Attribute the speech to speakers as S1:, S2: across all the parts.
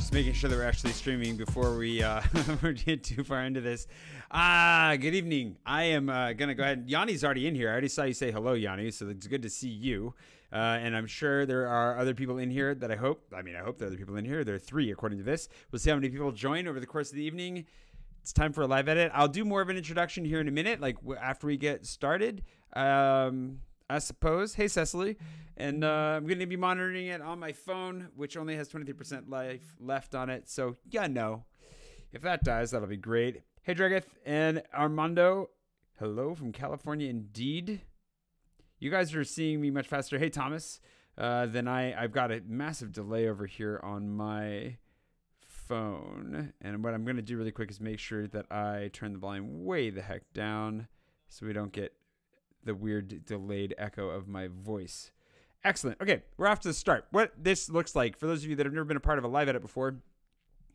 S1: Just making sure that we're actually streaming before we get too far into this. Good evening. I am going to go ahead. Yanni's already in here. I already saw you say hello, Yanni, so it's good to see you. And I'm sure there are other people in here that I hope there are other people in here. There are 3 according to this. We'll see how many people join over the course of the evening. It's time for a live edit. I'll do more of an introduction here in a minute, like after we get started. I suppose. Hey, Cecily. And I'm going to be monitoring it on my phone, which only has 23% life left on it. So, yeah, no. If that dies, that'll be great. Hey, Drageth and Armando. Hello from California, indeed. You guys are seeing me much faster. Hey, Thomas. Than I've got a massive delay over here on my phone. And what I'm going to do really quick is make sure that I turn the volume way the heck down so we don't get the weird delayed echo of my voice. Excellent. Okay, we're off to the start. What this looks like, for those of you that have never been a part of a live edit before,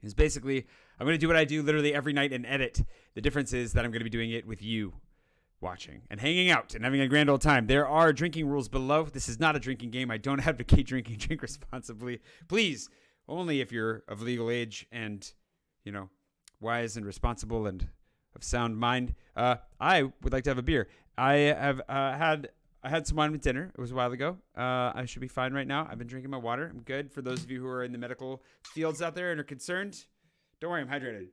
S1: is basically I'm going to do what I do literally every night and edit. The difference is that I'm going to be doing it with you watching and hanging out and having a grand old time. There are drinking rules below. This is not a drinking game. I don't advocate drinking. Drink responsibly. Please, only if you're of legal age and, wise and responsible and of sound mind. I would like to have a beer. I have had some wine with dinner. It was a while ago. I should be fine right now. I've been drinking my water. I'm good. For those of you who are in the medical fields out there and are concerned, don't worry, I'm hydrated.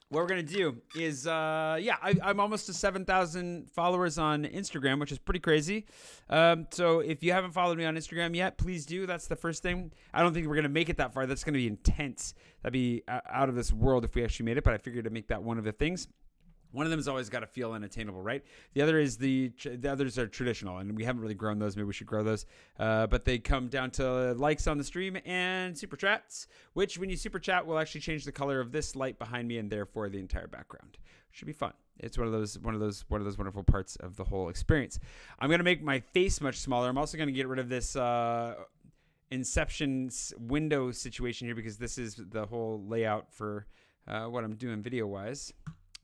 S1: What we're going to do is, I'm almost to 7,000 followers on Instagram, which is pretty crazy. So if you haven't followed me on Instagram yet, please do. That's the first thing. I don't think we're going to make it that far. That's going to be intense. That'd be out of this world if we actually made it, but I figured to make that one of the things. One of them has always got to feel unattainable, right? The other is the others are traditional, and we haven't really grown those. Maybe we should grow those. But they come down to likes on the stream and super chats, which when you super chat will actually change the color of this light behind me and therefore the entire background. Should be fun. It's one of those wonderful parts of the whole experience. I'm gonna make my face much smaller. I'm also gonna get rid of this Inception window situation here because this is the whole layout for what I'm doing video wise.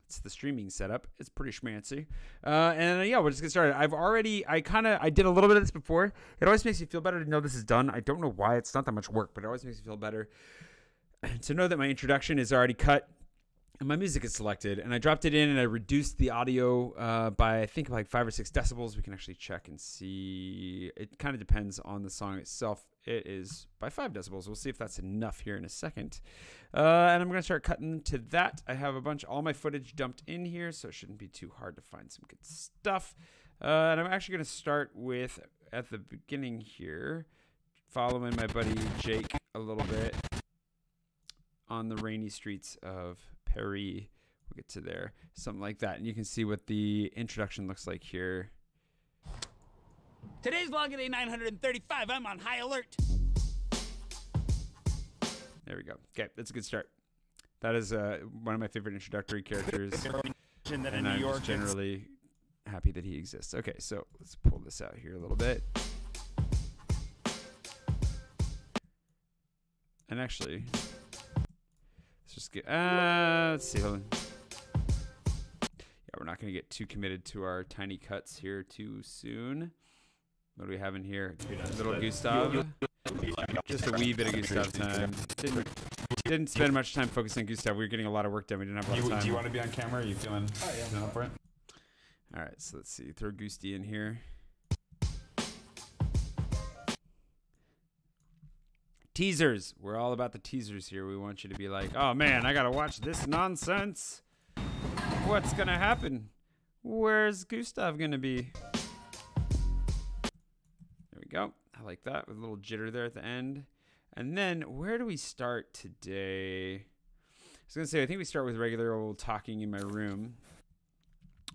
S1: It's the streaming setup. It's pretty schmancy. We'll just get started. I did a little bit of this before. It always makes you feel better to know this is done. I don't know why. It's not that much work, but it always makes you feel better to know that my introduction is already cut and my music is selected. And I dropped it in and I reduced the audio by, I think, like 5 or 6 decibels. We can actually check and see. It kind of depends on the song itself. It is by 5 decibels. We'll see if that's enough here in a second. And I'm going to start cutting to that. I have all my footage dumped in here, so it shouldn't be too hard to find some good stuff. And I'm actually going to start with, at the beginning here, following my buddy Jake a little bit on the rainy streets of Paris. We'll get to there. Something like that. And you can see what the introduction looks like here.
S2: Today's vlog day 935. I'm on high alert.
S1: There we go. Okay, that's a good start. That is one of my favorite introductory characters. And I'm just generally happy that he exists. Okay, so let's pull this out here a little bit. And actually, let's just get, let's see, hold on. Yeah, we're not going to get too committed to our tiny cuts here too soon. What do we have in here? Little Gustav. Just a wee bit of Gustav time. Didn't spend much time focusing on Gustav. We were getting a lot of work done. We didn't have a lot of time.
S3: Do you want to be on camera? Are you feeling up for it?
S1: All right, so let's see. Throw Gusty in here. Teasers. We're all about the teasers here. We want you to be like, oh man, I got to watch this nonsense. What's going to happen? Where's Gustav going to be? There we go. I like that with a little jitter there at the end. And then where do we start today? I was going to say, I think we start with regular old talking in my room.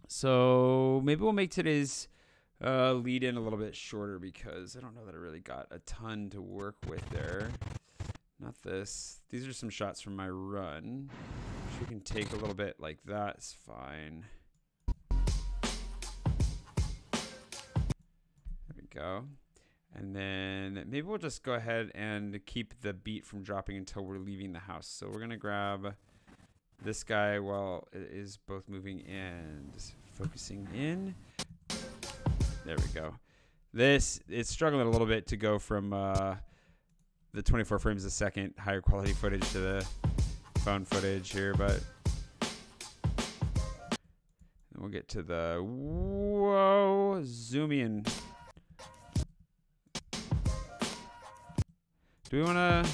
S1: So maybe we'll make today's lead in a little bit shorter because I don't know that I really got a ton to work with there. Not this. These are some shots from my run. Which we can take a little bit like that. It's fine. There we go. And then maybe we'll just go ahead and keep the beat from dropping until we're leaving the house. So we're going to grab this guy while it is both moving and focusing in. There we go. It's struggling a little bit to go from the 24 frames a second higher quality footage to the phone footage here, but we'll get to the whoa zoom in. Do we want to?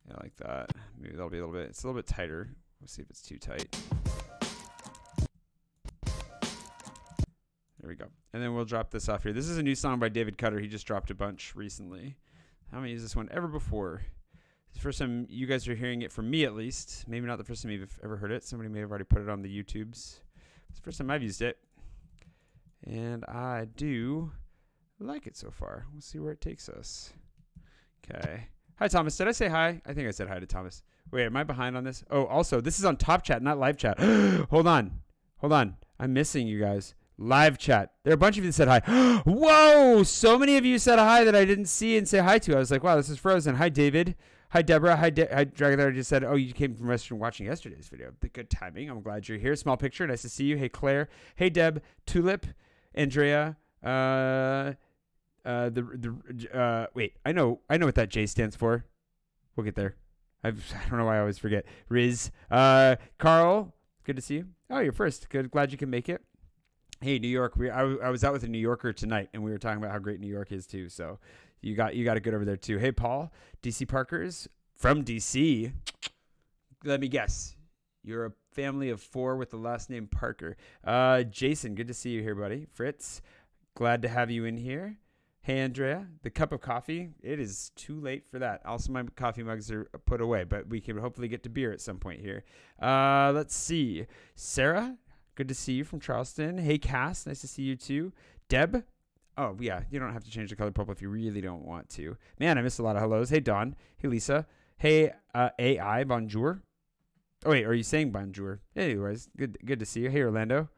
S1: Yeah, like that. Maybe that'll be a little bit. It's a little bit tighter. We'll see if it's too tight. There we go. And then we'll drop this off here. This is a new song by David Cutter. He just dropped a bunch recently. I haven't used this one ever before. It's the first time you guys are hearing it from me, at least. Maybe not the first time you've ever heard it. Somebody may have already put it on the YouTubes. It's the first time I've used it. And I do like it so far. We'll see where it takes us. Okay. Hi, Thomas. Did I say hi? I think I said hi to Thomas. Wait, am I behind on this? Oh, also, this is on Top Chat, not Live Chat. Hold on. Hold on. I'm missing you guys. Live Chat. There are a bunch of you that said hi. Whoa! So many of you said hi that I didn't see and say hi to. I was like, wow, this is frozen. Hi, David. Hi, Deborah. Hi, Dragon. I just said, oh, you came from Western watching yesterday's video. Good timing. I'm glad you're here. Small picture. Nice to see you. Hey, Claire. Hey, Deb. Tulip. Andrea. Wait, I know what that J stands for. We'll get there. I don't know why I always forget. Riz. Carl. Good to see you. Oh, you're first. Good. Glad you can make it. Hey, New York. I was out with a New Yorker tonight, and we were talking about how great New York is too. So you got it good over there too. Hey, Paul, DC Parkers from DC. Let me guess, you're a family of 4 with the last name Parker. Jason, good to see you here, buddy. Fritz, glad to have you in here. Hey, Andrea, the cup of coffee. It is too late for that. Also, my coffee mugs are put away, but we can hopefully get to beer at some point here. Let's see, Sarah. Good to see you from Charleston. Hey, Cass. Nice to see you, too. Deb. Oh, yeah. You don't have to change the color purple if you really don't want to. Man, I missed a lot of hellos. Hey, Dawn. Hey, Lisa. Hey, AI. Bonjour. Oh, wait. Are you saying bonjour? Anyways, good to see you. Hey, Orlando.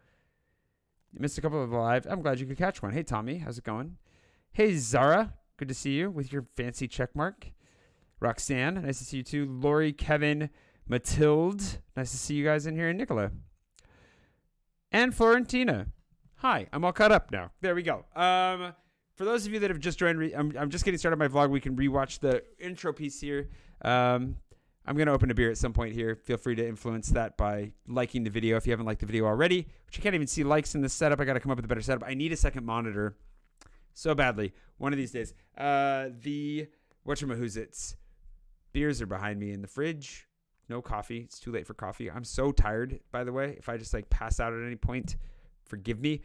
S1: You missed a couple of live. I'm glad you could catch one. Hey, Tommy. How's it going? Hey, Zara. Good to see you with your fancy check mark. Roxanne. Nice to see you, too. Lori, Kevin, Matilde. Nice to see you guys in here. And Nicola. And Florentina. Hi, I'm all caught up now. There we go. For those of you that have just joined, I'm just getting started my vlog. We can rewatch the intro piece here. I'm going to open a beer at some point here. Feel free to influence that by liking the video if you haven't liked the video already, which I can't even see likes in the setup. I got to come up with a better setup. I need a second monitor so badly. One of these days. Whatchamahoots. Beers are behind me in the fridge. No coffee. It's too late for coffee. I'm so tired, by the way. If I just pass out at any point, forgive me.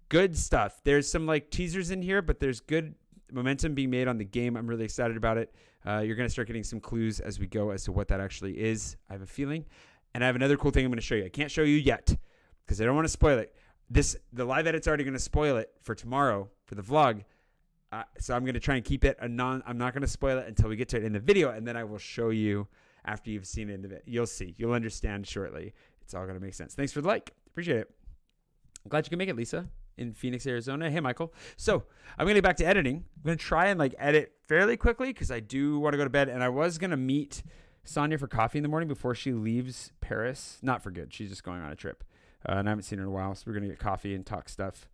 S1: Good stuff. There's some teasers in here, but there's good momentum being made on the game. I'm really excited about it. You're going to start getting some clues as we go as to what that actually is. I have a feeling. And I have another cool thing I'm going to show you. I can't show you yet because I don't want to spoil it. The live edit's already going to spoil it for tomorrow for the vlog. So I'm going to try and keep it I'm not going to spoil it until we get to it in the video, and then I will show you after you've seen it in the video. You'll see. You'll understand shortly. It's all going to make sense. Thanks for the like. Appreciate it. I'm glad you can make it, Lisa, in Phoenix, Arizona. Hey, Michael. So I'm going to get back to editing. I'm going to try and edit fairly quickly because I do want to go to bed, and I was going to meet Sonia for coffee in the morning before she leaves Paris. Not for good. She's just going on a trip, and I haven't seen her in a while, so we're going to get coffee and talk stuff.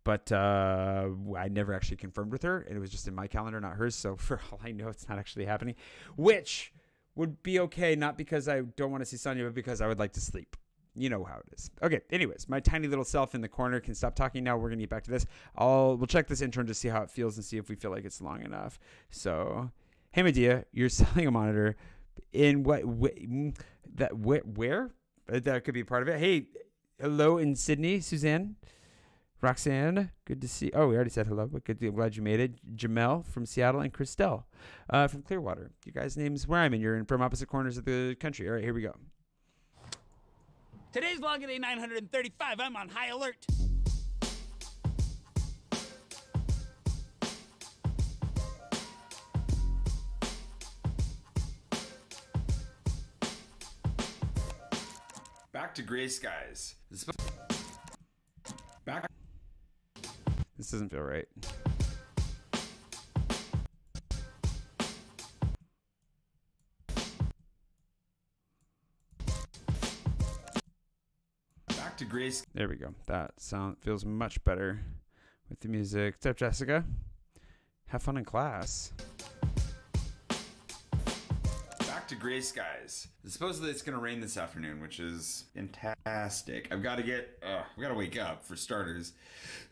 S1: But I never actually confirmed with her, and it was just in my calendar, not hers. So for all I know, it's not actually happening, which would be okay, not because I don't want to see Sonia, but because I would like to sleep. You know how it is. Okay, anyways, my tiny little self in the corner can stop talking now. We're going to get back to this. We'll check this intro to see how it feels and see if we feel like it's long enough. So, hey, Medea, you're selling a monitor. In what where? That could be part of it. Hey, hello in Sydney, Suzanne. Roxanne, good to see. Oh, we already said hello, but good. I'm glad you made it. Jamel from Seattle and Christelle from Clearwater. You guys' names where I'm in. You're from opposite corners of the country. All right, here we go.
S2: Today's vlog at day 935. I'm on high alert.
S1: Back to gray skies. This doesn't feel right. Back to gray. There we go. That sound feels much better. with the music. What's up, Jessica? Have fun in class.
S4: Back to gray skies. Supposedly it's gonna rain this afternoon, which is fantastic. I've got to wake up for starters.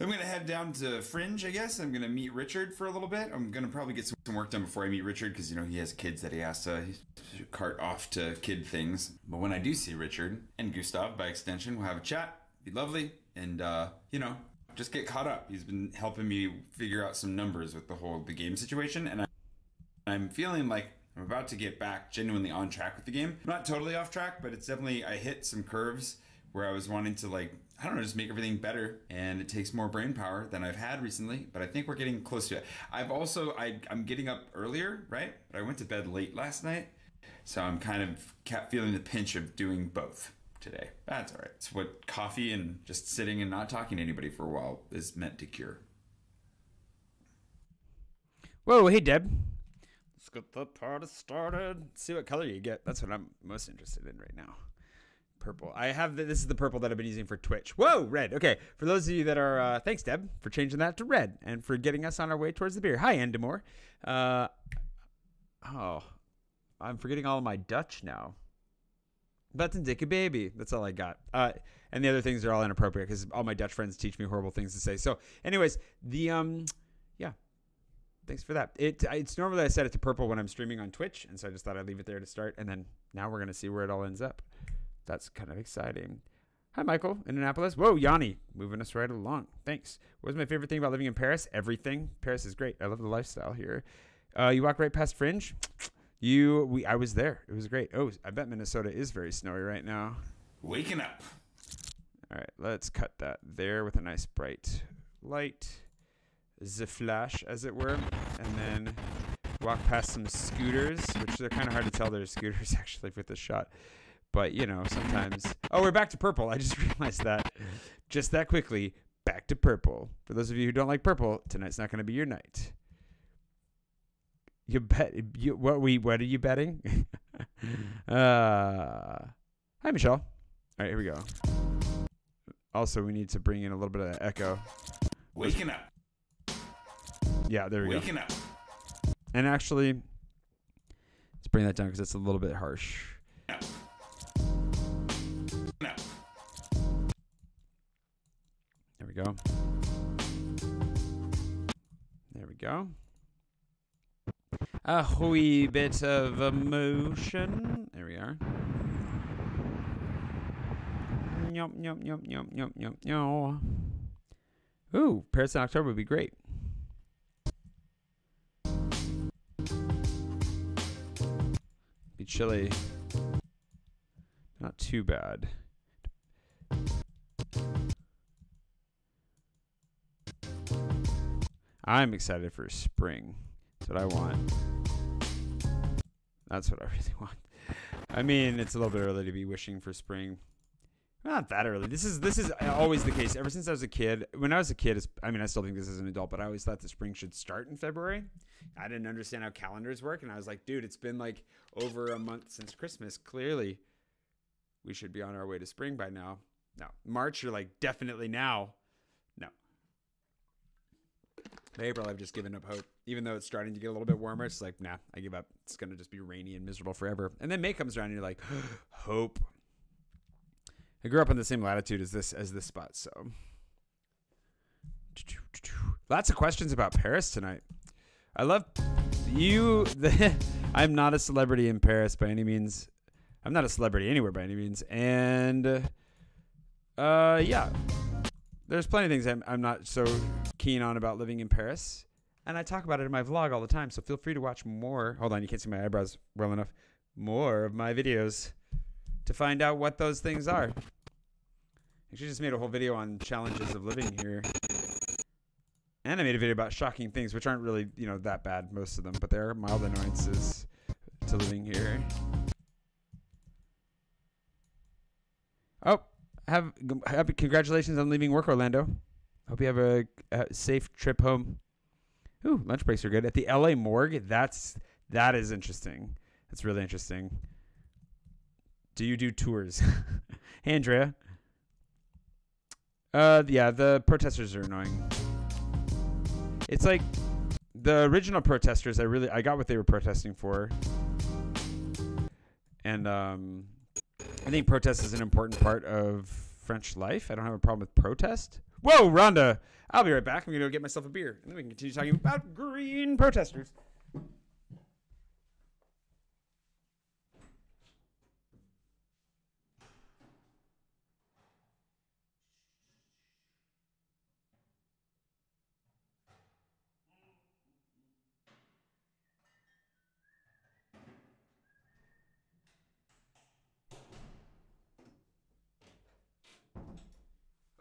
S4: I'm gonna head down to Fringe, I guess. I'm gonna meet Richard for a little bit. I'm gonna probably get some work done before I meet Richard because he has kids that he has to cart off to kid things. But when I do see Richard and Gustav by extension, we'll have a chat. Be lovely, and just get caught up. He's been helping me figure out some numbers with the game situation, and I'm feeling like I'm about to get back genuinely on track with the game. I'm not totally off track, but it's definitely, I hit some curves where I was wanting to just make everything better, and it takes more brain power than I've had recently, but I think we're getting close to it. I'm getting up earlier, right? But I went to bed late last night, so I'm kind of feeling the pinch of doing both today. That's all right. It's what coffee and just sitting and not talking to anybody for a while is meant to cure.
S1: Whoa, hey, Deb. Let's get the party started. See what color you get. That's what I'm most interested in right now. Purple. This is the purple that I've been using for Twitch. Whoa, red. Okay, for those of you that are, thanks, Deb, for changing that to red and for getting us on our way towards the beer. Hi, Endemore. I'm forgetting all of my Dutch now. That's a dikke baby. That's all I got. And the other things are all inappropriate because all my Dutch friends teach me horrible things to say. So, anyways, thanks for that. It's normally I set it to purple when I'm streaming on Twitch, and so I just thought I'd leave it there to start. And then now we're gonna see where it all ends up. That's kind of exciting. Hi, Michael, Indianapolis. Whoa, Yanni, moving us right along. Thanks. What's my favorite thing about living in Paris? Everything. Paris is great. I love the lifestyle here. You walk right past Fringe. I was there. It was great. Oh, I bet Minnesota is very snowy right now.
S4: Waking up.
S1: All right, let's cut that there with a nice bright light. The flash, as it were. And then walk past some scooters, which they're kind of hard to tell they're scooters, actually, with this shot. But, sometimes... Oh, we're back to purple. I just realized that. Just that quickly, back to purple. For those of you who don't like purple, tonight's not going to be your night. You bet. What are you betting? Hi, Michelle. All right, here we go. Also, we need to bring in a little bit of echo.
S4: Waking up.
S1: Yeah, there we go.
S4: Waking up.
S1: And actually, let's bring that down because it's a little bit harsh.
S4: No.
S1: There we go. There we go. A wee bit of emotion. There we are. Yum, yum, yum, yum, yum, yum, yum. Ooh, Paris in October would be great. Be chilly. Not too bad. I'm excited for spring. That's what I want. That's what I really want. I mean, it's a little bit early to be wishing for spring. Not that early. This is always the case. Ever since I was a kid. When I was a kid, I still think this as an adult, but I always thought the spring should start in February. I didn't understand how calendars work, and I was like, dude, it's been like over a month since Christmas. Clearly, we should be on our way to spring by now. No. March, you're like, definitely now. No. April, I've just given up hope. Even though it's starting to get a little bit warmer, it's like, nah, I give up. It's going to just be rainy and miserable forever. And then May comes around and you're like, hope. I grew up in the same latitude as this spot, so. Lots of questions about Paris tonight. I love you. I'm not a celebrity in Paris by any means. I'm not a celebrity anywhere by any means. And, yeah. There's plenty of things I'm not so keen on about living in Paris. And I talk about it in my vlog all the time, so feel free to watch more. Hold on, you can't see my eyebrows well enough. More of my videos to find out what those things are. Actually, just made a whole video on challenges of living here. And I made a video about shocking things, which aren't really, that bad, most of them. But there are mild annoyances to living here. Oh, congratulations on leaving work, Orlando. Hope you have a safe trip home. Ooh, lunch breaks are good. At the LA morgue, that is interesting. That's really interesting. Do you do tours? Hey, Andrea. Yeah, the protesters are annoying. It's like the original protesters. I got what they were protesting for, and I think protest is an important part of French life. I don't have a problem with protest. Whoa, Rhonda! I'll be right back. I'm gonna go get myself a beer, and then we can continue talking about green protesters.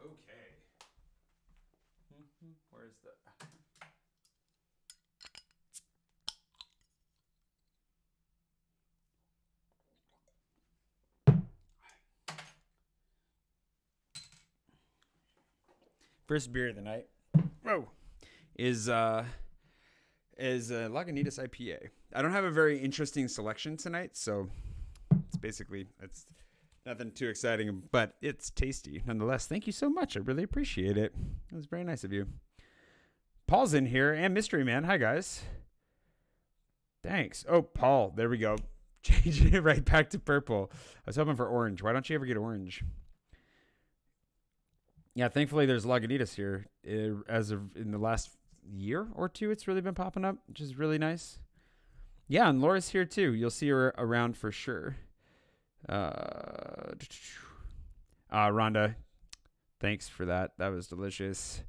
S1: Okay. Where's the... First beer of the night. Whoa. Is Lagunitas IPA. I don't have a very interesting selection tonight, so it's nothing too exciting, but it's tasty nonetheless. Thank you so much. I really appreciate it. It was very nice of you. Paul's in here and Mystery Man. Hi, guys. Thanks. Oh, Paul. There we go. Changing it right back to purple. I was hoping for orange. Why don't you ever get orange? Yeah, thankfully there's Lagunitas here. As of in the last year or two, it's really been popping up, which is really nice. Yeah, and Laura's here too. You'll see her around for sure. Rhonda, thanks for that. That was delicious.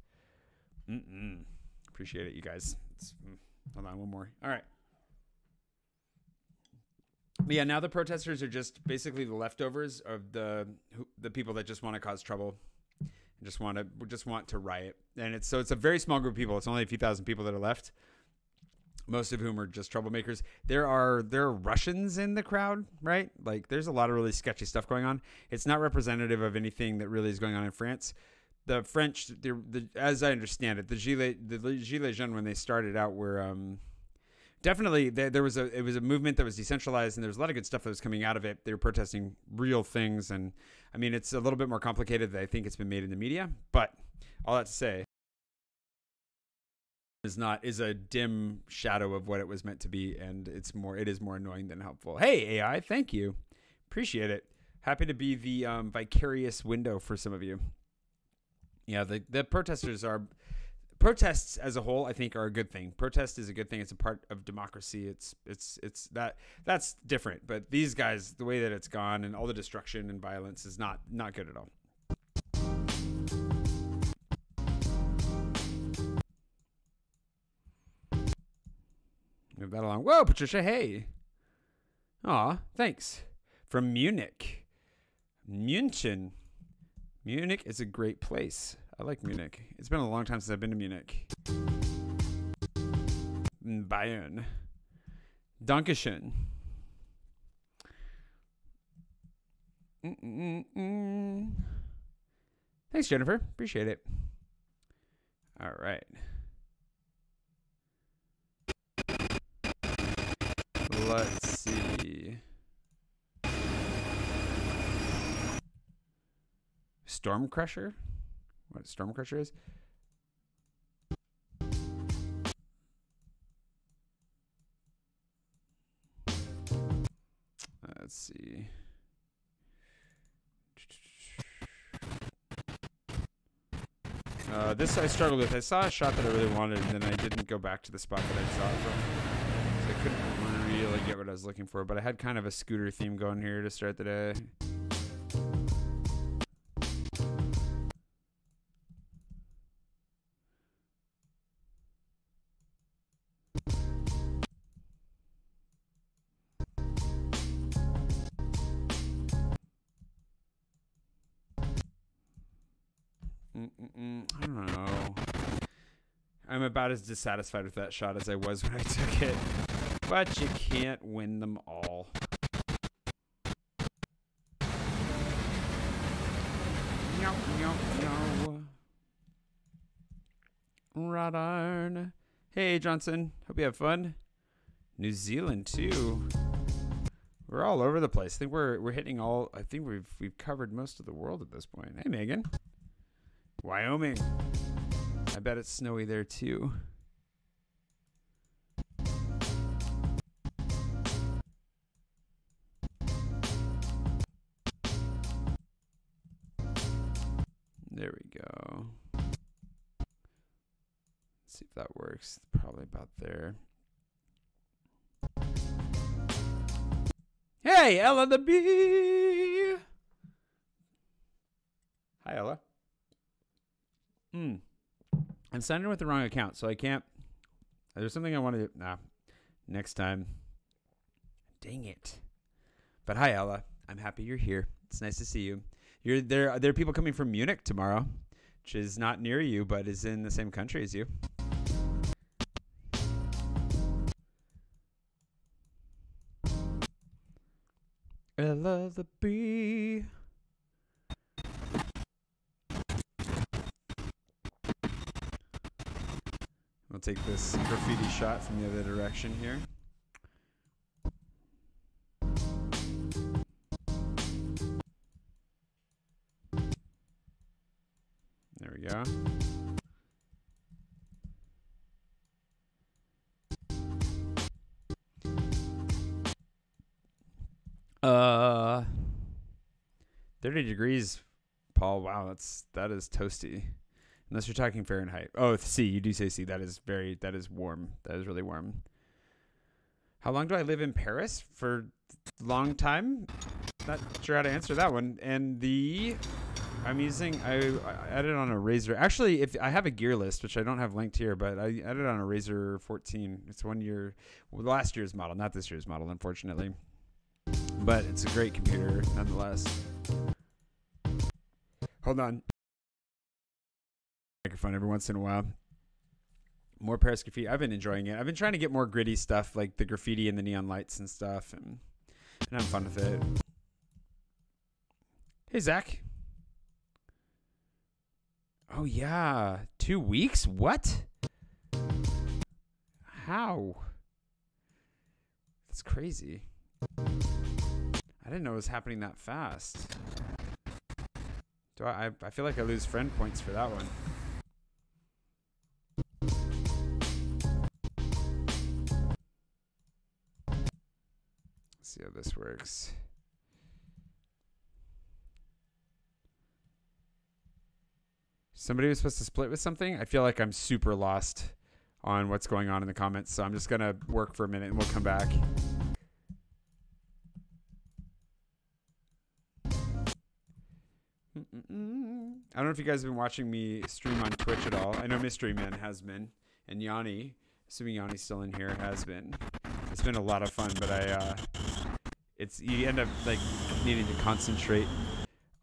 S1: Appreciate it, you guys. Hold on, one more. All right. But yeah, now the protesters are just basically the leftovers of the people that just want to cause trouble. Just want to riot, and it's a very small group of people. It's only a few thousand people that are left, most of whom are just troublemakers. There are Russians in the crowd, right? Like there's a lot of really sketchy stuff going on. It's not representative of anything that really is going on in France. The French, as I understand it, the Gilets jaunes when they started out were definitely it was a movement that was decentralized, and there was a lot of good stuff that was coming out of it. They were protesting real things, and I mean it's a little bit more complicated than I think it's been made in the media. But all that to say, is a dim shadow of what it was meant to be, and it is more annoying than helpful. Hey AI, thank you, appreciate it. Happy to be the vicarious window for some of you. Yeah, the protests as a whole, I think, are a good thing. Protest is a good thing. It's a part of democracy. That's different. But these guys, the way that it's gone and all the destruction and violence is not good at all. Move that along. Whoa, Patricia, hey. Aw, thanks. From Munich. München. Munich is a great place. I like Munich. It's been a long time since I've been to Munich. Bayern. Dankeschön. Thanks, Jennifer. Appreciate it. All right. Let's see. Storm Crusher? What Storm Crusher is? Let's see. This I struggled with. I saw a shot that I really wanted, and then I didn't go back to the spot that I saw it from. So I couldn't really get what I was looking for, but I had kind of a scooter theme going here to start the day. I don't know. I'm about as dissatisfied with that shot as I was when I took it. But you can't win them all. No. Radar. Hey, Johnson. Hope you have fun. New Zealand, too. We're all over the place. I think we're hitting all... I think we've covered most of the world at this point. Hey, Megan. Wyoming. I bet it's snowy there too. see if that works. Probably about there. Hey, Ella the Bee. Hi, Ella. I'm signed in with the wrong account, so I can't. There's something I want to do. Nah, next time. Dang it. But hi, Ella. I'm happy you're here. It's nice to see you. There are people coming from Munich tomorrow, which is not near you, but is in the same country as you. Ella the Bee. We'll take this graffiti shot from the other direction here. There we go. Uh, 30 degrees, Paul. Wow, that is toasty. Unless you're talking Fahrenheit. Oh, C. You do say C. That is warm. That is really warm. How long do I live in Paris? For a long time. Not sure how to answer that one. And I added on a Razor. Actually, if I have a gear list, which I don't have linked here, but I added on a Razor 14. It's last year's model, not this year's model, unfortunately. But it's a great computer, nonetheless. Hold on. Microphone every once in a while. More Paris graffiti. I've been enjoying it. I've been trying to get more gritty stuff, like the graffiti and the neon lights and stuff, and I'm fun with it. Hey, Zach. Oh, yeah. 2 weeks? What? How? That's crazy. I didn't know it was happening that fast. I feel like I lose friend points for that one. Let's see how this works. Somebody was supposed to split with something. I feel like I'm super lost on what's going on in the comments, so I'm just going to work for a minute and we'll come back. I don't know if you guys have been watching me stream on Twitch at all. I know Mystery Man has been, and Yanni, assuming Yanni's still in here, has been. It's been a lot of fun, but you end up like needing to concentrate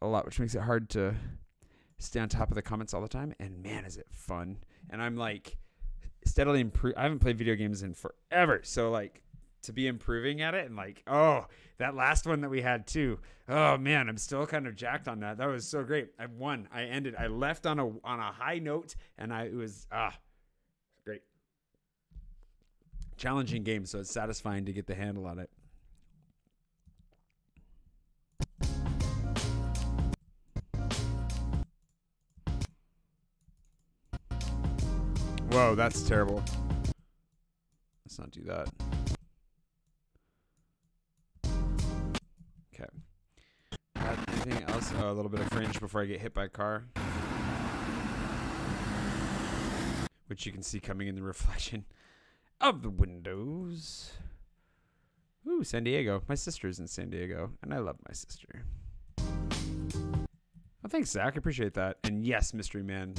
S1: a lot, which makes it hard to stay on top of the comments all the time. And man, is it fun! And I'm like steadily I haven't played video games in forever, so like to be improving at it and like, oh, that last one that we had too. Oh man, I'm still kind of jacked on that. That was so great. I won. I ended. I left on a high note, and it was great. Challenging game, so it's satisfying to get the handle on it. Whoa, that's terrible. Let's not do that. Okay. Anything else? Oh, a little bit of fringe before I get hit by a car. Which you can see coming in the reflection of the windows. Ooh, San Diego. My sister's in San Diego, and I love my sister. Oh, thanks, Zach. I appreciate that. And yes, Mystery Man.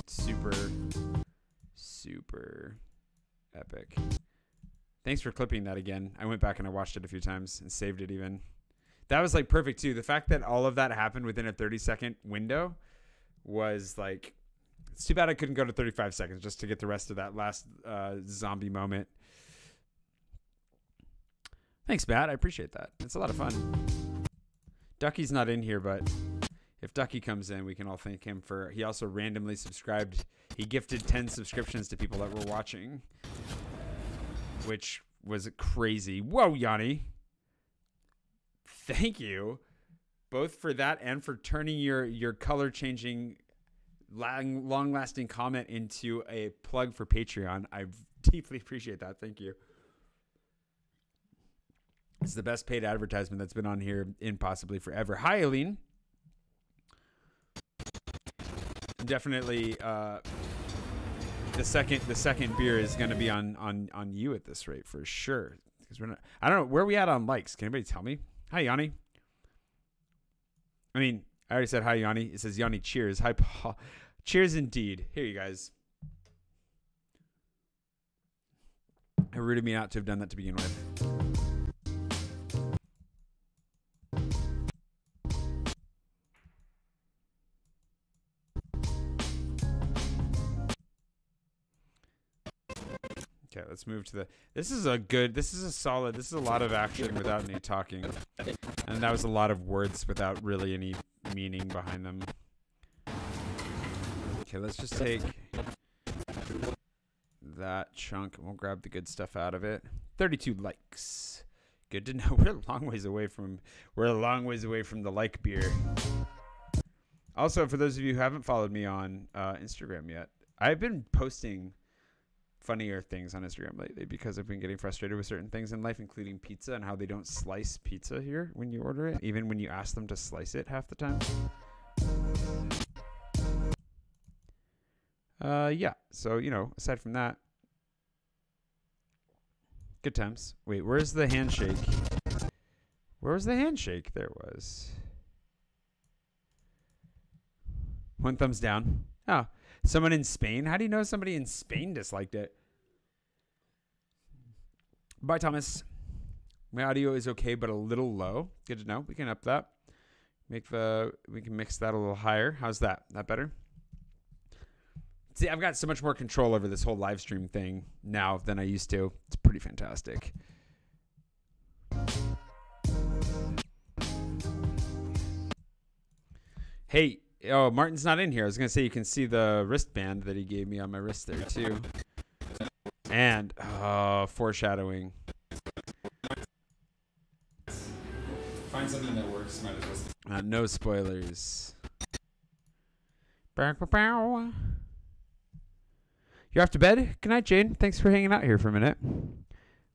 S1: Super epic. Thanks for clipping that again. I went back and I watched it a few times and saved it even. That was like perfect too. The fact that all of that happened within a 30-second window was like, it's too bad I couldn't go to 35 seconds just to get the rest of that last zombie moment. Thanks, Matt. I appreciate that. It's a lot of fun. Ducky's not in here, but if Ducky comes in, we can all thank him for, he also randomly subscribed. He gifted 10 subscriptions to people that were watching, which was crazy. Whoa, Yanni. Thank you both for that and for turning your color changing long lasting comment into a plug for Patreon. I deeply appreciate that. Thank you. It's the best paid advertisement that's been on here in possibly forever. Hi, Aileen. Definitely the second beer is gonna be on you at this rate for sure. Because we're not. I don't know where we at on likes. Can anybody tell me? Hi, Yanni. I mean, I already said hi, Yanni. It says Yanni, cheers. Hi, Paul. Cheers indeed. Here, you guys. It rooted me out to have done that to begin with. Okay, let's move to the. This is a solid. This is a lot of action without any talking, and that was a lot of words without really any meaning behind them. Okay, let's just take that chunk and we'll grab the good stuff out of it. 32 likes. Good to know. We're a long ways away from the like beer. Also, for those of you who haven't followed me on Instagram yet, I've been posting funnier things on Instagram lately because I've been getting frustrated with certain things in life, including pizza and how they don't slice pizza here when you order it, even when you ask them to slice it half the time. Yeah, so, you know, aside from that, good times. Wait, where's the handshake? Where was the handshake? There was. One thumbs down. Oh, someone in Spain? How do you know somebody in Spain disliked it? Bye, Thomas. My audio is okay, but a little low. Good to know. We can up that. We can mix that a little higher. How's that? That better? See, I've got so much more control over this whole live stream thing now than I used to. It's pretty fantastic. Hey, oh, Martin's not in here. I was going to say you can see the wristband that he gave me on my wrist there, too. And, foreshadowing.
S3: Find something that works. Might as well.
S1: No spoilers. Bow, bow, bow. You're off to bed? Good night, Jane. Thanks for hanging out here for a minute.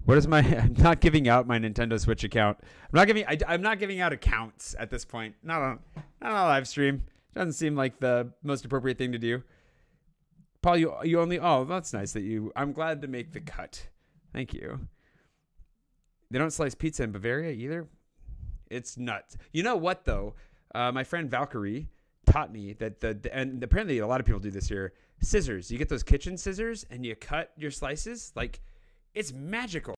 S1: What is my... I'm not giving out my Nintendo Switch account. I'm not giving out accounts at this point. Not on a live stream. Doesn't seem like the most appropriate thing to do. Paul, you only... Oh, that's nice that you... I'm glad to make the cut. Thank you. They don't slice pizza in Bavaria either. It's nuts. You know what, though? My friend Valkyrie taught me that and apparently a lot of people do this here. Scissors. You get those kitchen scissors and you cut your slices. Like, it's magical.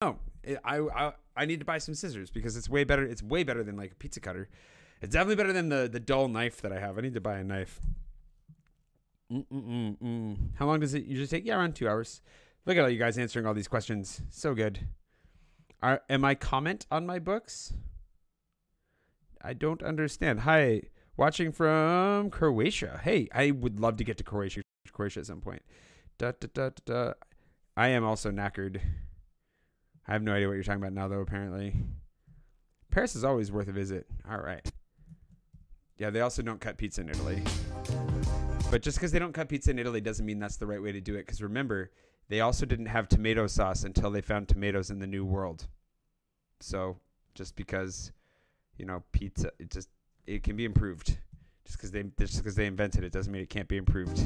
S1: No, I need to buy some scissors because it's way better. It's way better than like a pizza cutter. It's definitely better than the dull knife that I have. I need to buy a knife. How long does it usually take? Yeah, around 2 hours. Look at all you guys answering all these questions. So good. Am I comment on my books? I don't understand. Hi. Watching from Croatia. Hey, I would love to get to Croatia at some point. I am also knackered. I have no idea what you're talking about now, though, apparently. Paris is always worth a visit. All right. Yeah, they also don't cut pizza in Italy. But just because they don't cut pizza in Italy doesn't mean that's the right way to do it. Because remember, they also didn't have tomato sauce until they found tomatoes in the New World. So just because, you know, pizza, it can be improved. Just because they invented it doesn't mean it can't be improved.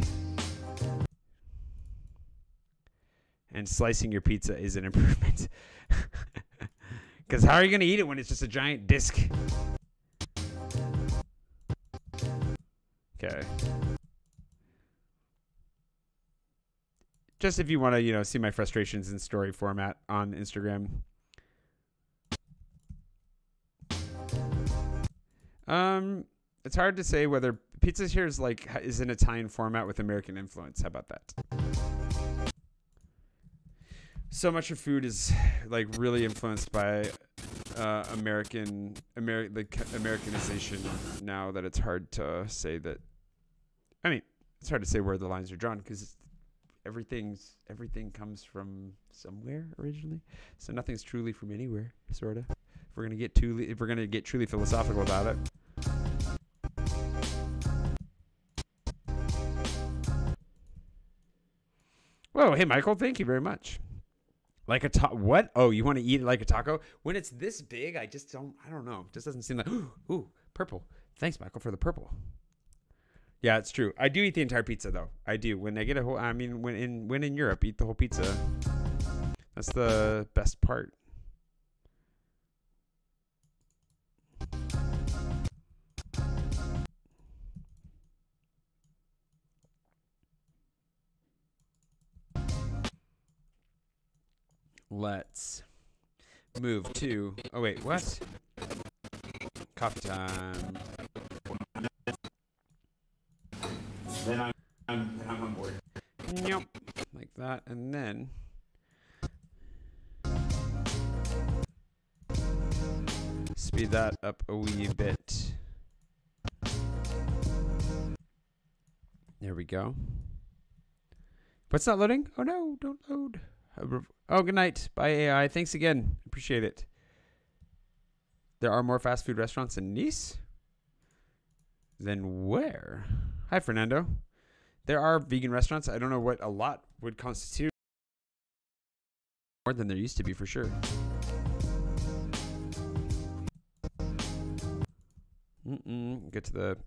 S1: And slicing your pizza is an improvement. Because how are you going to eat it when it's just a giant disc? Okay. Just if you want to, you know, see my frustrations in story format on Instagram. It's hard to say whether pizza here is an Italian format with American influence. How about that? So much of food is like really influenced by Americanization now that it's hard to say that. I mean, it's hard to say where the lines are drawn because everything comes from somewhere originally. So nothing's truly from anywhere, sorta. If we're gonna get truly philosophical about it. Whoa, hey Michael, thank you very much. Like a what? Oh, you want to eat it like a taco? When it's this big, I don't know. It just doesn't seem like, ooh, purple. Thanks, Michael, for the purple. Yeah, it's true. I do eat the entire pizza though. I do. When I get a whole, I mean, when in Europe, eat the whole pizza. That's the best part. Let's move to. Oh wait, what? Coffee time.
S4: Then I'm on board.
S1: Yep. Like that, and then speed that up a wee bit. There we go. What's not loading? Oh no, don't load. Oh, good night. Bye, AI. Thanks again. Appreciate it. There are more fast food restaurants in Nice? Then where? Hi, Fernando. There are vegan restaurants. I don't know what a lot would constitute. More than there used to be, for sure. Get to the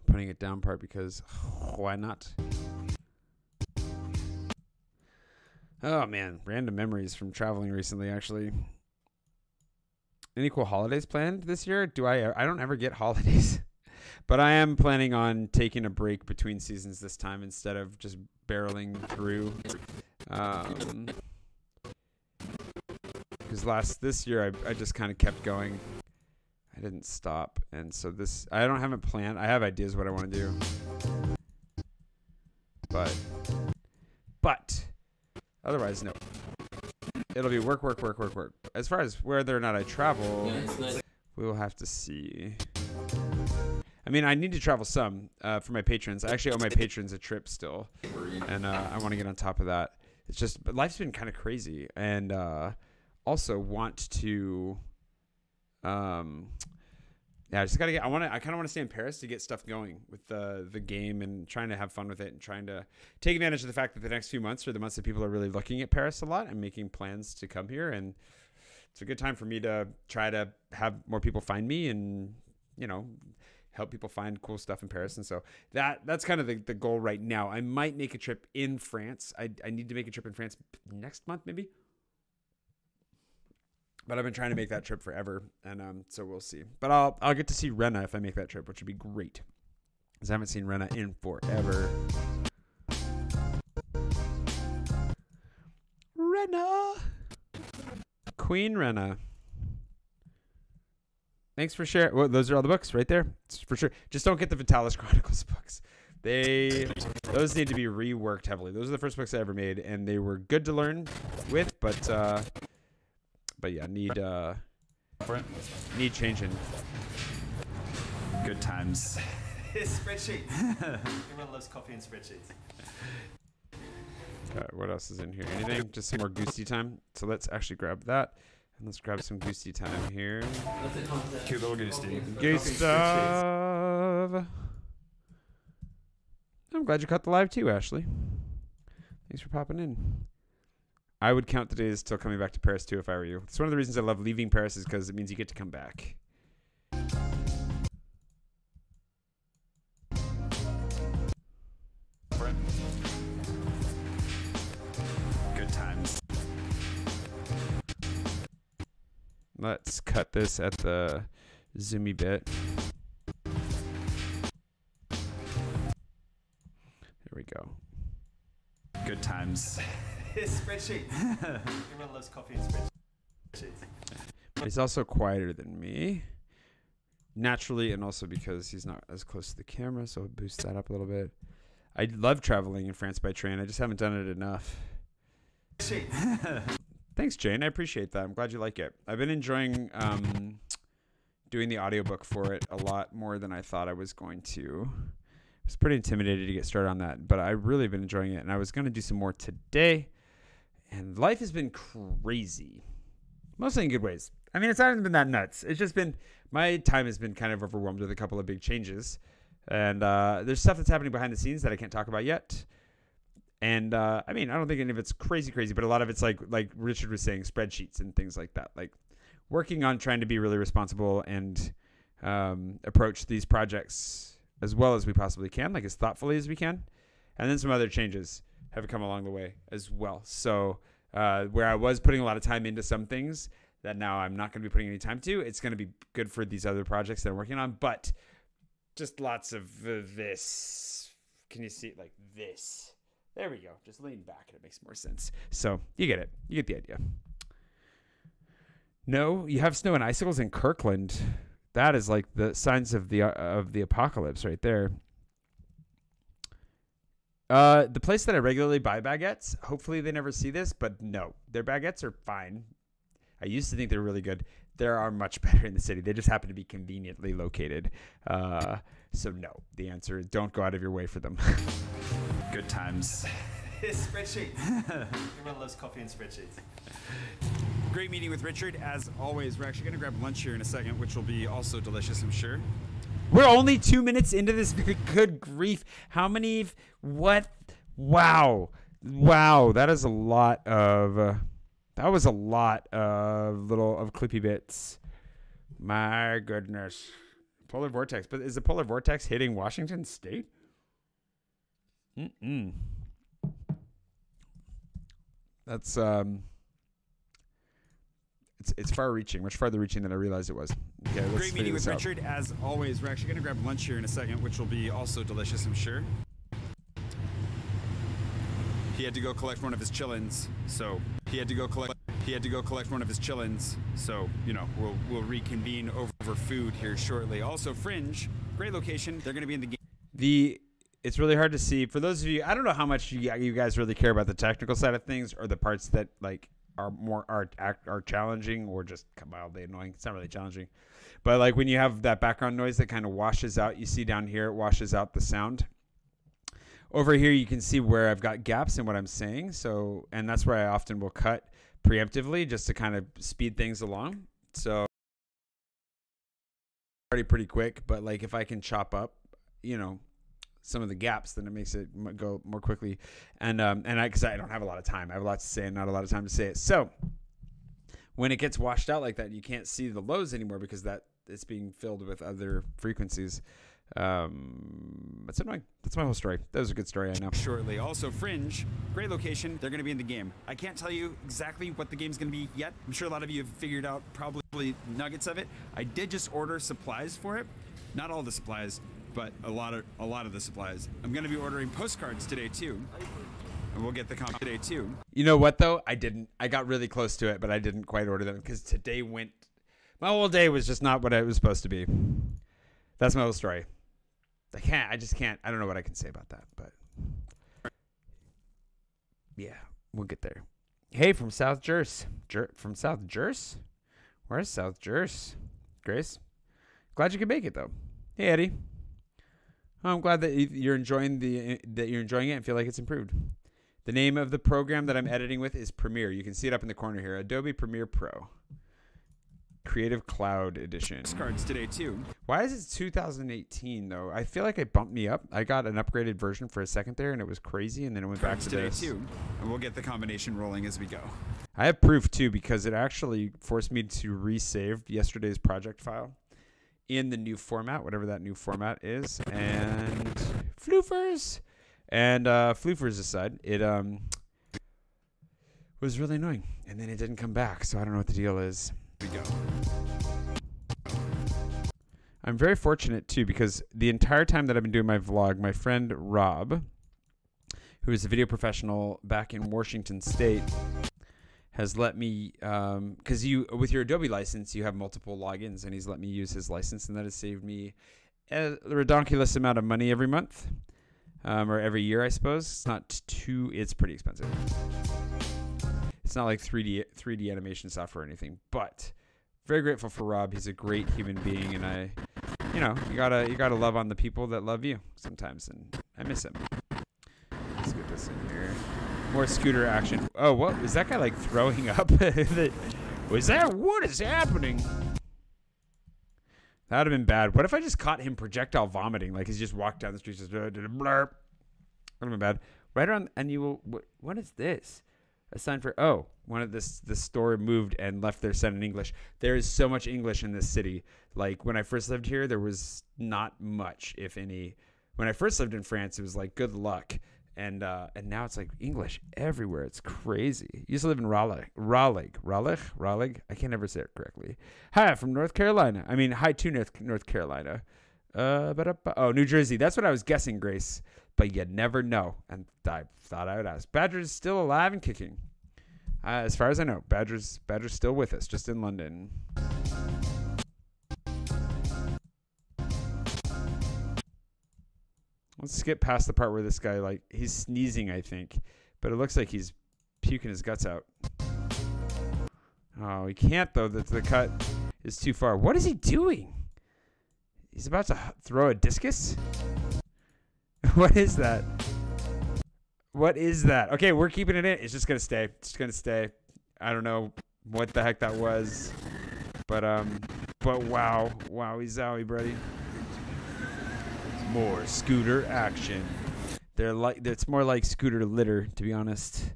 S1: putting it down part because why not? Oh man, random memories from traveling recently. Actually, any cool holidays planned this year? I don't ever get holidays, but I am planning on taking a break between seasons this time instead of just barreling through. Because this year I just kind of kept going. I didn't stop, and so I don't have a plan. I have ideas what I want to do, but otherwise no. It'll be work. As far as whether or not I travel, we will have to see. I mean, I need to travel some for my patrons. I actually owe my patrons a trip still, and I want to get on top of that. It's just, but life's been kind of crazy, and also want to. Yeah, I just gotta get. I kind of want to stay in Paris to get stuff going with the game and trying to have fun with it and trying to take advantage of the fact that the next few months are the months that people are really looking at Paris a lot and making plans to come here. And it's a good time for me to try to have more people find me and help people find cool stuff in Paris. And so that's kind of the goal right now. I might make a trip in France. I need to make a trip in France next month maybe. But I've been trying to make that trip forever, and so we'll see. But I'll get to see Rena if I make that trip, which would be great, because I haven't seen Rena in forever. Rena, Queen Rena. Thanks for sharing. Well, those are all the books right there, it's for sure. Just don't get the Vitalis Chronicles books. Those need to be reworked heavily. Those are the first books I ever made, and they were good to learn with, but yeah, need changing.
S4: Good times.
S5: Spreadsheets. Everyone loves coffee and spreadsheets.
S1: What else is in here? Anything? Just some more Goosey time. So let's actually grab that. And let's grab some Goosey time here.
S4: Cute little Goosey.
S1: Gustav. I'm glad you caught the live too, Ashley. Thanks for popping in. I would count the days till coming back to Paris too if I were you. It's one of the reasons I love leaving Paris is because it means you get to come back.
S4: Good times.
S1: Let's cut this at the zoomy bit. There we go.
S4: Good times.
S5: Spreadsheets. Everyone loves coffee and spreadsheets.
S1: He's also quieter than me, naturally, and also because he's not as close to the camera, so I'll boost that up a little bit. I love traveling in France by train. I just haven't done it enough. Thanks, Jane. I appreciate that. I'm glad you like it. I've been enjoying doing the audiobook for it a lot more than I thought I was going to. I was pretty intimidated to get started on that, but I've really been enjoying it, and I was going to do some more today. And life has been crazy, mostly in good ways. I mean, it's not been that nuts. It's just been, my time has been kind of overwhelmed with a couple of big changes. And there's stuff that's happening behind the scenes that I can't talk about yet. And I mean, I don't think any of it's crazy, but a lot of it's like Richard was saying, spreadsheets and things like that. Like working on trying to be really responsible and approach these projects as well as we possibly can, like as thoughtfully as we can. And then some other changes have come along the way as well. So where I was putting a lot of time into some things that now I'm not going to be putting any time to, it's going to be good for these other projects that I'm working on. But just lots of this. Can you see it like this? There we go. Just lean back and it makes more sense. So you get it. You get the idea. No, you have snow and icicles in Kirkland. That is like the signs of the apocalypse right there. The place that I regularly buy baguettes, hopefully they never see this, but no, their baguettes are fine. I used to think they were really good. They are much better in the city. They just happen to be conveniently located. So no, the answer is don't go out of your way for them.
S4: Good times.
S5: Spreadsheets. Everyone loves coffee and spreadsheets.
S3: Great meeting with Richard, as always. We're actually going to grab lunch here in a second, which will be also delicious, I'm sure.
S1: We're only 2 minutes into this. Good grief. How many? What? Wow. Wow. That is a lot of... that was a lot of clippy bits. My goodness. Polar vortex. But is the polar vortex hitting Washington State? That's it's far-reaching, much farther-reaching than I realized it was. Okay, let's
S3: Great meeting with
S1: out.
S3: Richard, as always. We're actually going to grab lunch here in a second, which will be also delicious, I'm sure. He had to go collect one of his chillins, so he had to go collect one of his chillins. So, you know, we'll reconvene over food here shortly. Also, Fringe, great location. They're going to be in the game.
S1: It's really hard to see. For those of you, I don't know how much you guys really care about the technical side of things or the parts that like are challenging or just mildly annoying. It's not really challenging. But like when you have that background noise that kind of washes out, you see down here, it washes out the sound. Over here, you can see where I've got gaps in what I'm saying. So, and that's where I often will cut preemptively just to kind of speed things along. So already pretty quick, but like if I can chop up, you know, some of the gaps, then it makes it go more quickly. And because I don't have a lot of time, I have a lot to say and not a lot of time to say it. So when it gets washed out like that, you can't see the lows anymore because that it's being filled with other frequencies. That's annoying. That's my whole story. That was a good story, I know.
S3: Shortly. Also, Fringe, great location. They're going to be in the game. I can't tell you exactly what the game's going to be yet. I'm sure a lot of you have figured out probably nuggets of it. I did just order supplies for it. Not all the supplies, but a lot of the supplies. I'm going to be ordering postcards today too. And we'll get the comp today too.
S1: You know what though? I didn't. I got really close to it, but I didn't quite order them because today my whole day was just not what it was supposed to be. That's my whole story. I just can't. I don't know what I can say about that, but yeah, we'll get there. Hey, from South Jersey. From South Jersey? Where's South Jersey? Grace? Glad you could make it though. Hey, Eddie. I'm glad that you're enjoying it and feel like it's improved. The name of the program that I'm editing with is Premiere. You can see it up in the corner here. Adobe Premiere Pro. Creative Cloud Edition.
S3: Postcards today too.
S1: Why is it 2018 though? I feel like it bumped me up. I got an upgraded version for a second there and it was crazy and then it went back to
S3: today
S1: this.
S3: too. And we'll get the combination rolling as we go.
S1: I have proof too because it actually forced me to resave yesterday's project file in the new format, whatever that new format is. And floofers. And floofers aside, it was really annoying. And then it didn't come back, so I don't know what the deal is.
S3: We go.
S1: I'm very fortunate too because the entire time that I've been doing my vlog, my friend Rob, who is a video professional back in Washington State, has let me, because with your Adobe license, you have multiple logins, and he's let me use his license, and that has saved me a ridiculous amount of money every month, or every year, I suppose. It's pretty expensive. It's not like 3D animation software or anything, but very grateful for Rob. He's a great human being, and you gotta love on the people that love you sometimes, and I miss him. Let's get this in here. More scooter action. Oh, what was that guy like throwing up? What is happening? That would have been bad. What if I just caught him projectile vomiting? Like he's just walked down the street, just did a blurp. That would have been bad. Right around, and you will. What is this? A sign for, oh, one of this store moved and left their sign in English. There is so much English in this city. Like when I first lived here, there was not much, if any. When I first lived in France, it was like good luck. And now it's like English everywhere. It's crazy. I used to live in Raleigh. I can't ever say it correctly. Hi, from North Carolina. I mean, hi to North Carolina. Oh, New Jersey. That's what I was guessing, Grace. But you never know. And I thought I would ask. Badger's still alive and kicking. As far as I know, Badger's still with us, just in London. Let's skip past the part where this guy, like, he's sneezing, I think. But it looks like he's puking his guts out. Oh, he can't, though. The cut is too far. What is he doing? He's about to throw a discus? What is that? What is that? Okay, we're keeping it in. It's just going to stay. It's just going to stay. I don't know what the heck that was. But wow. Wowie zowie, buddy. More scooter action. It's more like scooter litter, to be honest.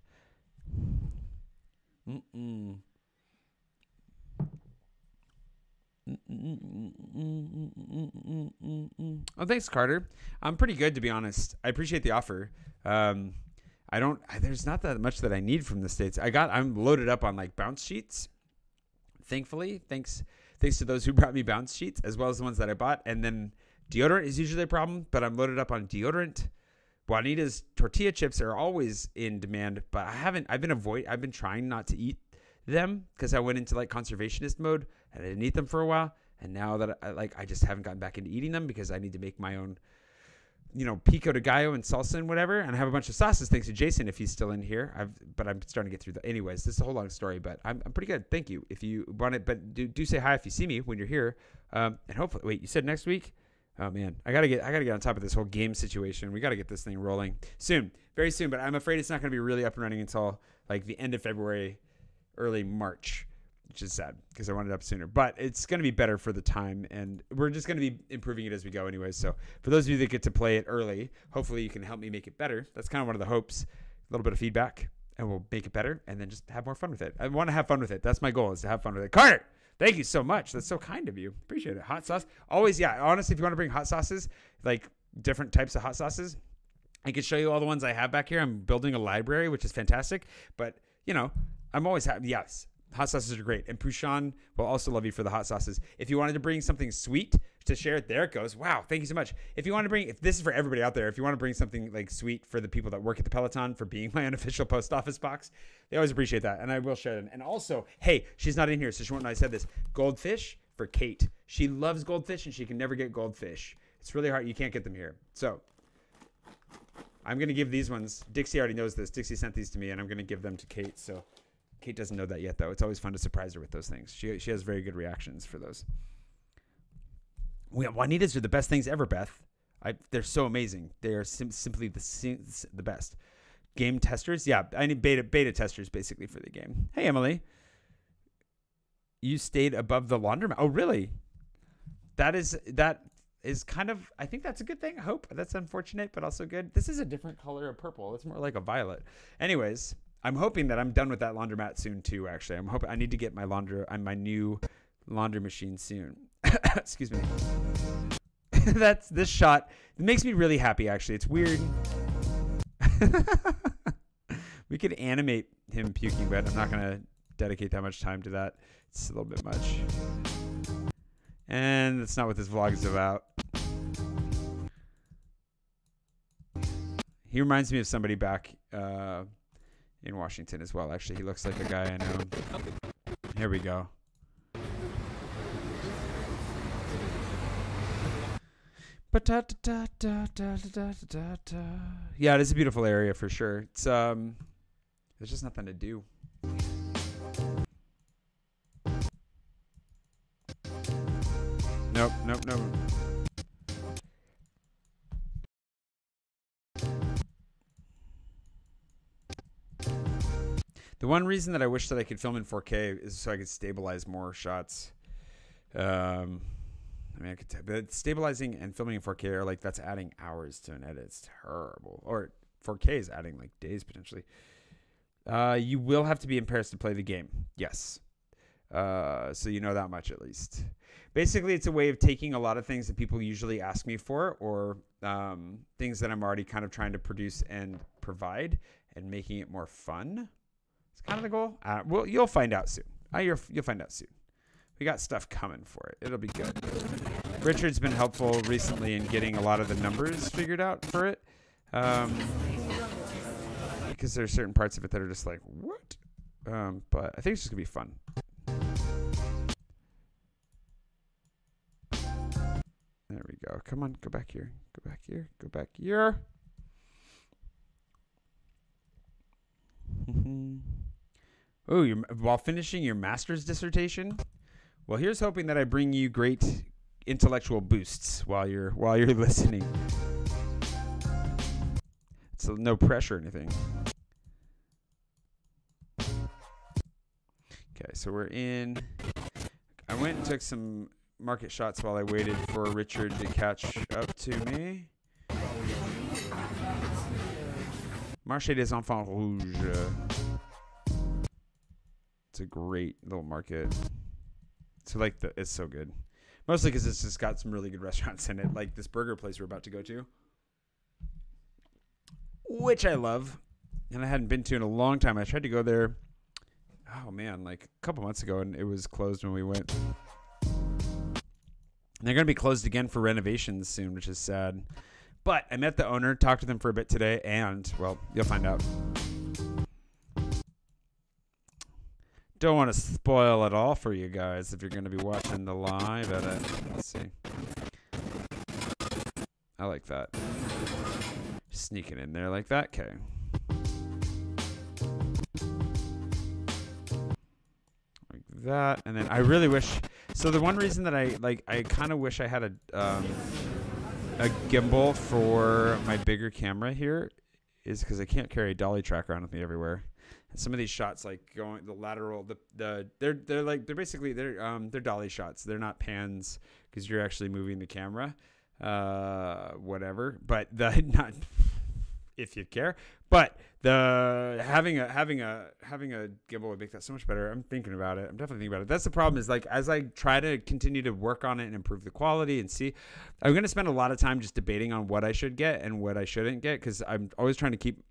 S1: Oh, thanks, Carter. I'm pretty good, to be honest. I appreciate the offer. There's not that much that I need from the States. I'm loaded up on like bounce sheets. Thankfully, thanks to those who brought me bounce sheets, as well as the ones that I bought. And then deodorant is usually a problem, but I'm loaded up on deodorant. Juanita's tortilla chips are always in demand, but I've been trying not to eat them because I went into like conservationist mode and I didn't eat them for a while. And now that I just haven't gotten back into eating them because I need to make my own, pico de gallo and salsa and whatever. And I have a bunch of sauces thanks to Jason if he's still in here. But I'm starting to get through anyways, this is a whole long story, but I'm pretty good. Thank you. If you want it, but do say hi if you see me when you're here. And hopefully, wait, you said next week? Oh man, I gotta get on top of this whole game situation. We gotta get this thing rolling soon, very soon. But I'm afraid it's not gonna be really up and running until like the end of February, early March, which is sad because I wanted it up sooner. But it's gonna be better for the time, and we're just gonna be improving it as we go, anyways. So for those of you that get to play it early, hopefully you can help me make it better. That's kind of one of the hopes. A little bit of feedback, and we'll make it better, and then just have more fun with it. I want to have fun with it. That's my goal, is to have fun with it. Carter. Thank you so much. That's so kind of you. Appreciate it. Hot sauce. Always, yeah. Honestly, if you want to bring hot sauces, like different types of hot sauces, I can show you all the ones I have back here. I'm building a library, which is fantastic. But, I'm always happy. Yes, hot sauces are great. And Pouchon will also love you for the hot sauces. If you wanted to bring something sweet to share, there it goes. Wow. Thank you so much. If this is for everybody out there, if you want to bring something like sweet for the people that work at the Peloton for being my unofficial post office box, they always appreciate that. And I will share them. And also, hey, she's not in here, so she won't know I said this. Goldfish for Kate. She loves goldfish and she can never get goldfish. It's really hard. You can't get them here. So I'm going to give these ones. Dixie already knows this. Dixie sent these to me and I'm going to give them to Kate. So Kate doesn't know that yet, though. It's always fun to surprise her with those things. She has very good reactions for those. Juanitas are the best things ever, Beth. They're so amazing. They are simply the best. Game testers? Yeah, I need beta testers, basically, for the game. Hey, Emily. You stayed above the laundromat. Oh, really? That is kind of, I think that's a good thing. I hope. That's unfortunate, but also good. This is a different color of purple. It's more like a violet. Anyways, I'm hoping that I'm done with that laundromat soon, too, actually. I'm hoping I need to get my new laundry machine soon. Excuse me. That's this shot. It makes me really happy, actually. It's weird. We could animate him puking, but I'm not going to dedicate that much time to that. It's a little bit much. And that's not what this vlog is about. He reminds me of somebody back in Washington as well. Actually, he looks like a guy I know. Here we go. Yeah, it is a beautiful area for sure. It's there's just nothing to do. Nope. The one reason that I wish that I could film in 4K is so I could stabilize more shots. But stabilizing and filming in 4K are like, that's adding hours to an edit. It's terrible. Or 4K is adding like days potentially. You will have to be in Paris to play the game. Yes. So you know that much at least. Basically, it's a way of taking a lot of things that people usually ask me for, or things that I'm already kind of trying to produce and provide, and making it more fun. It's kind of the goal. Well, you'll find out soon. You'll find out soon. We got stuff coming for it. It'll be good. Richard's been helpful recently in getting a lot of the numbers figured out for it. Because there are certain parts of it that are just like, what? But I think it's just going to be fun. There we go. Come on, go back here. Go back here. Go back here. Oh, while finishing your master's dissertation? Well, here's hoping that I bring you great intellectual boosts while you're listening. So no pressure or anything. Okay, so we're in. I went and took some market shots while I waited for Richard to catch up to me. Marché des Enfants Rouges. It's a great little market. So it's so good. Mostly because it's just got some really good restaurants in it, like this burger place we're about to go to, which I love, and I hadn't been to in a long time. I tried to go there, oh man, like a couple months ago, and it was closed when we went. And they're going to be closed again for renovations soon, which is sad. But I met the owner, talked to them for a bit today, and, well, you'll find out. Don't want to spoil it all for you guys if you're going to be watching the live edit. Let's see. I like that. Sneaking in there like that. Okay. Like that. And then I really wish. So the one reason that I kind of wish I had a gimbal for my bigger camera here is because I can't carry a dolly track around with me everywhere. And some of these shots, like going the lateral, they're basically dolly shots. They're not pans because you're actually moving the camera, whatever. But not if you care. But having a gimbal would make that so much better. I'm thinking about it. I'm definitely thinking about it. That's the problem is, like, as I try to continue to work on it and improve the quality and see, I'm going to spend a lot of time just debating on what I should get and what I shouldn't get, because I'm always trying to keep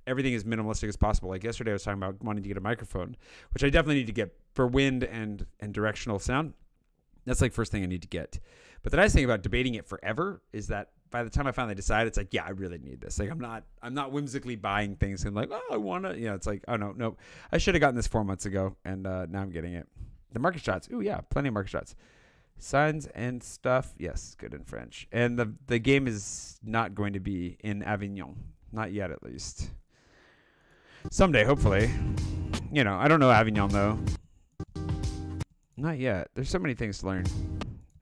S1: everything as minimalistic as possible. Like yesterday I was talking about wanting to get a microphone, which I definitely need to get for wind and directional sound. That's like first thing I need to get. But the nice thing about debating it forever is that by the time I finally decide, it's like, yeah, I really need this. Like I'm not whimsically buying things and like, oh, I want to, it's like, oh no, I should have gotten this 4 months ago, and now I'm getting it. The market shots. Ooh, yeah, plenty of market shots. Signs and stuff. Yes, good in French. And the game is not going to be in Avignon. Not yet, at least. Someday, hopefully. I don't know Avignon, though. Not yet. There's so many things to learn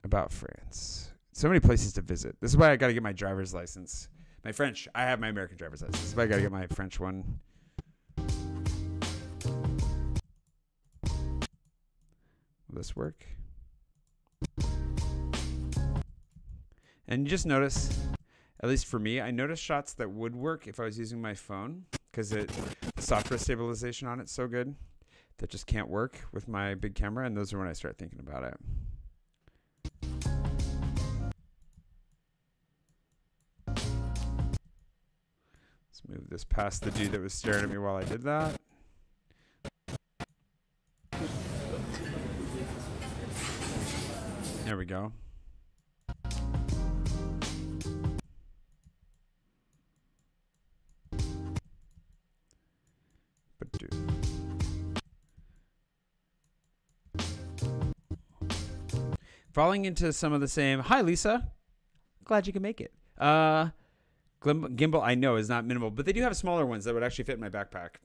S1: about France. So many places to visit. This is why I got to get my driver's license. My French. I have my American driver's license. This is why I got to get my French one. Will this work? And you just notice, at least for me, I noticed shots that would work if I was using my phone, because the software stabilization on it's so good that just can't work with my big camera, and those are when I start thinking about it. Let's move this past the dude that was staring at me while I did that. There we go. Falling into some of the same. Hi, Lisa. Glad you can make it. Gimbal, I know, is not minimal, but they do have smaller ones that would actually fit in my backpack.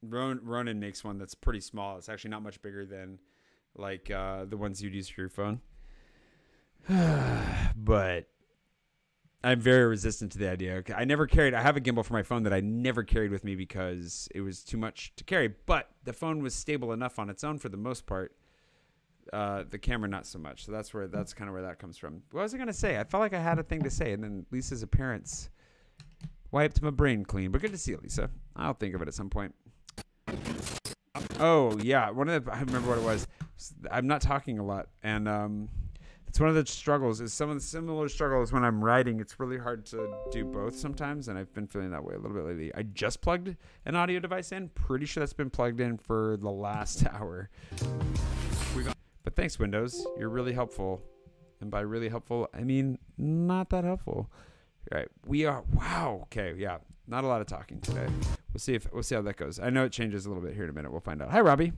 S1: Ronin makes one that's pretty small. It's actually not much bigger than like the ones you'd use for your phone. But I'm very resistant to the idea. I have a gimbal for my phone that I never carried with me because it was too much to carry, but the phone was stable enough on its own for the most part. The camera not so much. So that's kind of where that comes from. What was I going to say? I felt like I had a thing to say, and then Lisa's appearance wiped my brain clean. But good to see you, Lisa. I'll think of it at some point. Oh yeah, I remember what it was. I'm not talking a lot, and it's one of the struggles. Is some of the similar struggles when I'm writing. It's really hard to do both sometimes, and I've been feeling that way a little bit lately. I just plugged an audio device in. Pretty sure that's been plugged in for the last hour. But thanks, Windows. You're really helpful, and by really helpful, I mean not that helpful. All right, we are. Wow. Okay. Yeah. Not a lot of talking today. We'll see how that goes. I know it changes a little bit here in a minute. We'll find out. Hi, Robbie.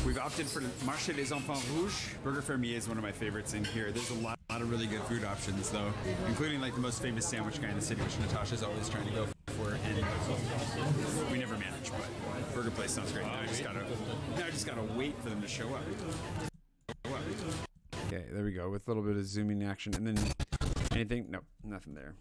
S3: We've opted for the Marché des Enfants Rouges. Burger Fermier is one of my favorites in here. There's a lot of really good food options, though, including like the most famous sandwich guy in the city, which Natasha's always trying to go for, and we never manage. But Burger Place sounds great. Now I just gotta wait for them to show up.
S1: Okay, there we go. With a little bit of zooming action, and then anything? Nope, nothing there.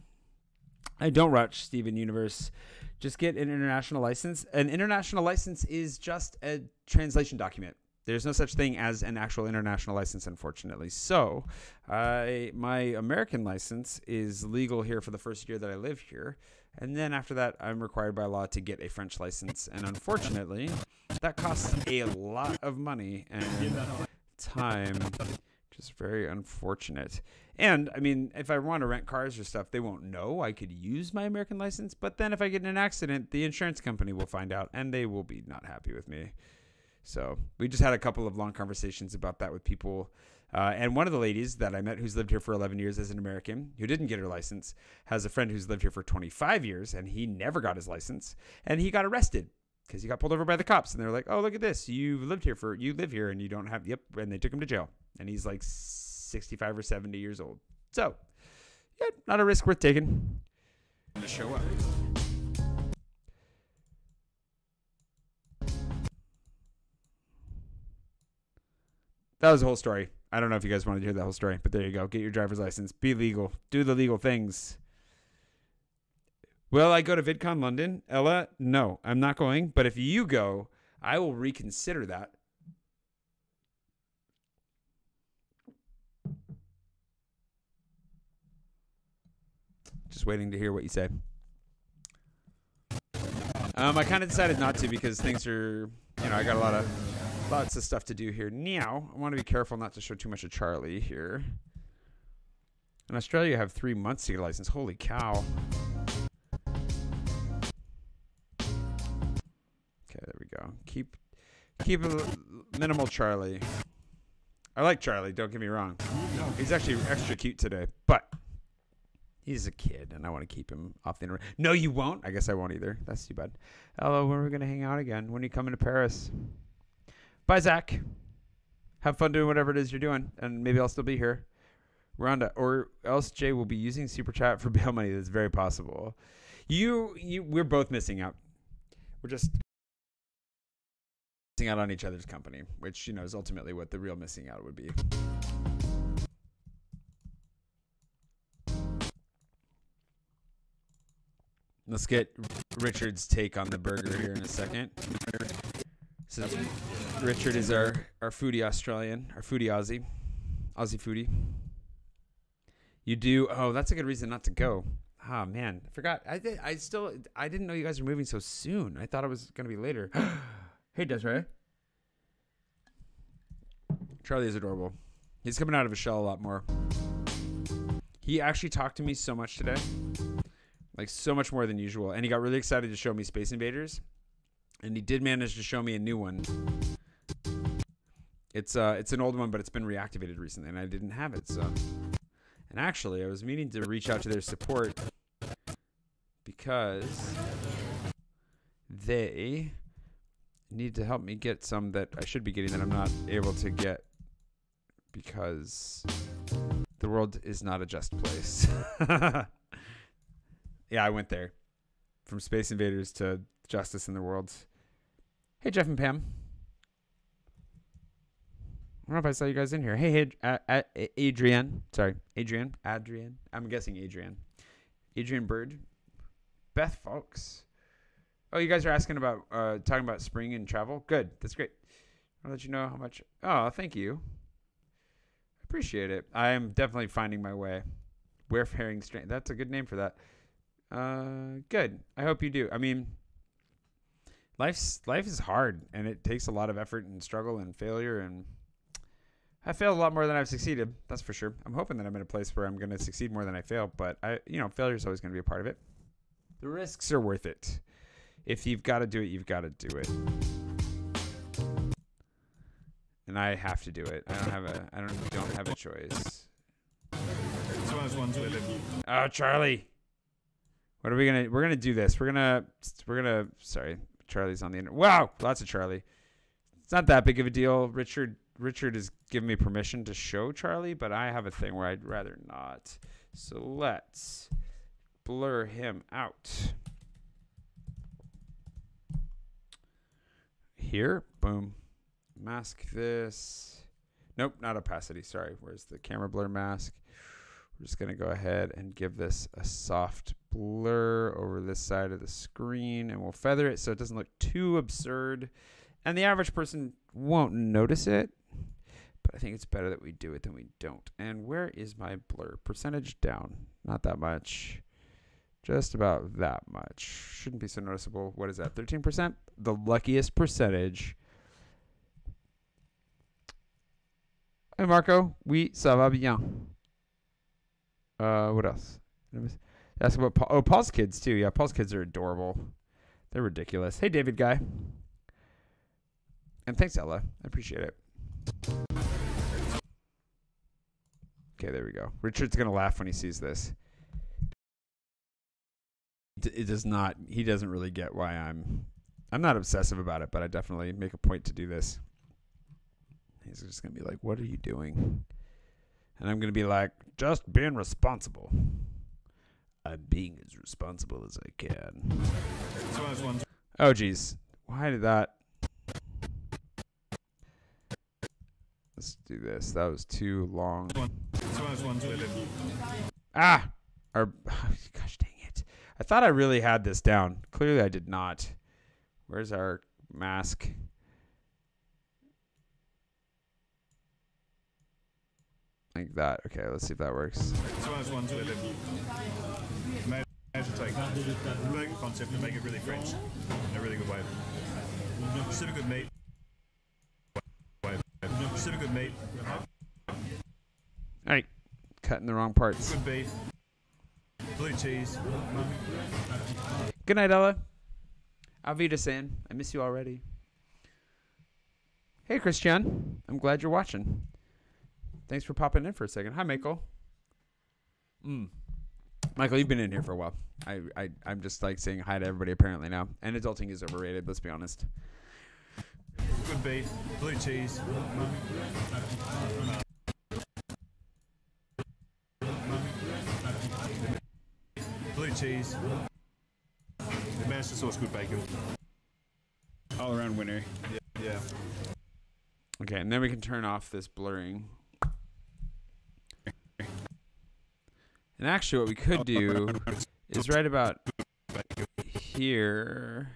S1: I don't rush, Steven Universe. Just get an international license. An international license is just a translation document. There's no such thing as an actual international license, unfortunately. So my American license is legal here for the first year that I live here. And then after that, I'm required by law to get a French license. And unfortunately, that costs a lot of money and time. Just very unfortunate. And I mean, if I want to rent cars or stuff, they won't know I could use my American license. But then if I get in an accident, the insurance company will find out and they will be not happy with me. So we just had a couple of long conversations about that with people. And one of the ladies that I met who's lived here for 11 years as an American, who didn't get her license, has a friend who's lived here for 25 years and he never got his license. And he got arrested because he got pulled over by the cops. And they're like, oh, look at this. You live here and you don't have, yep. And they took him to jail. And he's like 65 or 70 years old. So, yeah, not a risk worth taking.
S3: To show up.
S1: That was the whole story. I don't know if you guys wanted to hear the whole story, but there you go. Get your driver's license. Be legal. Do the legal things. Will I go to VidCon London? Ella, no, I'm not going. But if you go, I will reconsider that. Just waiting to hear what you say. I kind of decided not to because things are, I got lots of stuff to do here. Now, I want to be careful not to show too much of Charlie here. In Australia, you have 3 months to get a license. Holy cow. Okay, there we go. Keep a minimal Charlie. I like Charlie, don't get me wrong. He's actually extra cute today, but he's a kid, and I want to keep him off the internet. No, you won't. I guess I won't either. That's too bad. Hello, when are we going to hang out again? When are you coming to Paris? Bye, Zach. Have fun doing whatever it is you're doing, and maybe I'll still be here. Rhonda, or else Jay will be using Super Chat for bail money. That's very possible. We're both missing out. We're just missing out on each other's company, which, is ultimately what the real missing out would be. Let's get Richard's take on the burger here in a second. So Richard is our foodie Australian, our foodie Aussie foodie. You do? Oh, that's a good reason not to go. Ah, man, I forgot. I didn't know you guys were moving so soon. I thought it was going to be later. Hey, Desiree. Charlie is adorable. He's coming out of his shell a lot more. He actually talked to me so much today. Like so much more than usual. And he got really excited to show me Space Invaders. And he did manage to show me a new one. It's an old one, but it's been reactivated recently, and I didn't have it. So, and actually, I was meaning to reach out to their support because they need to help me get some that I should be getting that I'm not able to get because the world is not a just place. Yeah, I went there. From Space Invaders to Justice in the World. Hey, Jeff and Pam. I don't know if I saw you guys in here. Hey, Adrian. Sorry, Adrian. I'm guessing Adrian. Adrian Bird. Beth Folks. Oh, you guys are asking about, talking about spring and travel? Good. That's great. I'll let you know how much. Oh, thank you. I appreciate it. I am definitely finding my way. Wayfaring Strange. That's a good name for that. Good. I hope you do. I mean, life is hard, and it takes a lot of effort and struggle and failure, and I failed a lot more than I've succeeded. That's for sure. I'm hoping that I'm in a place where I'm going to succeed more than I fail, but failure is always going to be a part of it. The risks are worth it. If you've got to do it, you've got to do it. And I have to do it. I don't have a choice.
S5: It's one of those ones where
S1: Oh, Charlie. What are we gonna? We're gonna do this. We're gonna. Sorry, Charlie's on the internet. Wow, lots of Charlie. It's not that big of a deal. Richard has given me permission to show Charlie, but I have a thing where I'd rather not. So let's blur him out. Here, boom. Mask this. Nope, not opacity. Sorry. Where's the camera blur mask? We're just going to go ahead and give this a soft blur over this side of the screen, and we'll feather it so it doesn't look too absurd. And the average person won't notice it, but I think it's better that we do it than we don't. And where is my blur? Percentage down. Not that much. Just about that much. Shouldn't be so noticeable. What is that? 13%? The luckiest percentage. Hey, Marco. Oui, ça va bien. What else? Ask about Paul. Oh, Paul's kids, too. Yeah, Paul's kids are adorable. They're ridiculous. Hey, David Guy. And thanks, Ella. I appreciate it. Okay, there we go. Richard's going to laugh when he sees this. It does not. He doesn't really get why I'm not obsessive about it, but I definitely make a point to do this. He's just going to be like, what are you doing? And I'm going to be like, just being responsible. I'm being as responsible as I can. Oh, geez. Why did that? Let's do this. That was too long. Ah! Gosh dang it. I thought I really had this down. Clearly I did not. Where's our mask? Like that. Okay, let's see if that works.
S5: It's one of those ones where they managed to take the burger concept and make it really French in a really good way. Super good meat. Super good meat.
S1: Alright. Cutting the wrong parts.
S5: Good beef. Blue cheese.
S1: Good night, Ella. Alvita saying, I miss you already. Hey, Christian. I'm glad you're watching. Thanks for popping in for a second. Hi, Michael. Michael, you've been in here for a while. I'm just like saying hi to everybody apparently now. And adulting is overrated, let's be honest.
S5: Good beef. Blue cheese. Blue cheese. The master sauce, good bacon.
S3: All around winner.
S5: Yeah.
S1: Okay, and then we can turn off this blurring. And actually what we could do is right about here.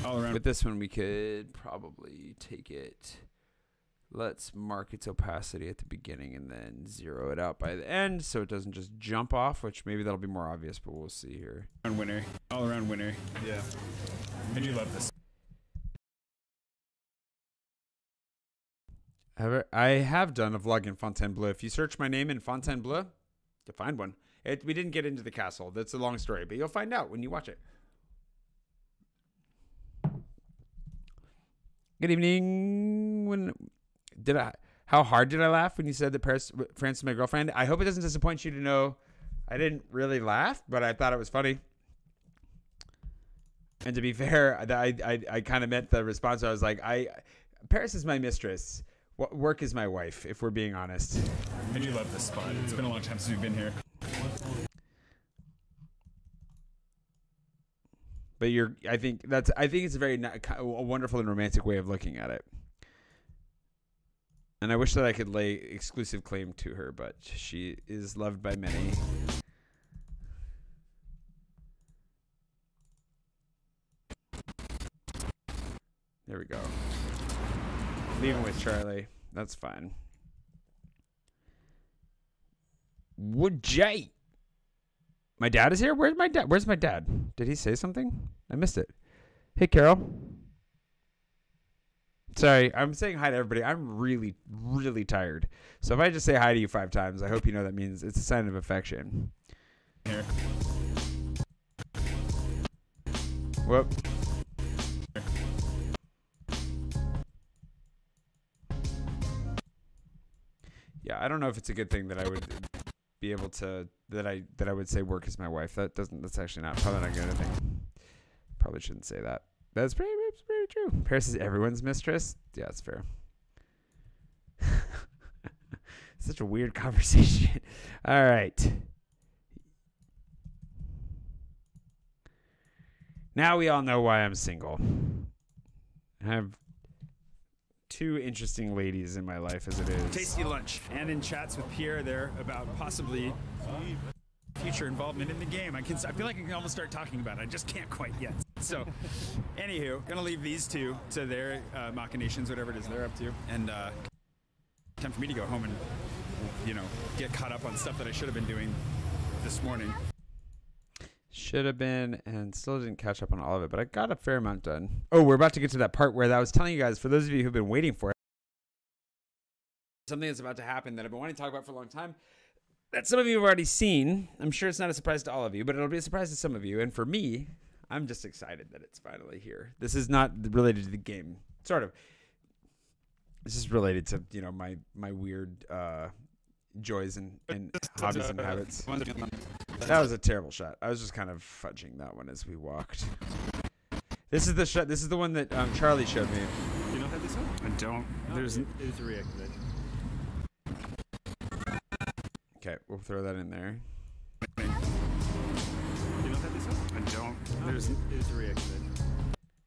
S3: All around.
S1: With this one we could probably take it. Let's mark its opacity at the beginning and then zero it out by the end so it doesn't just jump off, which maybe that'll be more obvious, but we'll see here.
S3: Winner. All around winner.
S5: Yeah. I do love this.
S1: I have done a vlog in Fontainebleau. If you search my name in Fontainebleau, you'll find one. We didn't get into the castle. That's a long story, but you'll find out when you watch it. Good evening. How hard did I laugh when you said that France is my girlfriend? I hope it doesn't disappoint you to know I didn't really laugh, but I thought it was funny. And to be fair, I kind of meant the response. I was like, Paris is my mistress. Work is my wife, if we're being honest.
S3: I do love this spot. It's been a long time since we've been here.
S1: But I think it's a very a wonderful and romantic way of looking at it. And I wish that I could lay exclusive claim to her, but she is loved by many. There we go. Leaving with Charlie. That's fine. Would Jay? My dad is here? Where's my dad? Did he say something? I missed it. Hey, Carol. Sorry, I'm saying hi to everybody. I'm really, really tired. So if I just say hi to you 5 times, I hope you know that means it's a sign of affection.
S5: Here.
S1: Whoop. Yeah, I don't know if it's a good thing that I would be able to that I would say work as my wife. That's actually probably not a good thing. Probably shouldn't say that. That's pretty true. Paris is everyone's mistress. Yeah, it's fair. Such a weird conversation. All right. Now we all know why I'm single. I have 2 interesting ladies in my life as it is.
S3: Tasty lunch, and in chats with Pierre there about possibly future involvement in the game. I feel like I can almost start talking about it. I just can't quite yet. So, anywho, gonna leave these 2 to their machinations, whatever it is they're up to, and time for me to go home and, you know, get caught up on stuff that I should have been doing this morning.
S1: Should have been, and still didn't catch up on all of it, but I got a fair amount done. Oh, we're about to get to that part where I was telling you guys, for those of you who've been waiting for it, something that's about to happen that I've been wanting to talk about for a long time, that some of you have already seen. I'm sure it's not a surprise to all of you, but it'll be a surprise to some of you. And for me, I'm just excited that it's finally here. This is not related to the game. Sort of. This is related to, you know, my weird joys and hobbies and habits. That was a terrible shot. I was just kind of fudging that one as we walked. This is the shot. This is the one that Charlie showed me.
S5: You don't have this one?
S3: I don't. There's
S5: It's a reactivate.
S1: Okay, we'll throw that in there.
S5: You don't have this one?
S3: I don't. There's
S5: It's a reactivate.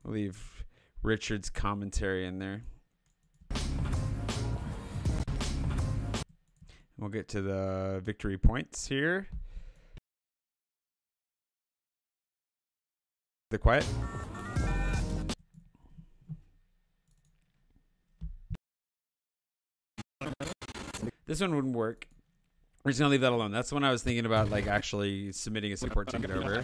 S1: We'll leave Richard's commentary in there. We'll get to the victory points here. The quiet. This one wouldn't work. We're just gonna leave that alone. That's the one I was thinking about, like actually submitting a support ticket over.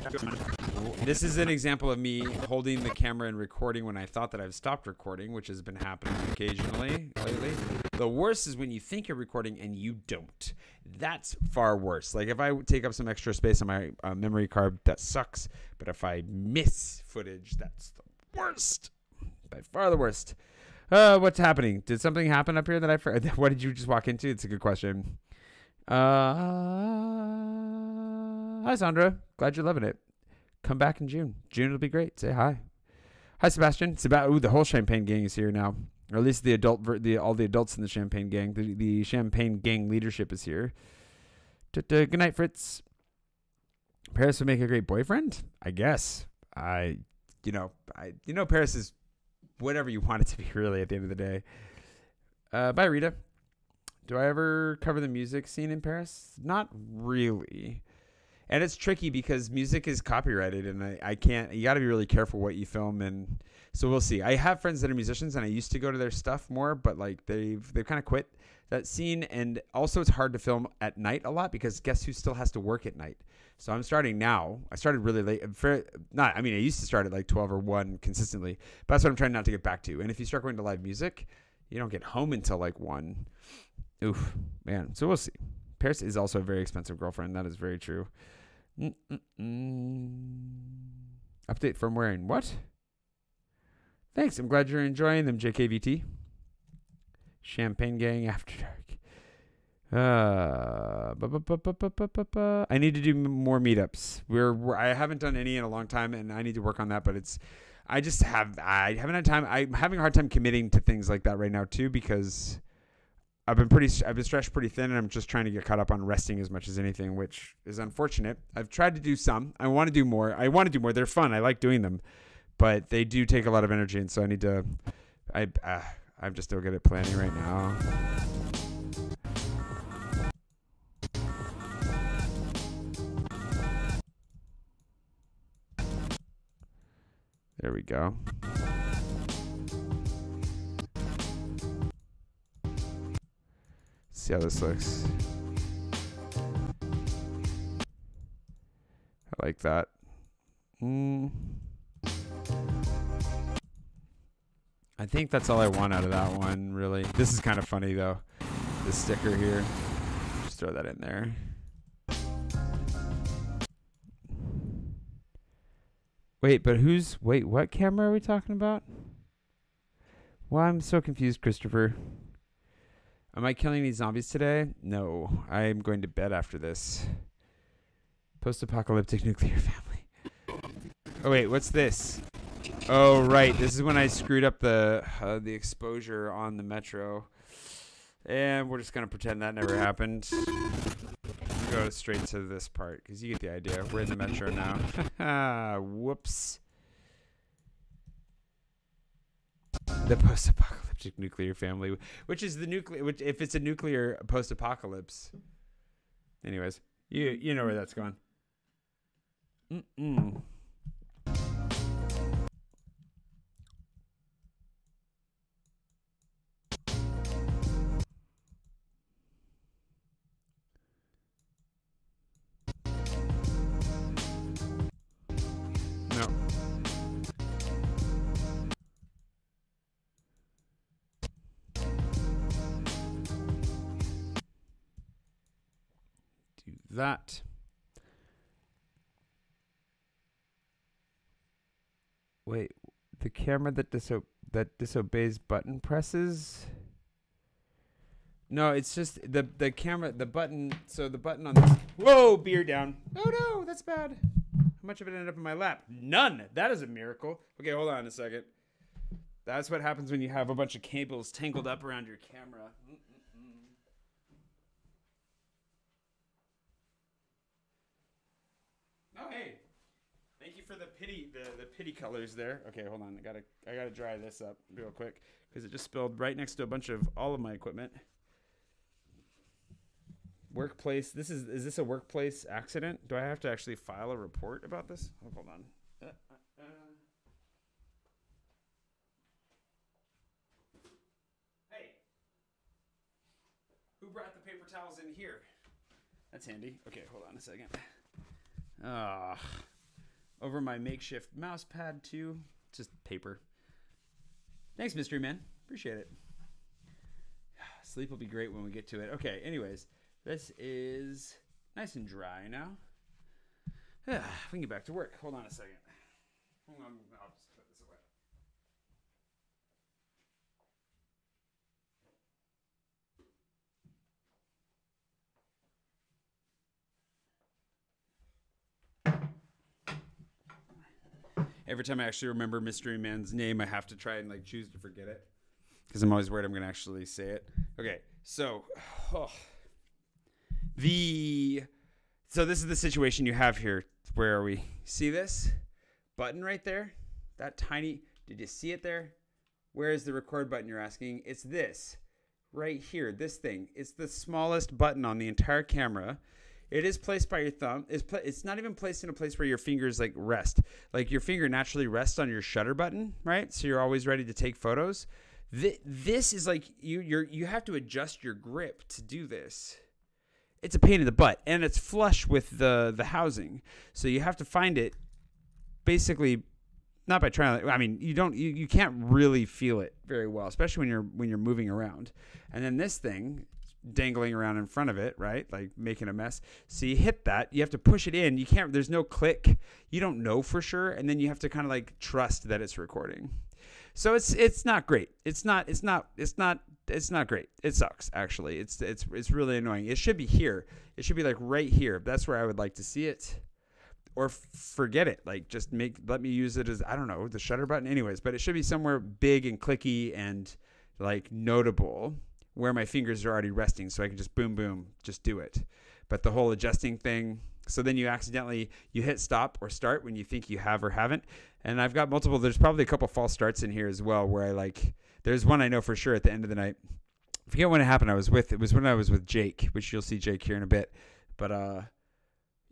S1: This is an example of me holding the camera and recording when I thought that I've stopped recording, which has been happening occasionally lately. The worst is when you think you're recording and you don't. That's far worse. Like if I take up some extra space on my memory card, that sucks. But if I miss footage, that's the worst. By far the worst. What's happening? Did something happen up here that I forgot? What did you just walk into? It's a good question. Hi, Sandra. Glad you're loving it. Come back in June. June will be great. Say hi. Hi, Sebastian. Ooh, the whole Champagne gang is here now. Or at least all the adults in the Champagne gang. The Champagne gang leadership is here. Good night, Fritz. Paris would make a great boyfriend? I guess. Paris is whatever you want it to be, really, at the end of the day. Bye, Rita. Do I ever cover the music scene in Paris? Not really. And it's tricky because music is copyrighted and I can't, you got to be really careful what you film. And so we'll see. I have friends that are musicians and I used to go to their stuff more, but like they've kind of quit that scene. And also it's hard to film at night a lot because guess who still has to work at night? So I'm starting now. I started really late. I used to start at like 12 or 1 consistently, but that's what I'm trying not to get back to. And if you start going to live music, you don't get home until like 1. Oof, man. So we'll see. Paris is also a very expensive girlfriend. That is very true. Update from wearing what? Thanks. I'm glad you're enjoying them, JKVT. Champagne Gang After Dark. I need to do more meetups. I haven't done any in a long time, and I need to work on that. But I haven't had time. I'm having a hard time committing to things like that right now too because I've been stretched pretty thin, and I'm just trying to get caught up on resting as much as anything, which is unfortunate. I've tried to do some. I want to do more. They're fun. I like doing them, but they do take a lot of energy, and so I need to. I'm just still good at planning right now. There we go. See how this looks. I like that. I think that's all I want out of that one, really. This is kind of funny, though. This sticker here. Just throw that in there. Wait, but wait, what camera are we talking about? Well, I'm so confused, Christopher. Am I killing any zombies today? No, I am going to bed after this. Post-apocalyptic nuclear family. Oh, wait, what's this? Oh, right. This is when I screwed up the exposure on the Metro. And we're just going to pretend that never happened. Go straight to this part, because you get the idea. We're in the Metro now. Whoops. The post-apocalyptic nuclear family, which is the nuclear. If it's a nuclear post-apocalypse. Anyways, you know where that's going. Mm-mm. No. Do that. Wait, the camera that disobeys button presses? No, it's just the camera, the button. So the button on this. Whoa, beer down. Oh no, that's bad. How much of it ended up in my lap? None. That is a miracle. Okay, hold on a second. That's what happens when you have a bunch of cables tangled up around your camera. Oh hey. Thank you for the pity colors there. Okay, hold on. I gotta dry this up real quick because it just spilled right next to a bunch of all of my equipment. Workplace. Is this a workplace accident? Do I have to actually file a report about this? Oh, hold on. Hey, who brought the paper towels in here? That's handy. Okay, hold on a second. Over my makeshift mouse pad too. Just paper. Thanks, Mystery Man. Appreciate it. Sleep will be great when we get to it. Okay, anyways. This is nice and dry now. We can get back to work. Hold on a second. I'll just put this away. Every time I actually remember Mystery Man's name, I have to try and like choose to forget it because I'm always worried I'm going to actually say it. Okay, so so this is the situation you have here. Where are we? See this button right there? That tiny. Did you see it there? Where is the record button, you're asking? It's this right here. This thing. It's the smallest button on the entire camera. It is placed by your thumb. It's not even placed in a place where your fingers like rest. Like your finger naturally rests on your shutter button, right? So you're always ready to take photos. This is like you have to adjust your grip to do this. It's a pain in the butt, and it's flush with the housing. So you have to find it basically not by trying. I mean, you can't really feel it very well, especially when you're moving around. And then this thing dangling around in front of it, right? Like making a mess. So you hit that, you have to push it in. You can't, there's no click. You don't know for sure. And then you have to kind of like trust that it's recording. So it's not great. It's not great. It sucks actually. It's really annoying. It should be here. It should be like right here. That's where I would like to see it. Or forget it. Like just let me use it as, I don't know, the shutter button anyways, but it should be somewhere big and clicky and like notable where my fingers are already resting so I can just boom, boom, just do it. But the whole adjusting thing, so then you hit stop or start when you think you have or haven't. And I've got multiple, there's probably a couple false starts in here as well where there's one I know for sure at the end of the night. I forget when it happened. It was when I was with Jake, which you'll see Jake here in a bit. But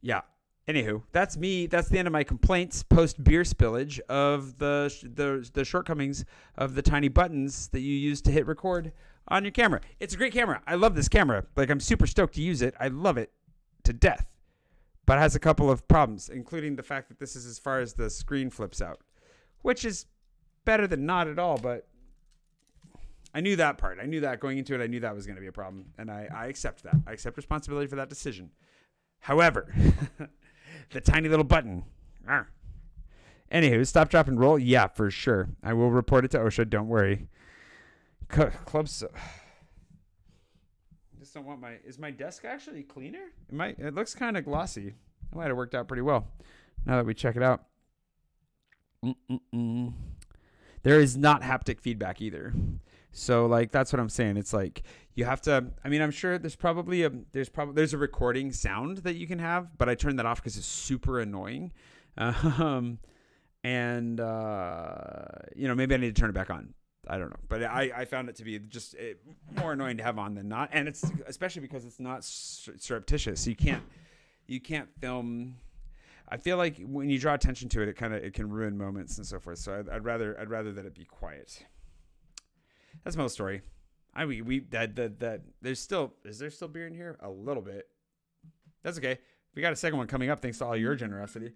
S1: yeah. Anywho, that's me. That's the end of my complaints post beer spillage of the shortcomings of the tiny buttons that you use to hit record on your camera. It's a great camera. I love this camera. Like I'm super stoked to use it. I love it to death. But it has a couple of problems, including the fact that this is as far as the screen flips out, which is better than not at all. But I knew that part. I knew that going into it. I knew that was going to be a problem. And I accept that. I accept responsibility for that decision. However, the tiny little button. Anywho, stop, drop, and roll. Yeah, for sure. I will report it to OSHA. Don't worry. Clubs. Just don't want is my desk actually cleaner? It looks kind of glossy. It might have worked out pretty well now that we check it out. There is not haptic feedback either. So like, that's what I'm saying. It's like you have to, I mean, I'm sure there's a recording sound that you can have, but I turned that off because it's super annoying. And maybe I need to turn it back on. I don't know, but I found it to be just more annoying to have on than not. And it's especially because it's not surreptitious. You can't film. I feel like when you draw attention to it, it can ruin moments and so forth. So I'd rather that it be quiet. That's my whole story. Is there still beer in here? A little bit. That's okay. We got a second one coming up thanks to all your generosity.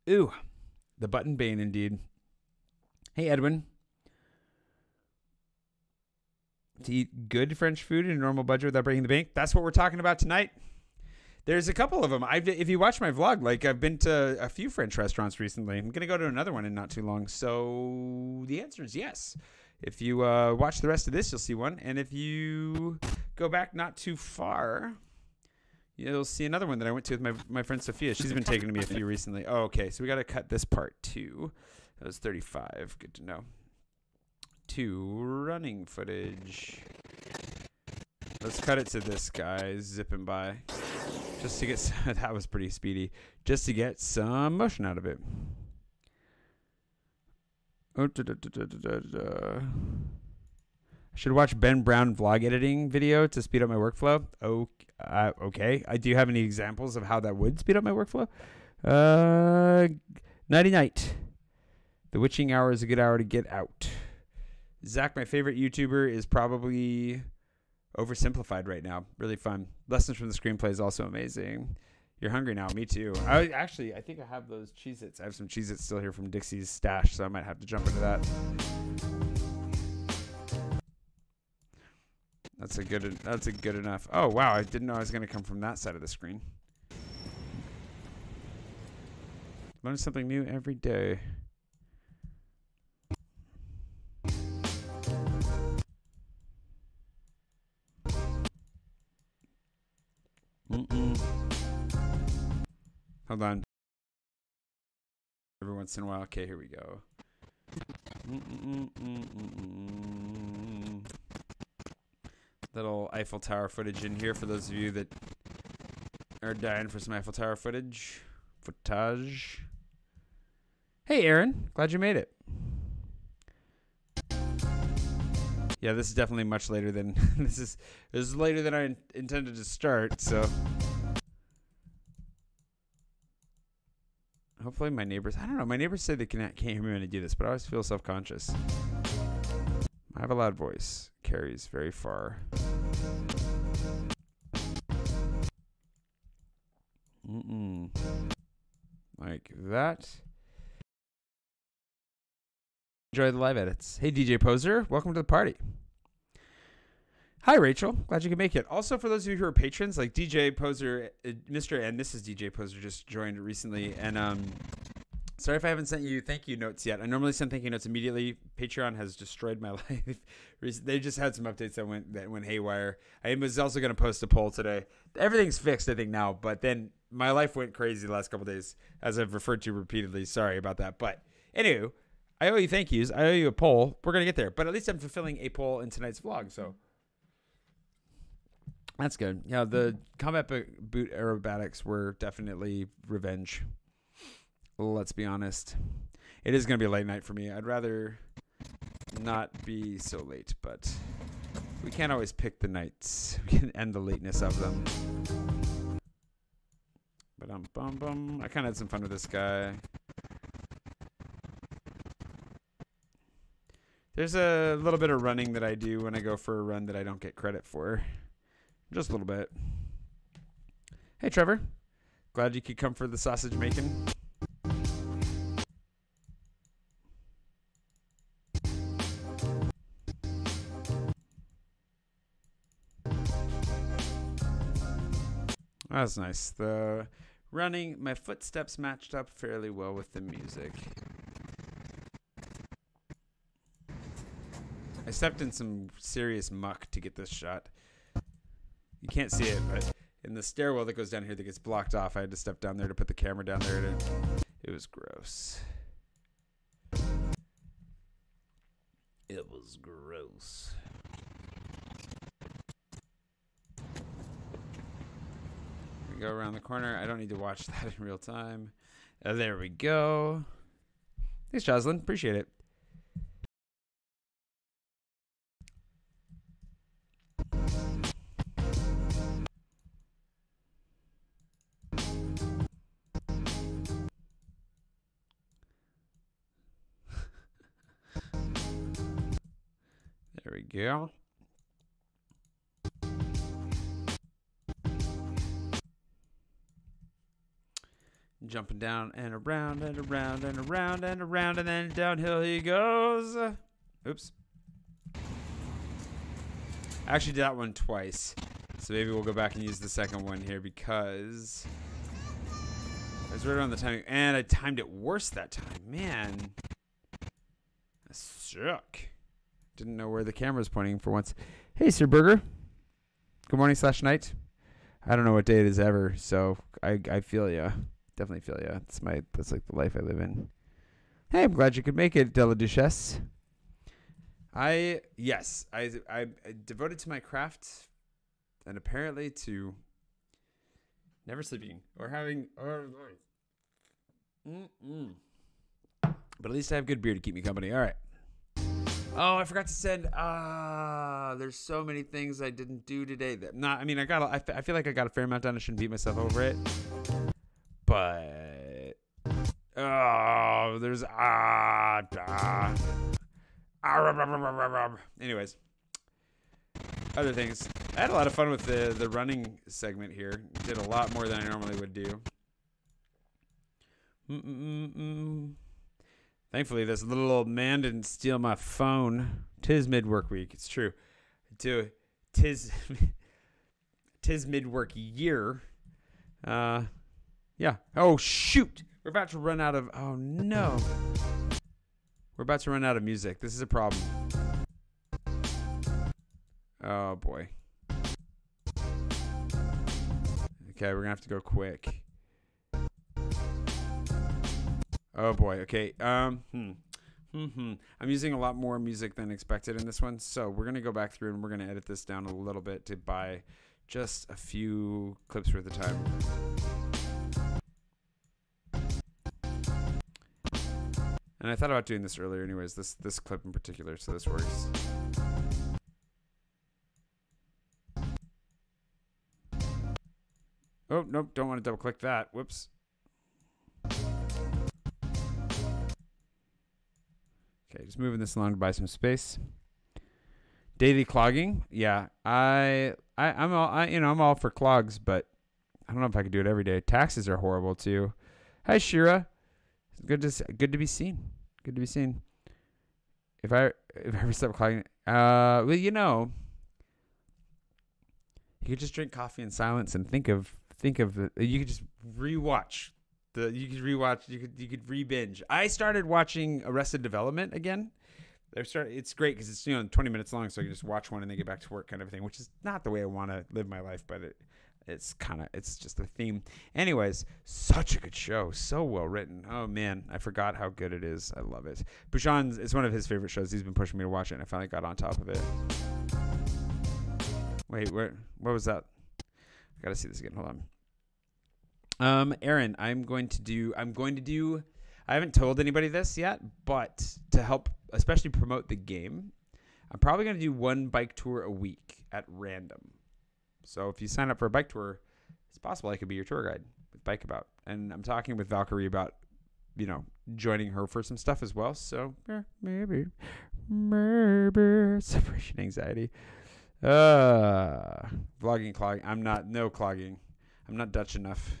S1: Ooh, the button bane indeed. Hey, Edwin. To eat good French food in a normal budget without breaking the bank. That's what we're talking about tonight. There's a couple of them. If you watch my vlog, like I've been to a few French restaurants recently. I'm going to go to another one in not too long. So the answer is yes. If you watch the rest of this, you'll see one. And if you go back not too far, you'll see another one that I went to with my friend Sophia. She's been taking to me a few recently. Oh, okay. So we got to cut this part too. That was 35. Good to know. 2 running footage. Let's cut it to this guy zipping by. Just to get that was pretty speedy. Just to get some motion out of it. I should watch Ben Brown vlog editing video to speed up my workflow. Okay. Do you have any examples of how that would speed up my workflow? Nighty night. The witching hour is a good hour to get out. Zach, my favorite YouTuber, is probably oversimplified right now. Really fun. Lessons from the Screenplay is also amazing. You're hungry now. Me too. I think I have those Cheez-Its. I have some Cheez-Its still here from Dixie's stash, so I might have to jump into that. That's a good enough. Oh, wow. I didn't know I was going to come from that side of the screen. Learn something new every day. Hold on. Every once in a while. Okay, here we go. Little Eiffel Tower footage in here for those of you that are dying for some Eiffel Tower footage. Hey, Aaron. Glad you made it. Yeah, this is definitely much later than this is later than I intended to start. So hopefully my neighbors. I don't know. My neighbors say they can't hear me when I do this, but I always feel self-conscious. I have a loud voice. Carries very far. Like that. Enjoy the live edits. Hey, DJ Poser. Welcome to the party. Hi, Rachel. Glad you could make it. Also, for those of you who are patrons, like DJ Poser, Mr. and Mrs. DJ Poser just joined recently. And sorry if I haven't sent you thank you notes yet. I normally send thank you notes immediately. Patreon has destroyed my life. They just had some updates that went haywire. I was also going to post a poll today. Everything's fixed, I think, now. But then my life went crazy the last couple of days, as I've referred to repeatedly. Sorry about that. But anywho, I owe you thank yous. I owe you a poll. We're going to get there. But at least I'm fulfilling a poll in tonight's vlog. So that's good. Yeah, the combat boot aerobatics were definitely revenge. Let's be honest. It is going to be a late night for me. I'd rather not be so late, but we can't always pick the nights and the lateness of them. But I kind of had some fun with this guy. There's a little bit of running that I do when I go for a run that I don't get credit for. Just a little bit. Hey, Trevor. Glad you could come for the sausage making. That's nice. The running, my footsteps matched up fairly well with the music. I stepped in some serious muck to get this shot. You can't see it, but in the stairwell that goes down here that gets blocked off, I had to step down there to put the camera down there. It was gross. It was gross. We go around the corner. I don't need to watch that in real time. There we go. Thanks, Jocelyn. Appreciate it. There we go. Jumping down and around and around and around and around, and then downhill he goes. Oops. I actually did that one twice. So maybe we'll go back and use the second one here because I was right around the timing. And I timed it worse that time. Man. I suck. Didn't know where the camera was pointing for once. Hey, Sir Burger. Good morning / night. I don't know what day it is ever, so I feel ya. Definitely feel ya. That's like the life I live in. Hey, I'm glad you could make it, Della Duchesse. I devoted to my craft and apparently to never sleeping or having but at least I have good beer to keep me company. All right. Oh, I forgot to send. There's so many things I didn't do today. I feel like I got a fair amount done. I shouldn't beat myself over it. But there's anyways, other things. I had a lot of fun with the running segment here. Did a lot more than I normally would do. Thankfully, this little old man didn't steal my phone. 'Tis mid-work week. It's true. Tis mid-work year. Yeah. Oh, shoot. We're about to run out of... Oh, no. We're about to run out of music. This is a problem. Oh, boy. Okay, we're going to have to go quick. Oh, boy. Okay. I'm using a lot more music than expected in this one. So we're going to go back through and we're going to edit this down a little bit to buy just a few clips worth of time. And I thought about doing this earlier anyways, this clip in particular, so this works. Oh, nope, don't want to double click that. Whoops. Okay, just moving this along to buy some space. Daily clogging. Yeah, I'm all for clogs, but I don't know if I could do it every day. Taxes are horrible too. Hi, Shira. Good to be seen. Good to be seen. If I ever stop clogging, well, you could just drink coffee in silence and think of you could just rewatch you could re-binge. I started watching Arrested Development again. It's great because it's 20 minutes long, so I can just watch one and then get back to work kind of thing, which is not the way I want to live my life, but it's just a theme. Anyways, such a good show. So well written. Oh, man. I forgot how good it is. I love it. Bouchon, it's one of his favorite shows. He's been pushing me to watch it, and I finally got on top of it. Wait, what was that? I got to see this again. Hold on. Aaron, I haven't told anybody this yet, but to help especially promote the game, I'm probably going to do one bike tour a week at random. So if you sign up for a bike tour, it's possible I could be your tour guide with Bike About. And I'm talking with Valkyrie about, joining her for some stuff as well. So maybe separation anxiety. Vlogging, clogging. No clogging. I'm not Dutch enough.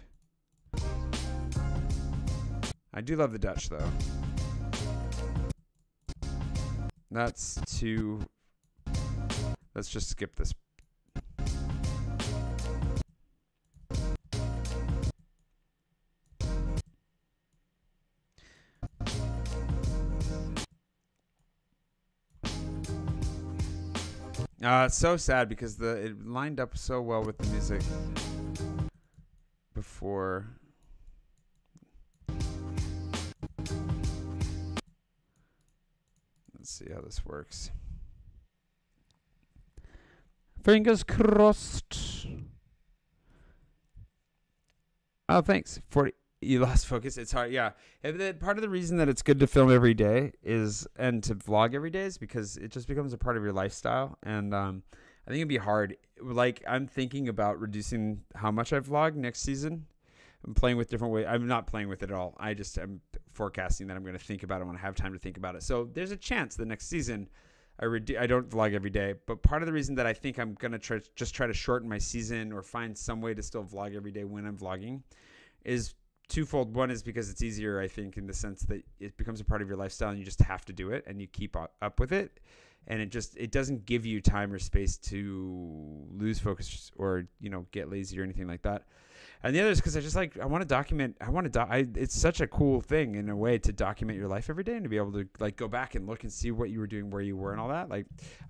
S1: I do love the Dutch though. Let's just skip this. It's so sad because it lined up so well with the music before. Let's see how this works. Fingers crossed. Oh, thanks. 40. You lost focus. It's hard. Yeah. Part of the reason that it's good to film every day and to vlog every day is because it just becomes a part of your lifestyle. And I think it'd be hard. Like, I'm thinking about reducing how much I vlog next season. I'm playing with different ways. I'm not playing with it at all. I'm forecasting that I'm going to think about it when I have time to think about it. So there's a chance the next season I don't vlog every day. But part of the reason that I think I'm going to try to shorten my season or find some way to still vlog every day when I'm vlogging is twofold. One is because it's easier, I think, in the sense that it becomes a part of your lifestyle and you just have to do it and you keep up with it. And it doesn't give you time or space to lose focus or, get lazy or anything like that. And the other is because I want to document. It's such a cool thing in a way to document your life every day and to be able to go back and look and see what you were doing, where you were, and all that.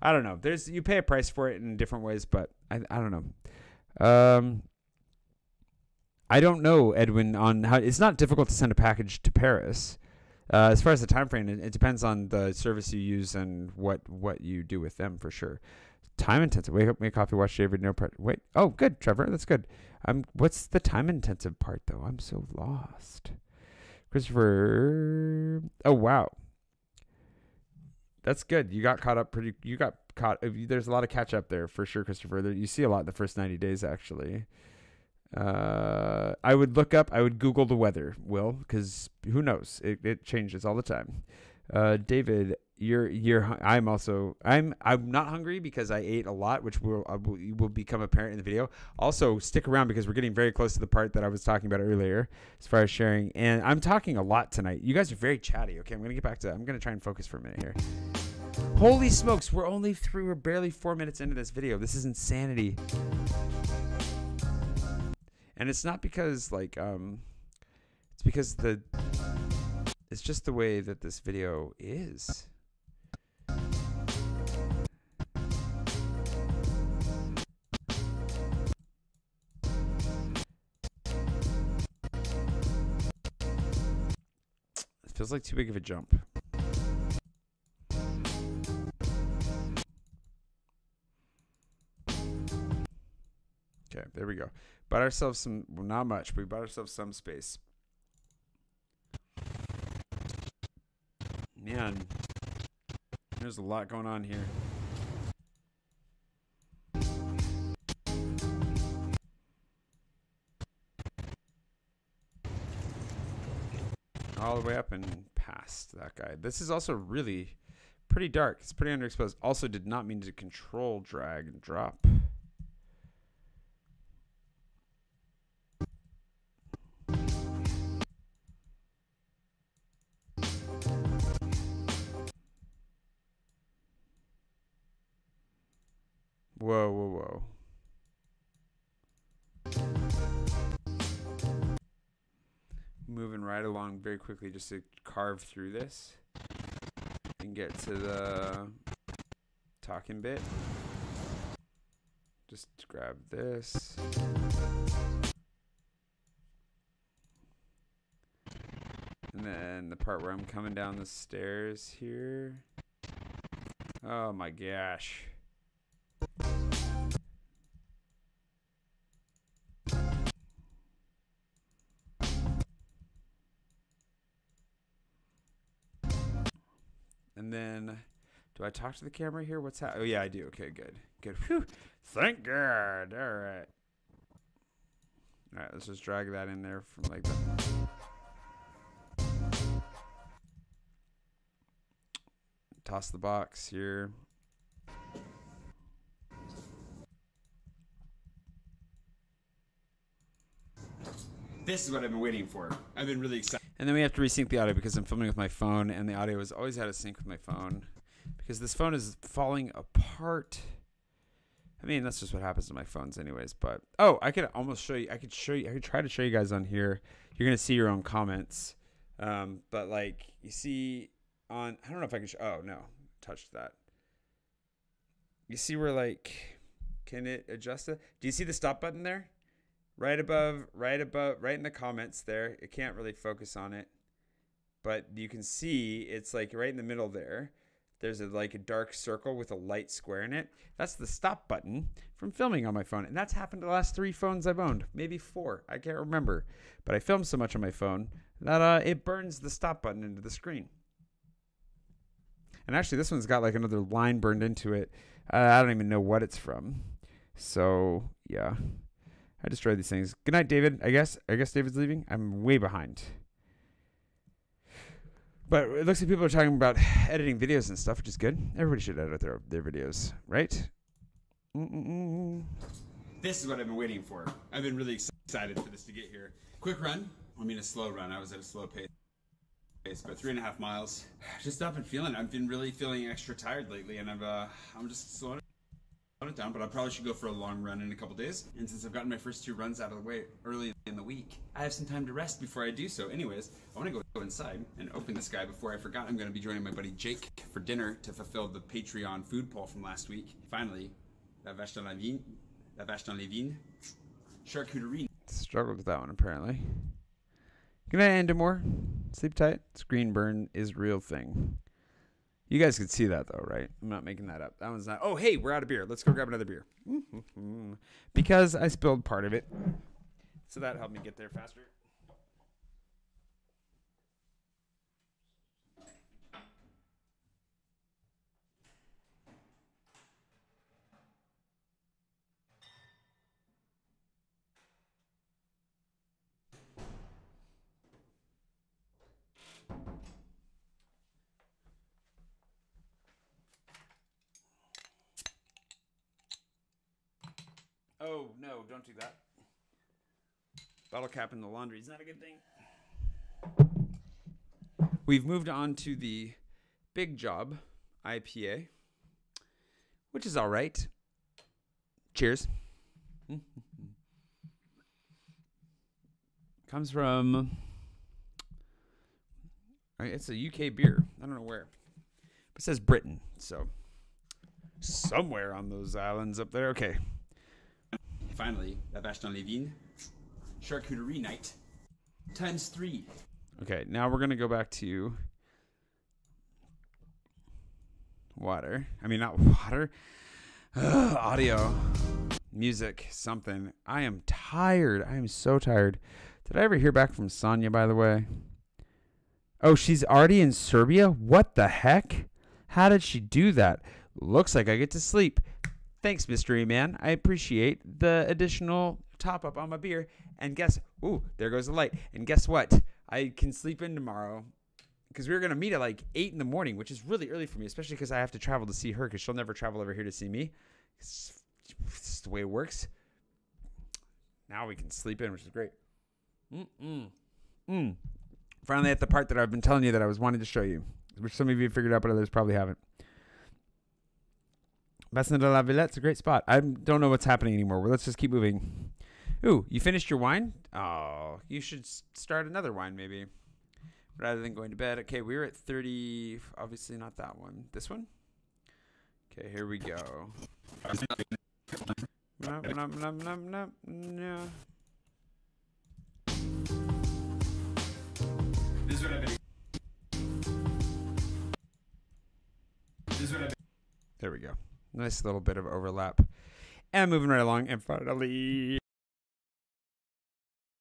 S1: I don't know. You pay a price for it in different ways, but I don't know. I don't know, Edwin, on how it's not difficult to send a package to Paris. As far as the time frame, it depends on the service you use and what you do with them for sure. Time intensive. Wake up, make coffee, watch David. No part. Wait. Oh, good, Trevor. That's good. What's the time intensive part though? I'm so lost. Christopher. Oh wow. That's good. You got caught up There's a lot of catch up there for sure, Christopher. You see a lot in the first 90 days actually. I would Google the weather, Will, because who knows? It changes all the time. David, I'm not hungry because I ate a lot, which will become apparent in the video. Also, stick around because we're getting very close to the part that I was talking about earlier as far as sharing. And I'm talking a lot tonight. You guys are very chatty. Okay, I'm going to try and focus for a minute here. Holy smokes, we're barely 4 minutes into this video. This is insanity. And it's not because it's because it's just the way that this video is. It feels like too big of a jump. Okay, there we go. Bought ourselves some, well, not much, but we bought ourselves some space. Man, there's a lot going on here. All the way up and past that guy. This is also really pretty dark. It's pretty underexposed. Also did not mean to control, drag, and drop. Whoa, whoa, whoa. Moving right along very quickly just to carve through this and get to the talking bit. Just grab this. And then the part where I'm coming down the stairs here. Oh my gosh. And then, do I talk to the camera here? What's that? Oh, yeah, I do. Okay, good. Good. Whew. Thank God. All right. All right, let's just drag that in there from like that. Toss the box here.
S3: This is what I've been waiting for. I've been really excited.
S1: And then we have to resync the audio because I'm filming with my phone, and the audio is always out of sync with my phone because this phone is falling apart. I mean, that's just what happens to my phones anyways, but oh, I could almost show you. I could try to show you guys on here. You're going to see your own comments. But like you see on, I don't know if I can show, oh no, touched that. You see where like, can it adjust it? Do you see the stop button there? Right above, right in the comments there. It can't really focus on it, but you can see it's like right in the middle there. There's like a dark circle with a light square in it. That's the stop button from filming on my phone. And that's happened to the last 3 phones I've owned. Maybe 4. I can't remember. But I film so much on my phone that it burns the stop button into the screen. And actually, this one's got like another line burned into it. I don't even know what it's from. So, yeah. I destroyed these things. Good night, David. I guess David's leaving. I'm way behind. But it looks like people are talking about editing videos and stuff, which is good. Everybody should edit their videos, right?
S3: This is what I've been waiting for. I've been really excited for this to get here. Quick run. I mean a slow run. I was at a slow pace, but 3.5 miles. Just up and feeling. I've been really feeling extra tired lately, and I'm just slowing it down. But I probably should go for a long run in a couple days. And since I've gotten my first 2 runs out of the way early in the week, I have some time to rest before I do so. Anyways, I want to go inside and open this guy before I forgot. I'm going to be joining my buddy Jake for dinner to fulfill the Patreon food poll from last week. Finally, la vache dans les vignes, charcuterie.
S1: Struggled with that one, apparently. Good night, Endemore. Sleep tight. Screen burn is real thing. You guys could see that, though, right? I'm not making that up. That one's not. Oh, hey, we're out of beer. Let's go grab another beer. Because I spilled part of it. So that helped me get there faster. Oh, no, don't do that. Bottle cap in the laundry is not a good thing. We've moved on to the Big Job IPA, which is all right. Cheers. Comes from, it's a UK beer. I don't know where. But it says Britain, so somewhere on those islands up there. Okay.
S3: Finally, la vache dans les vignes, charcuterie night, ×3.
S1: Okay, now we're going to go back to water. I mean, not water. Audio. Music. Something. I am tired. I am so tired. Did I ever hear back from Sonia, by the way? Oh, she's already in Serbia? What the heck? How did she do that? Looks like I get to sleep. Thanks, Mystery Man. I appreciate the additional top-up on my beer. And guess, ooh, there goes the light. And guess what? I can sleep in tomorrow because we were going to meet at like 8 in the morning, which is really early for me, especially because I have to travel to see her because she'll never travel over here to see me. It's just the way it works. Now we can sleep in, which is great. Finally at the part that I've been telling you that I was wanting to show you, which some of you figured out, but others probably haven't. Bassin de la Villette's a great spot. I don't know what's happening anymore. Well, let's just keep moving. Ooh, you finished your wine? Oh, you should start another wine maybe, rather than going to bed. Okay, we were at 30. Obviously not that one. This one? Okay, here we go. No.
S3: This is what I've been.
S1: There we go. Nice little bit of overlap. And moving right along. And finally,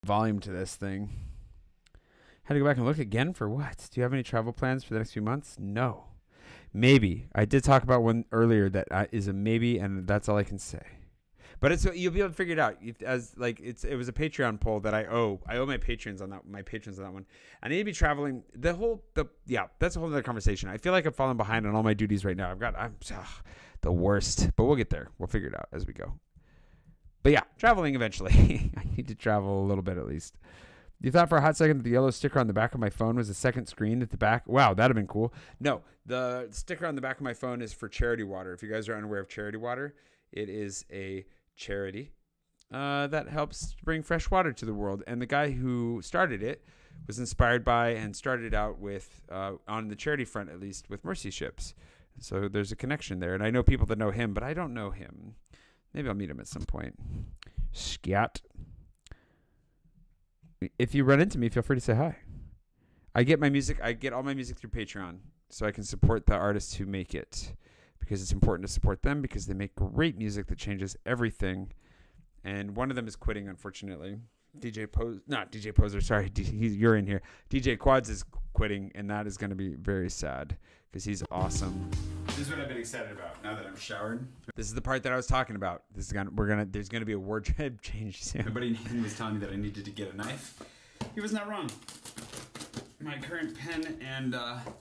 S1: volume to this thing. Had to go back and look again for what? Do you have any travel plans for the next few months? No. Maybe. I did talk about one earlier that is a maybe, and that's all I can say. But it's you'll be able to figure it out. As like it was a Patreon poll that I owe my patrons on that one. I need to be traveling that's a whole other conversation. I feel like I'm falling behind on all my duties right now. I'm the worst, but we'll get there. We'll figure it out as we go. But yeah, traveling eventually. I need to travel a little bit at least. You thought for a hot second that the yellow sticker on the back of my phone was a second screen at the back? Wow, that'd have been cool. No, the sticker on the back of my phone is for Charity Water. If you guys are unaware of Charity Water, it is a charity that helps bring fresh water to the world. And the guy who started it was inspired by and started out with, on the charity front at least, with mercy ships. So there's a connection there. And I know people that know him, but I don't know him. Maybe I'll meet him at some point. Scat. If you run into me, feel free to say hi. I get all my music through Patreon, so I can support the artists who make it, because it's important to support them because they make great music that changes everything. And one of them is quitting, unfortunately. DJ Poser, sorry, you're in here. DJ Quads is quitting, and that is going to be very sad because he's awesome.
S3: This is what I've been excited about now that I'm showered.
S1: This is the part that I was talking about. There's gonna be a wardrobe change soon.
S3: My buddy Nathan was telling me that I needed to get a knife. He was not wrong. My current pen and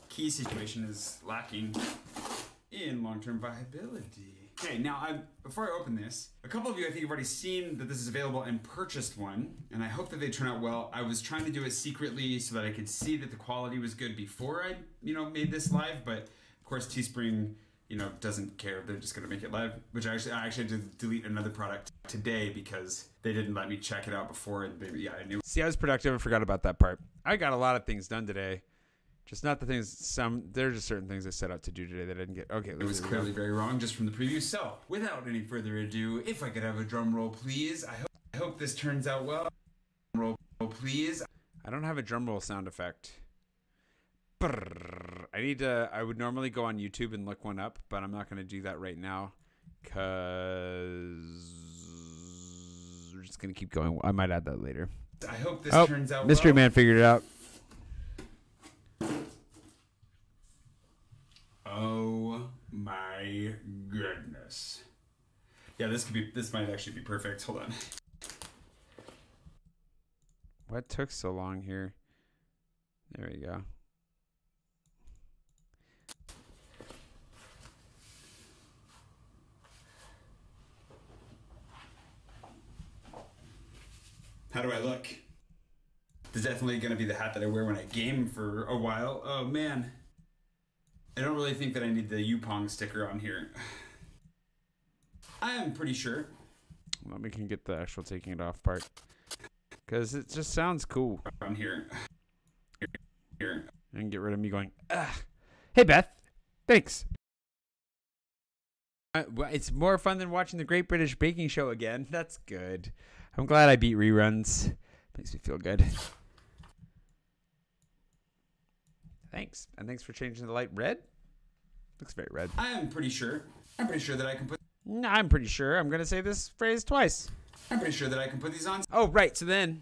S3: key situation is lacking in long-term viability. Okay, now before I open this, a couple of you I think have already seen that this is available and purchased one, and I hope that they turn out well. I was trying to do it secretly so that I could see that the quality was good before I, made this live, but of course Teespring, doesn't care. They're just gonna make it live, which I actually had to delete another product today because they didn't let me check it out before. And I knew.
S1: See, I was productive and forgot about that part. I got a lot of things done today. Just not the things, there are just certain things I set out to do today that I didn't get. Okay,
S3: it was clearly very wrong just from the preview. So, without any further ado, if I could have a drum roll, please. I hope this turns out well. Drum roll, please.
S1: I don't have a drum roll sound effect. I would normally go on YouTube and look one up, but I'm not going to do that right now because we're just going to keep going. I might add that later.
S3: I hope this turns out
S1: Mystery
S3: well.
S1: Man figured it out.
S3: Oh my goodness. Yeah, this might actually be perfect. Hold on.
S1: What took so long here? There we go.
S3: How do I look? This is definitely going to be the hat that I wear when I game for a while. Oh man. I don't really think that I need the Yupong sticker on here. I am pretty sure.
S1: Well, we can get the actual taking it off part. Because it just sounds cool.
S3: On here.
S1: And get rid of me going, ah. Hey, Beth. Thanks. It's more fun than watching the Great British Baking Show again. That's good. I'm glad I beat reruns. Makes me feel good. Thanks. And thanks for changing the light red. Looks very red.
S3: I'm pretty sure that I can put...
S1: No, I'm pretty sure. I'm going to say this phrase twice.
S3: I'm pretty sure that I can put these on...
S1: Oh, right. So then...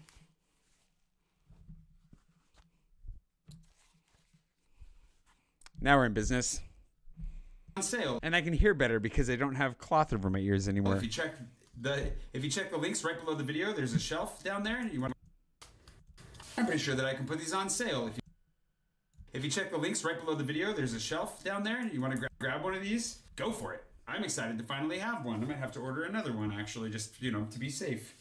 S1: Now we're in business.
S3: On sale.
S1: And I can hear better because I don't have cloth over my ears anymore.
S3: Well, if you check the links right below the video, there's a shelf down there. I'm pretty sure that I can put these on sale. If you check the links right below the video, there's a shelf down there. You want to grab one of these? Go for it. I'm excited to finally have one. I might have to order another one, actually, just, to be safe.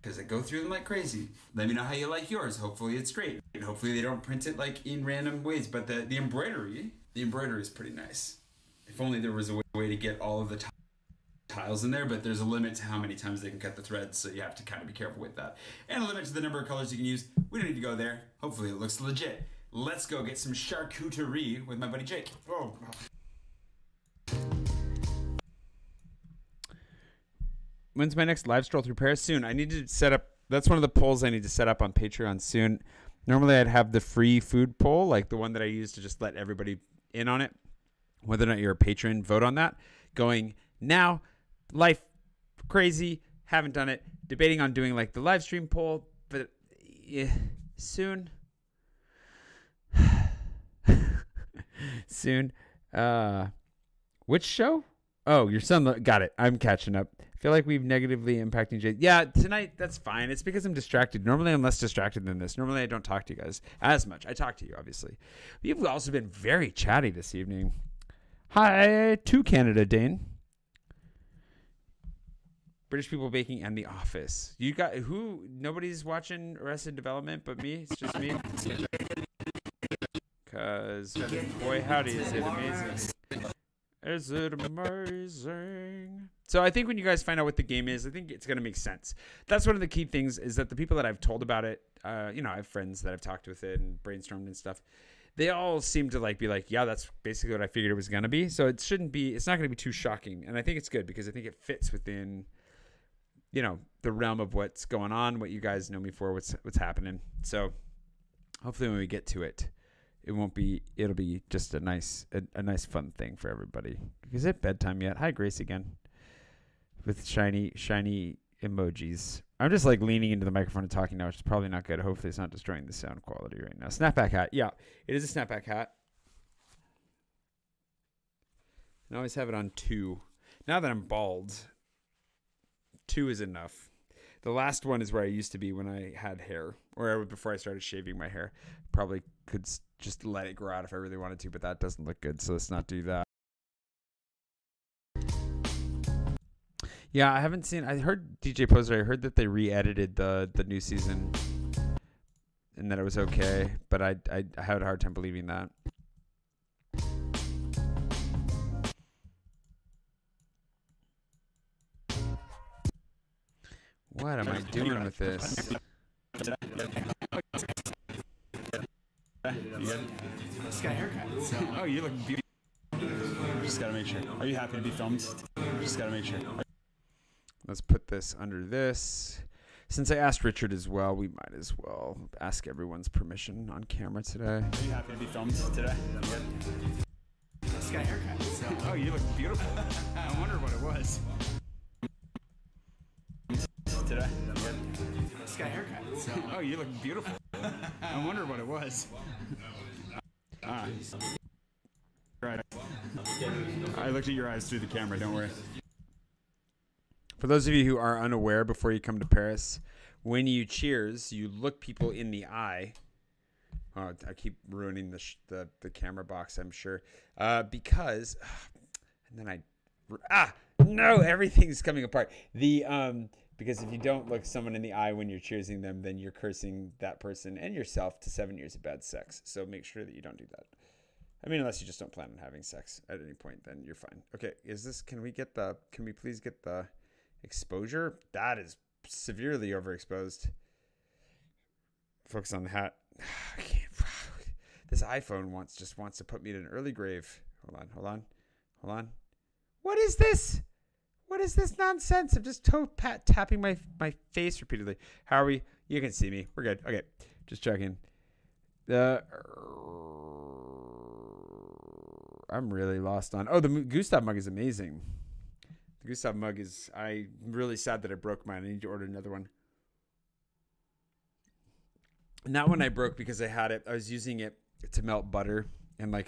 S3: Because I go through them like crazy. Let me know how you like yours. Hopefully it's great. And hopefully they don't print it like in random ways. But the embroidery is pretty nice. If only there was a way to get all of the tiles in there, but there's a limit to how many times they can cut the threads, so you have to kind of be careful with that. And a limit to the number of colors you can use. We don't need to go there. Hopefully it looks legit. Let's go get some charcuterie with my buddy Jake. Oh.
S1: When's my next live stroll through Paris? Soon. I need to set up. That's one of the polls I need to set up on Patreon soon. Normally I'd have the free food poll, like the one that I use to just let everybody in on it. Whether or not you're a patron, vote on that. Going now, life crazy, haven't done it. Debating on doing like the live stream poll, but yeah, soon. Soon. Which show? Oh, your son. Got it. I'm catching up. I feel like we've negatively impacting Jay. Yeah, tonight, that's fine. It's because I'm distracted. Normally, I'm less distracted than this. Normally, I don't talk to you guys as much. I talk to you, obviously. But you've also been very chatty this evening. Hi to Canada, Dane. British People Baking and The Office. You got who? Nobody's watching Arrested Development but me? It's just me? Because, boy, howdy, is it amazing. Is it amazing? So I think when you guys find out what the game is, I think it's going to make sense. That's one of the key things is that the people that I've told about it, I have friends that I've talked with it and brainstormed and stuff. they all seem to like be like, yeah, that's basically what I figured it was going to be. So it's not going to be too shocking. And I think it's good because I think it fits within, you know, the realm of what's going on, what you guys know me for, what's happening. So hopefully when we get to it, it'll be just a nice fun thing for everybody. Is it bedtime yet? Hi, Grace again. With shiny emojis. I'm just like leaning into the microphone and talking now, which is probably not good. Hopefully it's not destroying the sound quality right now. Snapback hat. Yeah, it is a snapback hat. I always have it on 2. Now that I'm bald, 2 is enough. The last one is where I used to be when I had hair, or before I started shaving my hair. Probably could just let it grow out if I really wanted to, but that doesn't look good, so let's not do that. Yeah, I haven't seen. I heard DJ Poser. I heard that they re-edited the new season, and that it was okay. But I had a hard time believing that. What am I doing with this?
S3: Just got a haircut. So. Oh, you look beautiful. Just gotta make sure. Are you happy to be filmed? Just gotta make sure.
S1: Let's put this under this. Since I asked Richard as well, we might as well ask everyone's permission on camera today.
S3: Are you happy to be filmed today? Just got a haircut. So. Oh, you look beautiful. I wonder what it was. Today? Just got a haircut. So. Oh, you look beautiful. I wonder what it was. Right. I looked at your eyes through the camera, don't worry.
S1: For those of you who are unaware, before you come to Paris, when you cheers, you look people in the eye. Oh, I keep ruining the camera box, I'm sure. Because, and then no, everything's coming apart. Because if you don't look someone in the eye when you're cheersing them, then you're cursing that person and yourself to 7 years of bad sex. So make sure that you don't do that. I mean, unless you just don't plan on having sex at any point, then you're fine. Okay, can we please get the exposure? That is severely overexposed. Focus on the hat. This iPhone just wants to put me in an early grave. Hold on. What is this? What is this nonsense? I'm just tapping my face repeatedly. How are we? You can see me. We're good. Okay, just checking. I'm really lost on. Oh, the Gustav mug is amazing. The Gustav mug is. I'm really sad that I broke mine. I need to order another one. And that one I broke because I was using it to melt butter, and I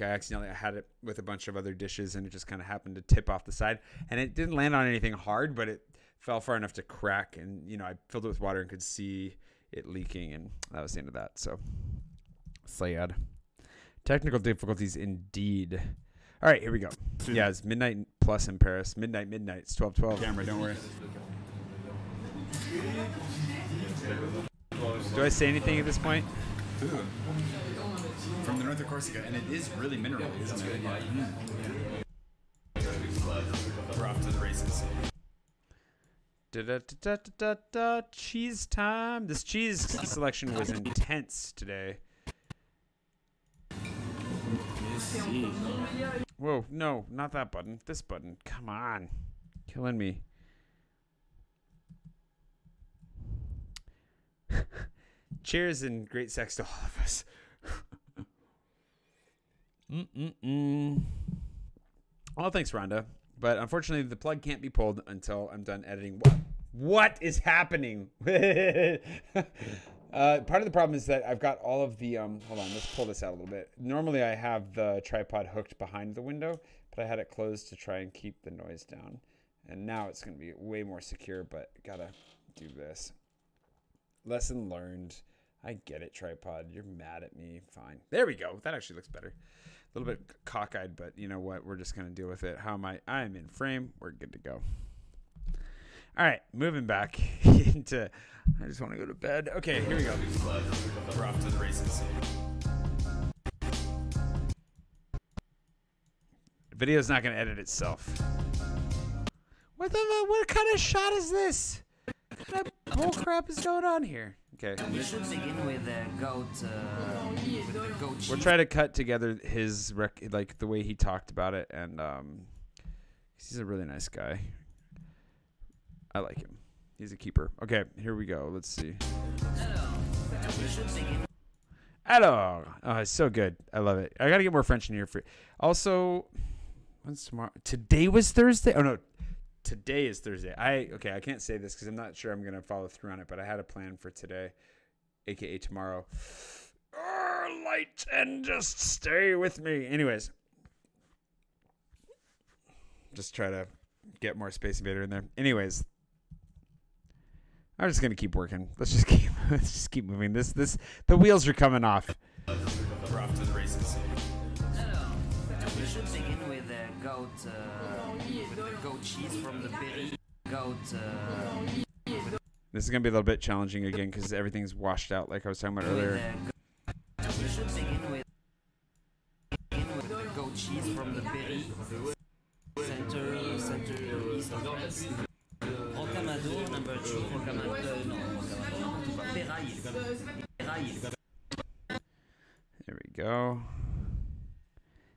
S1: had it with a bunch of other dishes, and it just kind of happened to tip off the side, and it didn't land on anything hard, but it fell far enough to crack, and I filled it with water and could see it leaking, and that was the end of that. So sad. Technical difficulties indeed. All right, here we go. Yeah, it's midnight plus in Paris. Midnight. It's 12:12.
S3: Camera, don't worry.
S1: Do I say anything at this point?
S3: Ooh. From the north of Corsica, and it is really mineral, isn't it? Yeah. We're off to the races.
S1: Cheese time. This cheese selection was intense today. Whoa, no, not that button. This button. Come on. Killing me. Cheers and great sex to all of us. Well, thanks, Rhonda. But unfortunately, the plug can't be pulled until I'm done editing. What is happening? Part of the problem is that I've got all of the... hold on, let's pull this out a little bit. Normally, I have the tripod hooked behind the window, but I had it closed to try and keep the noise down. And now it's going to be way more secure, but gotta do this. Lesson learned. I get it, tripod. You're mad at me. Fine. There we go. That actually looks better. A little bit cockeyed, but you know what? We're just going to deal with it. How am I? I'm in frame. We're good to go. All right. Moving back into... I just want to go to bed. Okay, here we go.
S3: We're off to the races.
S1: The video's not going to edit itself. What kind of shot is this? What kind of bull crap is going on here? Okay.
S6: We should begin with the goat. With the goat cheese.
S1: We'll try to cut together his like the way he talked about it, and he's a really nice guy. I like him. He's a keeper. Okay, here we go. Let's see.
S6: We should begin.
S1: Alors, oh, it's so good. I love it. I gotta get more French in here for. Also, when's tomorrow? Today was Thursday. Oh no, today is Thursday. I can't say this because I'm not sure I'm gonna follow through on it. But I had a plan for today, aka tomorrow. Light and just stay with me. Anyways, just try to get more Space Invader in there. Anyways. I'm just gonna keep working. Let's just keep moving. The wheels are coming off.
S3: We're off to the races.
S6: We should begin with the goat cheese from the berry.
S1: This is gonna be a little bit challenging again because everything's washed out, like I was talking about earlier.
S6: We should begin with the goat cheese from the berry. Center east of France. Rocamadour, number 2. Peraille.
S1: There we go.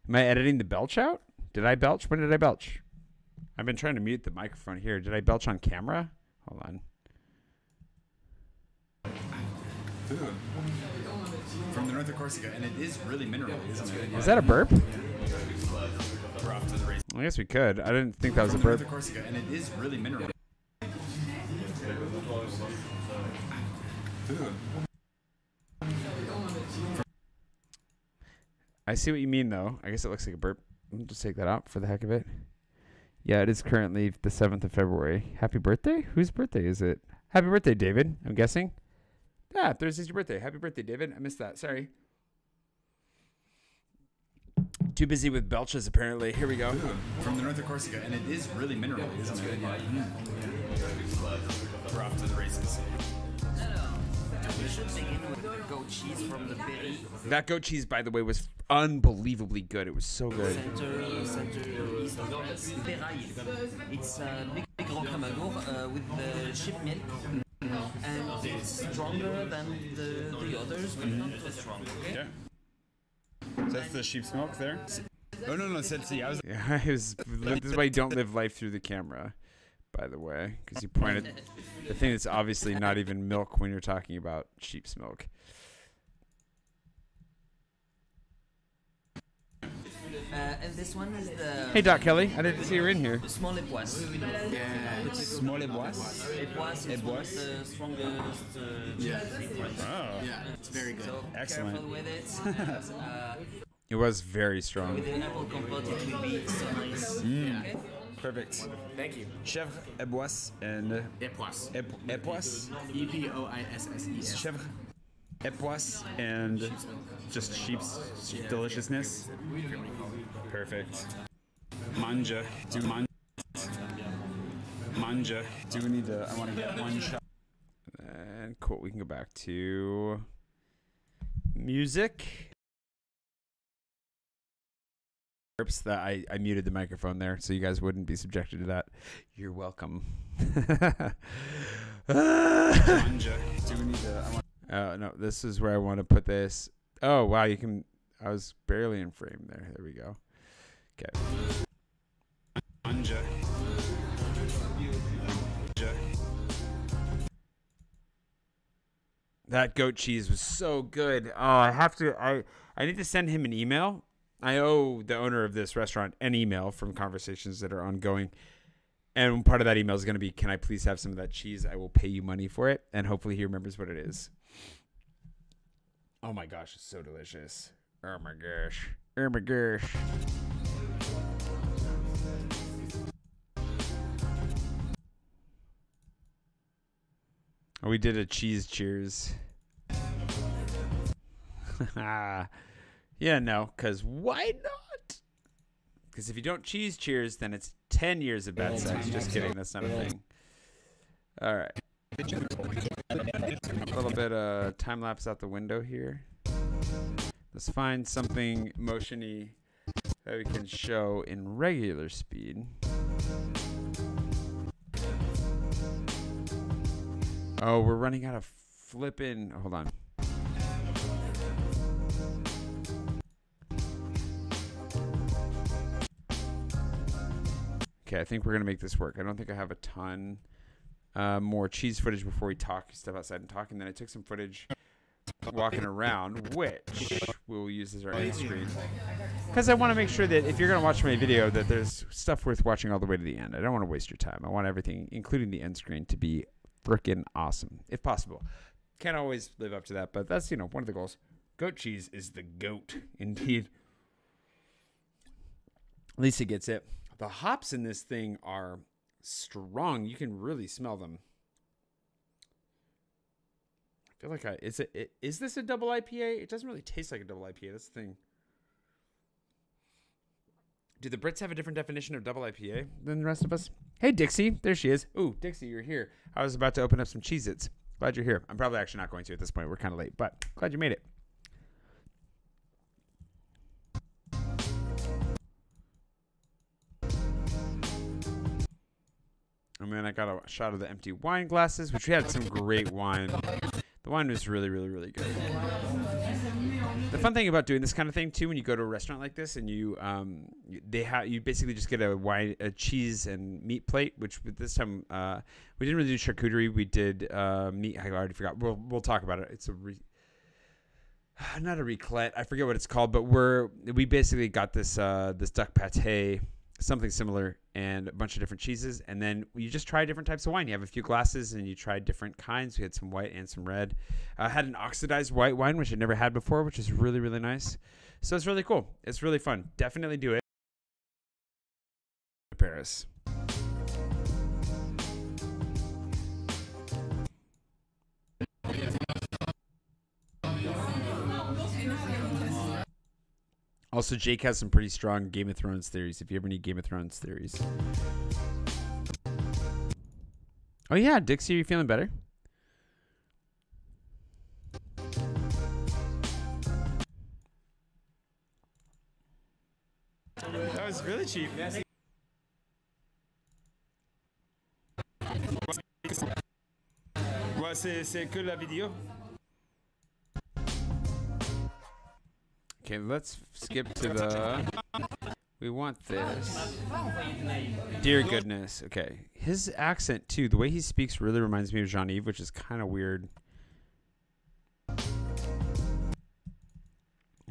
S1: Am I editing the belch out? Did I belch? When did I belch? I've been trying to mute the microphone here. Did I belch on camera? Hold on.
S3: Food from the north of Corsica, and it is really minerally, isn't it?
S1: Is that a burp?
S3: We're off to the races.
S1: I guess we could. I didn't think that was a
S3: From the north
S1: burp.
S3: of Corsica, and it is really minerally. Food.
S1: I see what you mean, though. I guess it looks like a burp. I'll just take that out for the heck of it. Yeah, it is currently the 7th of February. Happy birthday? Whose birthday is it? Happy birthday, David, I'm guessing. Yeah, Thursday's your birthday. Happy birthday, David. I missed that. Sorry. Too busy with belches, apparently. Here we go.
S3: Food from the north of Corsica, and it is really minerally, isn't it? We're off to the races.
S6: We should begin with the goat cheese from the berry.
S1: That goat cheese, by the way, was unbelievably good. It was so good.
S6: Center east of France. Peraille. It's a big rocamadour with the sheep milk. And it's stronger than the others, but not so strong. Okay?
S3: Yeah. So that's the sheep's milk there. Oh no, see, I was.
S1: Yeah, this is why you don't live life through the camera, by the way, because you pointed the thing that's obviously not even milk when you're talking about sheep's milk.
S6: And this one is the
S1: Hey, Doc Kelly, I didn't see you in here.
S6: small époisse.
S3: Small époisse.
S6: Époisse is one of the strongest cheese, right?
S3: Oh,
S7: Yeah, it's very good.
S6: So
S3: Excellent.
S6: careful with it. And,
S1: It was very strong.
S6: with the apple compote, it will be so nice. Okay?
S3: perfect.
S7: Thank you.
S3: Chèvre, éboisse, and
S7: Époisse.
S3: époisse.
S7: EPOISSES.
S3: Chèvre, époisse, and just sheep's deliciousness. Perfect. Manja. Manja. Do we need to? I want to get one shot.
S1: And cool, we can go back to music. That I muted the microphone there so you guys wouldn't be subjected to that. You're welcome.
S3: Manja. Do we need to?
S1: No, this is where I want to put this. Oh, wow, you can. I was barely in frame there. There we go. Okay.
S3: Manja.
S1: That goat cheese was so good. Oh, I need to send him an email. I owe the owner of this restaurant an email from conversations that are ongoing. And part of that email is going to be, can I please have some of that cheese? I will pay you money for it. And hopefully he remembers what it is. Oh my gosh, it's so delicious. Oh my gosh. Oh my gosh. Oh, we did a cheese cheers. Yeah, no, because why not? Because if you don't cheese cheers, then it's 10 years of bad sex. Just kidding, that's not a thing. All right. A little bit of time lapse out the window here. Let's find something motion-y that we can show in regular speed. Oh, we're running out of flipping. Hold on. Okay, I think we're gonna make this work. I don't think I have a ton more cheese footage before we step outside and talk. And then I took some footage walking around, which we'll use as our end screen. Because I want to make sure that if you're going to watch my video, that there's stuff worth watching all the way to the end. I don't want to waste your time. I want everything, including the end screen, to be freaking awesome, if possible. Can't always live up to that, but that's, one of the goals. Goat cheese is the goat, indeed. Lisa gets it. The hops in this thing are strong. You can really smell them. I feel like is this a double IPA? It doesn't really taste like a double IPA. That's the thing. Do the Brits have a different definition of double IPA than the rest of us? Hey, Dixie. There she is. Ooh, Dixie, you're here. I was about to open up some Cheez-Its. Glad you're here. I'm probably actually not going to at this point. We're kind of late, but glad you made it. And then I got a shot of the empty wine glasses, which we had some great wine. The wine was really, really, really good. The fun thing about doing this kind of thing too, when you go to a restaurant like this and you basically just get a cheese and meat plate, which this time we didn't really do charcuterie. We did meat. I already forgot. We'll talk about it. It's not a raclette. I forget what it's called, but we basically got this duck pate, something similar, and a bunch of different cheeses, and then you just try different types of wine. You have a few glasses and you try different kinds. We had some white and some red. Had an oxidized white wine, which I'd never had before, which is really, really nice. So it's really cool. It's really fun. Definitely do it. Paris. Also, Jake has some pretty strong Game of Thrones theories, if you ever need Game of Thrones theories. Oh, yeah. Dixie, are you feeling better?
S3: That was really cheap. Ouais, c'est que la vidéo.
S1: Okay, let's skip to the... We want this. Dear goodness. Okay. His accent, too. The way he speaks really reminds me of Jean-Yves, which is kind of weird. I'm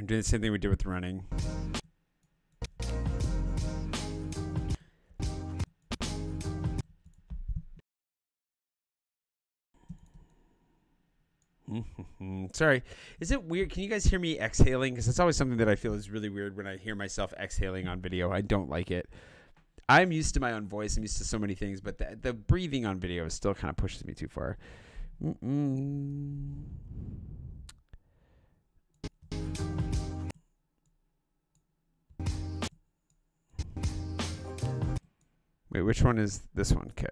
S1: doing the same thing we did with running. Sorry. Is it weird? Can you guys hear me exhaling? Because it's always something that I feel is really weird when I hear myself exhaling on video. I don't like it. I'm used to my own voice. I'm used to so many things, but the breathing on video still kind of pushes me too far. Wait, which one is this one? Okay.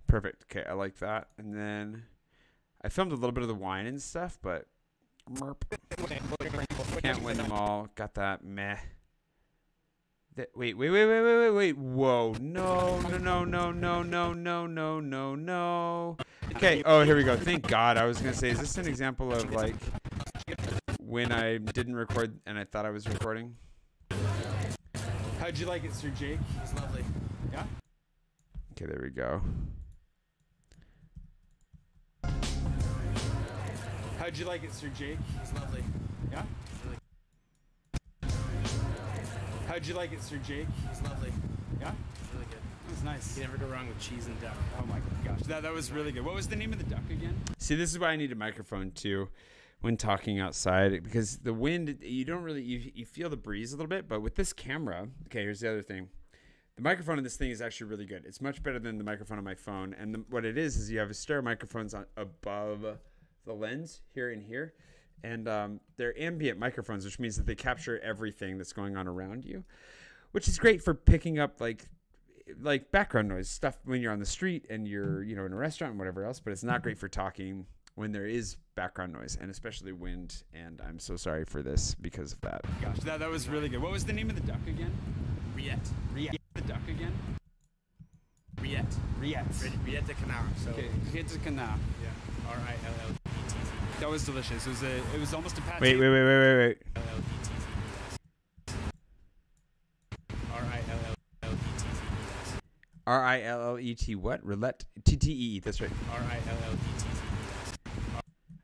S1: Perfect. Okay, I like that. And then I filmed a little bit of the wine and stuff, but can't win them all. Got that. Meh. Wait. Whoa. No. Okay. Oh, here we go. Thank God. I was going to say, is this an example of like when I didn't record and I thought I was recording?
S3: How'd you like it, Sir Jake?
S7: It's lovely.
S3: Yeah?
S1: Okay, there we go.
S3: How'd you like it, Sir Jake?
S7: It's lovely.
S3: Yeah? How'd you like it, Sir Jake?
S7: It's lovely.
S3: Yeah?
S7: Really good.
S3: That was nice.
S7: You can never go wrong with cheese and duck.
S3: Oh my gosh, that was really good. What was the name of the duck again?
S1: See, this is why I need a microphone too when talking outside, because the wind, you don't really, you feel the breeze a little bit, but with this camera, okay, here's the other thing. The microphone in this thing is actually really good. It's much better than the microphone on my phone. And what it is you have a stereo microphones above the lens here and here. And they're ambient microphones, which means that they capture everything that's going on around you, which is great for picking up like background noise stuff when you're on the street and you're, in a restaurant and whatever else, but it's not great for talking when there is background noise and especially wind. And I'm so sorry for this because of that.
S3: Gosh, that was really good. What was the name of the duck again? Riet the duck again? Riet the Canal. So okay, Riet the Canal.
S5: Yeah. R-I-L-L-E-T-T.
S3: That was delicious. It was almost a pate.
S1: Wait.
S5: R-I-L-L-E-T-T.
S1: R-I-L-L-E-T what? Roulette. T-T-E. That's right.
S5: R-I-L-L-E-T-T.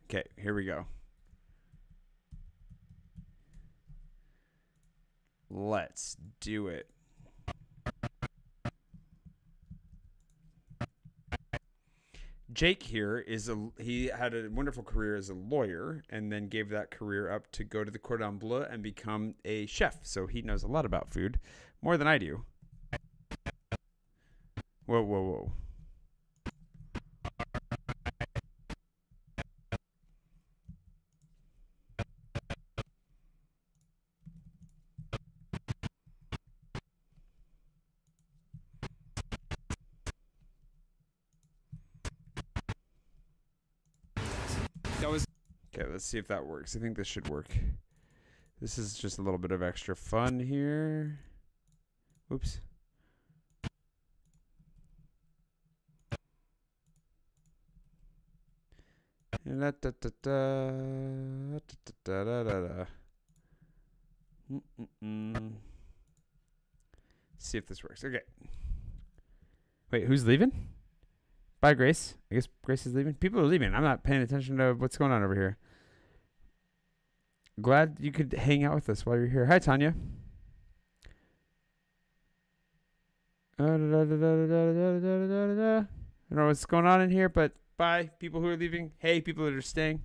S1: Okay, here we go. Let's do it. Jake here he had a wonderful career as a lawyer and then gave that career up to go to the Cordon Bleu and become a chef. So he knows a lot about food, more than I do. Whoa. Okay, let's see if that works. I think this should work. This is just a little bit of extra fun here. Oops. See if this works. Okay. Wait, who's leaving? Bye, Grace. I guess Grace is leaving. People are leaving. I'm not paying attention to what's going on over here. Glad you could hang out with us while you're here. Hi, Tanya. I don't know what's going on in here, but bye, people who are leaving. Hey, people that are staying.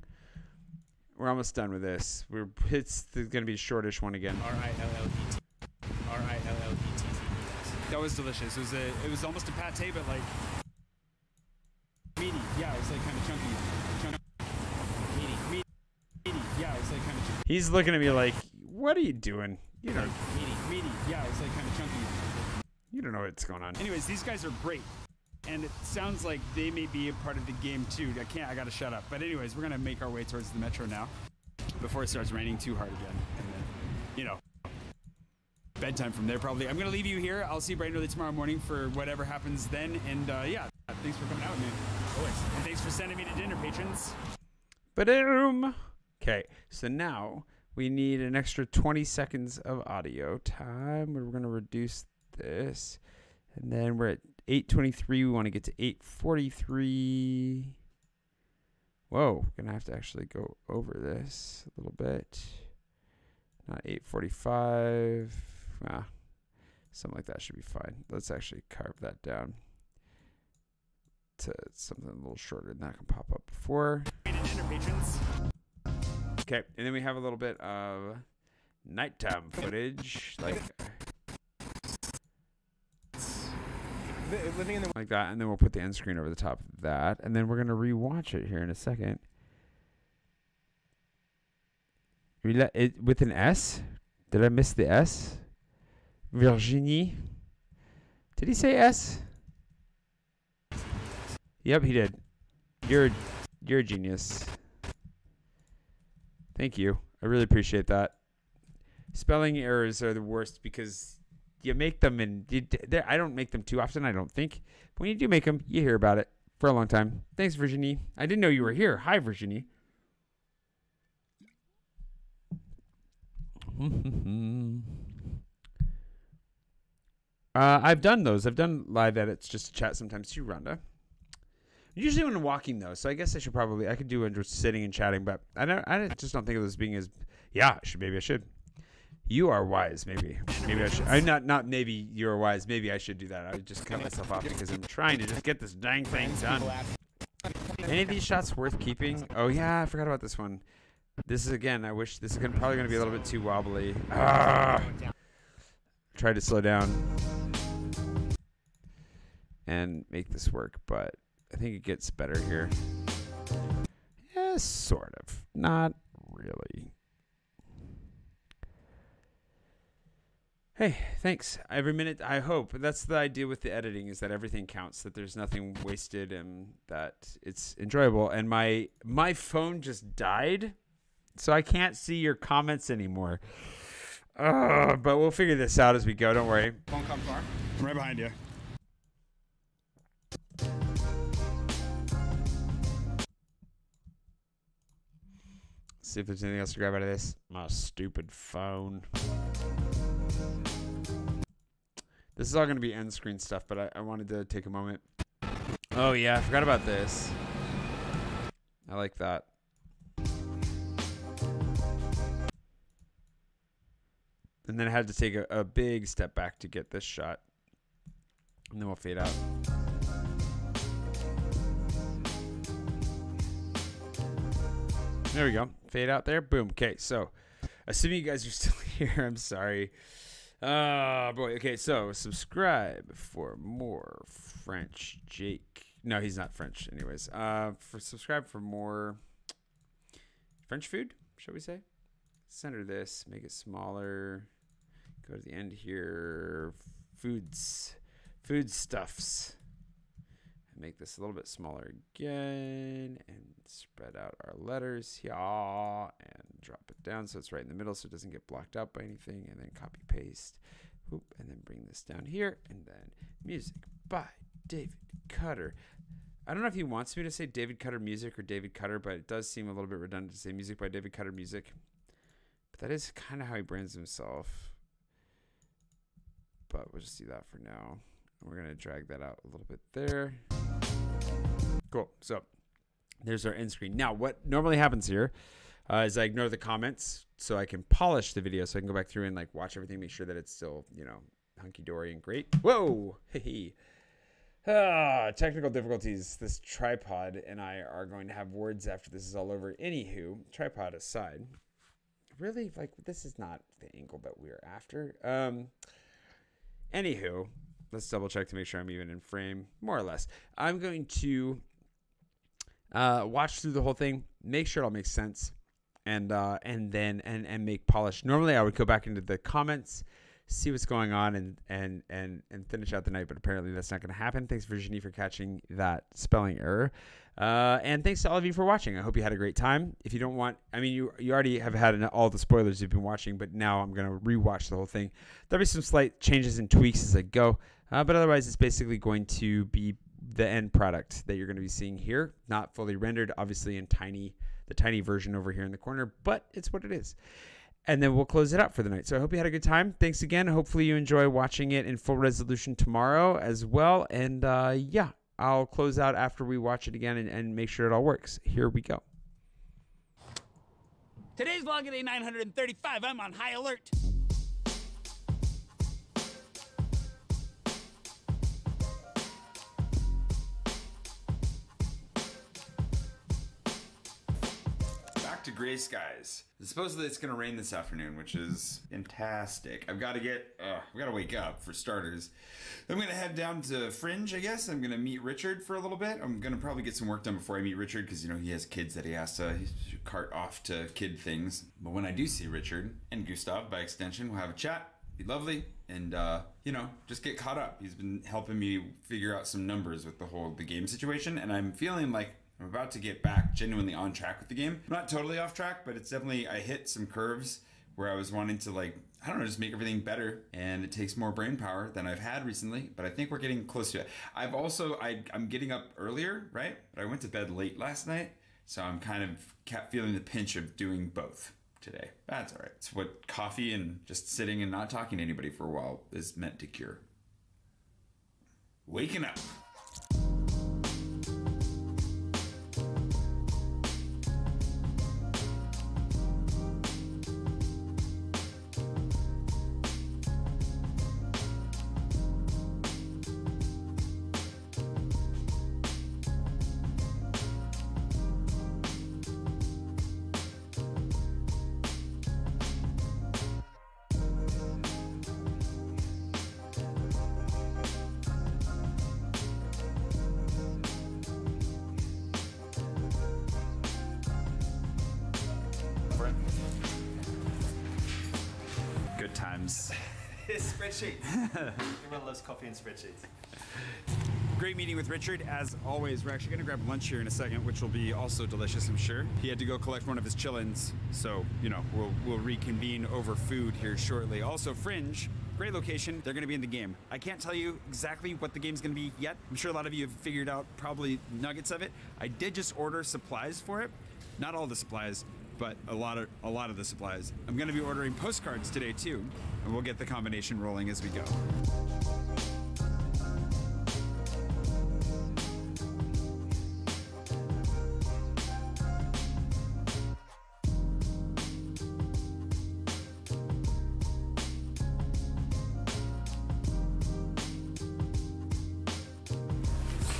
S1: We're almost done with this. It's going to be a shortish one again.
S5: R-I-L-L-E-T-T. R-I-L-L-E-T-T.
S3: That was delicious. It was almost a pate, but like meaty. Yeah, it was like kind of chunky. Meaty. Yeah, it was like kind of chunky.
S1: He's looking at me like, "What are you doing?" You know.
S3: Meaty. Yeah, it was like kind of chunky.
S1: You don't know what's going on.
S3: Anyways, these guys are great. And it sounds like they may be a part of the game too. I gotta shut up. But anyways, we're gonna make our way towards the metro now before it starts raining too hard again. And then, bedtime from there probably. I'm gonna leave you here. I'll see you bright and early tomorrow morning for whatever happens then. And yeah, thanks for coming out with me. Always. And thanks for sending me to dinner, patrons.
S1: Ba-doom. Okay, so now we need an extra 20 seconds of audio time. We're gonna reduce this. And then we're at 8:23. We want to get to 8:43. Whoa, gonna have to actually go over this a little bit. Not 8:45. Something like that should be fine. Let's actually carve that down to something a little shorter than that can pop up before. Okay, and then we have a little bit of nighttime footage, like like that, and then we'll put the end screen over the top of that, and then we're gonna rewatch it here in a second. With an S? Did I miss the S? Virginie? Did he say S? Yep, he did. You're a genius. Thank you. I really appreciate that. Spelling errors are the worst because you make them and I don't make them too often, I don't think. But when you do make them, you hear about it for a long time. Thanks, Virginie. I didn't know you were here. Hi, Virginie. I've done those. I've done live edits just to chat sometimes too, Rhonda. Usually when I'm walking though, so I guess I could do it just sitting and chatting, but I just don't think of this being as maybe I should. You are wise, maybe I should. I'm not maybe you're wise. Maybe I should do that. I would just cut myself off because I'm trying to just get this dang thing done. Any of these shots worth keeping? Oh yeah, I forgot about this one. This is again. I wish this is probably going to be a little bit too wobbly. Try to slow down and make this work, but I think it gets better here. Yeah, sort of. Not really. Hey, thanks. Every minute, I hope. That's the idea with the editing, is that everything counts, that there's nothing wasted and that it's enjoyable. And my phone just died, so I can't see your comments anymore. But we'll figure this out as we go. Don't worry.
S3: Won't come far. I'm right behind you.
S1: See if there's anything else to grab out of this. My stupid phone. This is all going to be end screen stuff, but I wanted to take a moment. Oh, yeah. I forgot about this. I like that. And then I had to take a big step back to get this shot. And then we'll fade out. There we go. Fade out there. Boom. Okay, so assuming you guys are still here, I'm sorry. Boy. Okay, so subscribe for more French Jake. No, he's not French anyways. Subscribe for more French food, shall we say? Center this, make it smaller. Go to the end here. Foodstuffs. Make this a little bit smaller again and spread out our letters here and drop it down so it's right in the middle so it doesn't get blocked out by anything, and then copy paste. Whoop, and then bring this down here, and then music by David Cutter. I don't know if he wants me to say David Cutter music or David Cutter, but it does seem a little bit redundant to say music by David Cutter music. But that is kind of how he brands himself. But we'll just do that for now. We're going to drag that out a little bit there. Cool. So there's our end screen. Now, what normally happens here is I ignore the comments so I can polish the video so I can go back through and like watch everything, make sure that it's still, you know, hunky-dory and great. Whoa! Hey. Technical difficulties. This tripod and I are going to have words after this is all over. Anywho, tripod aside. Really? Like, this is not the angle that we're after. Anywho, let's double check to make sure I'm even in frame, more or less. I'm going to watch through the whole thing, make sure it all makes sense, and then make polish. Normally, I would go back into the comments, see what's going on, and finish out the night, but apparently that's not going to happen. Thanks, Virginie, for catching that spelling error. And thanks to all of you for watching. I hope you had a great time. If you don't want, I mean, you already have had all the spoilers you've been watching, but now I'm going to rewatch the whole thing. There'll be some slight changes and tweaks as I go, but otherwise it's basically going to be the end product that you're going to be seeing here. Not fully rendered, obviously in the tiny version over here in the corner, but it's what it is. And then we'll close it out for the night. So I hope you had a good time. Thanks again. Hopefully you enjoy watching it in full resolution tomorrow as well. And yeah. I'll close out after we watch it again and make sure it all works. Here we go.
S2: Today's vlog day 935. I'm on high alert.
S4: Back to gray skies. Supposedly it's gonna rain this afternoon, which is fantastic. I've got to wake up for starters. I'm gonna head down to Fringe, I guess. I'm gonna meet Richard for a little bit. I'm gonna probably get some work done before I meet Richard because, you know, he has kids that he has to cart off to kid things. But when I do see Richard, and Gustav by extension, we'll have a chat. Be lovely. And, you know, just get caught up. He's been helping me figure out some numbers with the game situation. And I'm feeling like I'm about to get back genuinely on track with the game. I'm not totally off track, but it's definitely, I hit some curves where I was wanting to, like, I don't know, just make everything better, and it takes more brain power than I've had recently, but I think we're getting close to it. I'm getting up earlier, right? But I went to bed late last night, so I'm kind of kept feeling the pinch of doing both today. That's all right. It's what coffee and just sitting and not talking to anybody for a while is meant to cure. Waking up. Good times.
S5: Spreadsheets. Everyone loves coffee and spreadsheets.
S3: Great meeting with Richard, as always. We're actually gonna grab lunch here in a second, which will be also delicious, I'm sure. He had to go collect one of his chillins, so, you know, we'll reconvene over food here shortly. Also, Fringe, great location. They're gonna be in the game. I can't tell you exactly what the game's gonna be yet. I'm sure a lot of you have figured out probably nuggets of it. I did just order supplies for it. Not all the supplies, but a lot of the supplies. I'm gonna be ordering postcards today too, and we'll get the combination rolling as we go.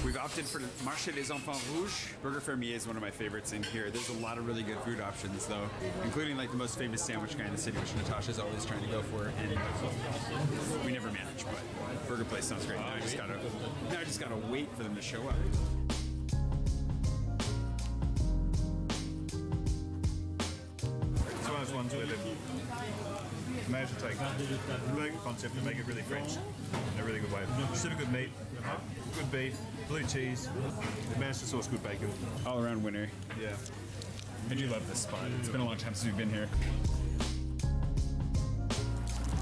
S3: We've opted for the Marché des Enfants Rouges. Burger Fermier is one of my favorites in here. There's a lot of really good food options though, including like the most famous sandwich guy in the city, which Natasha's always trying to go for, and we never manage, but Burger Place sounds great. Now I just gotta wait for them to show up.
S5: It's one of those ones where they managed to take the burger concept and make it really French in a really good way. Super good meat, good beef, blue cheese. They managed to source good bacon.
S3: All around winner.
S5: Yeah.
S3: I do love this spot. It's been a long time since we've been here.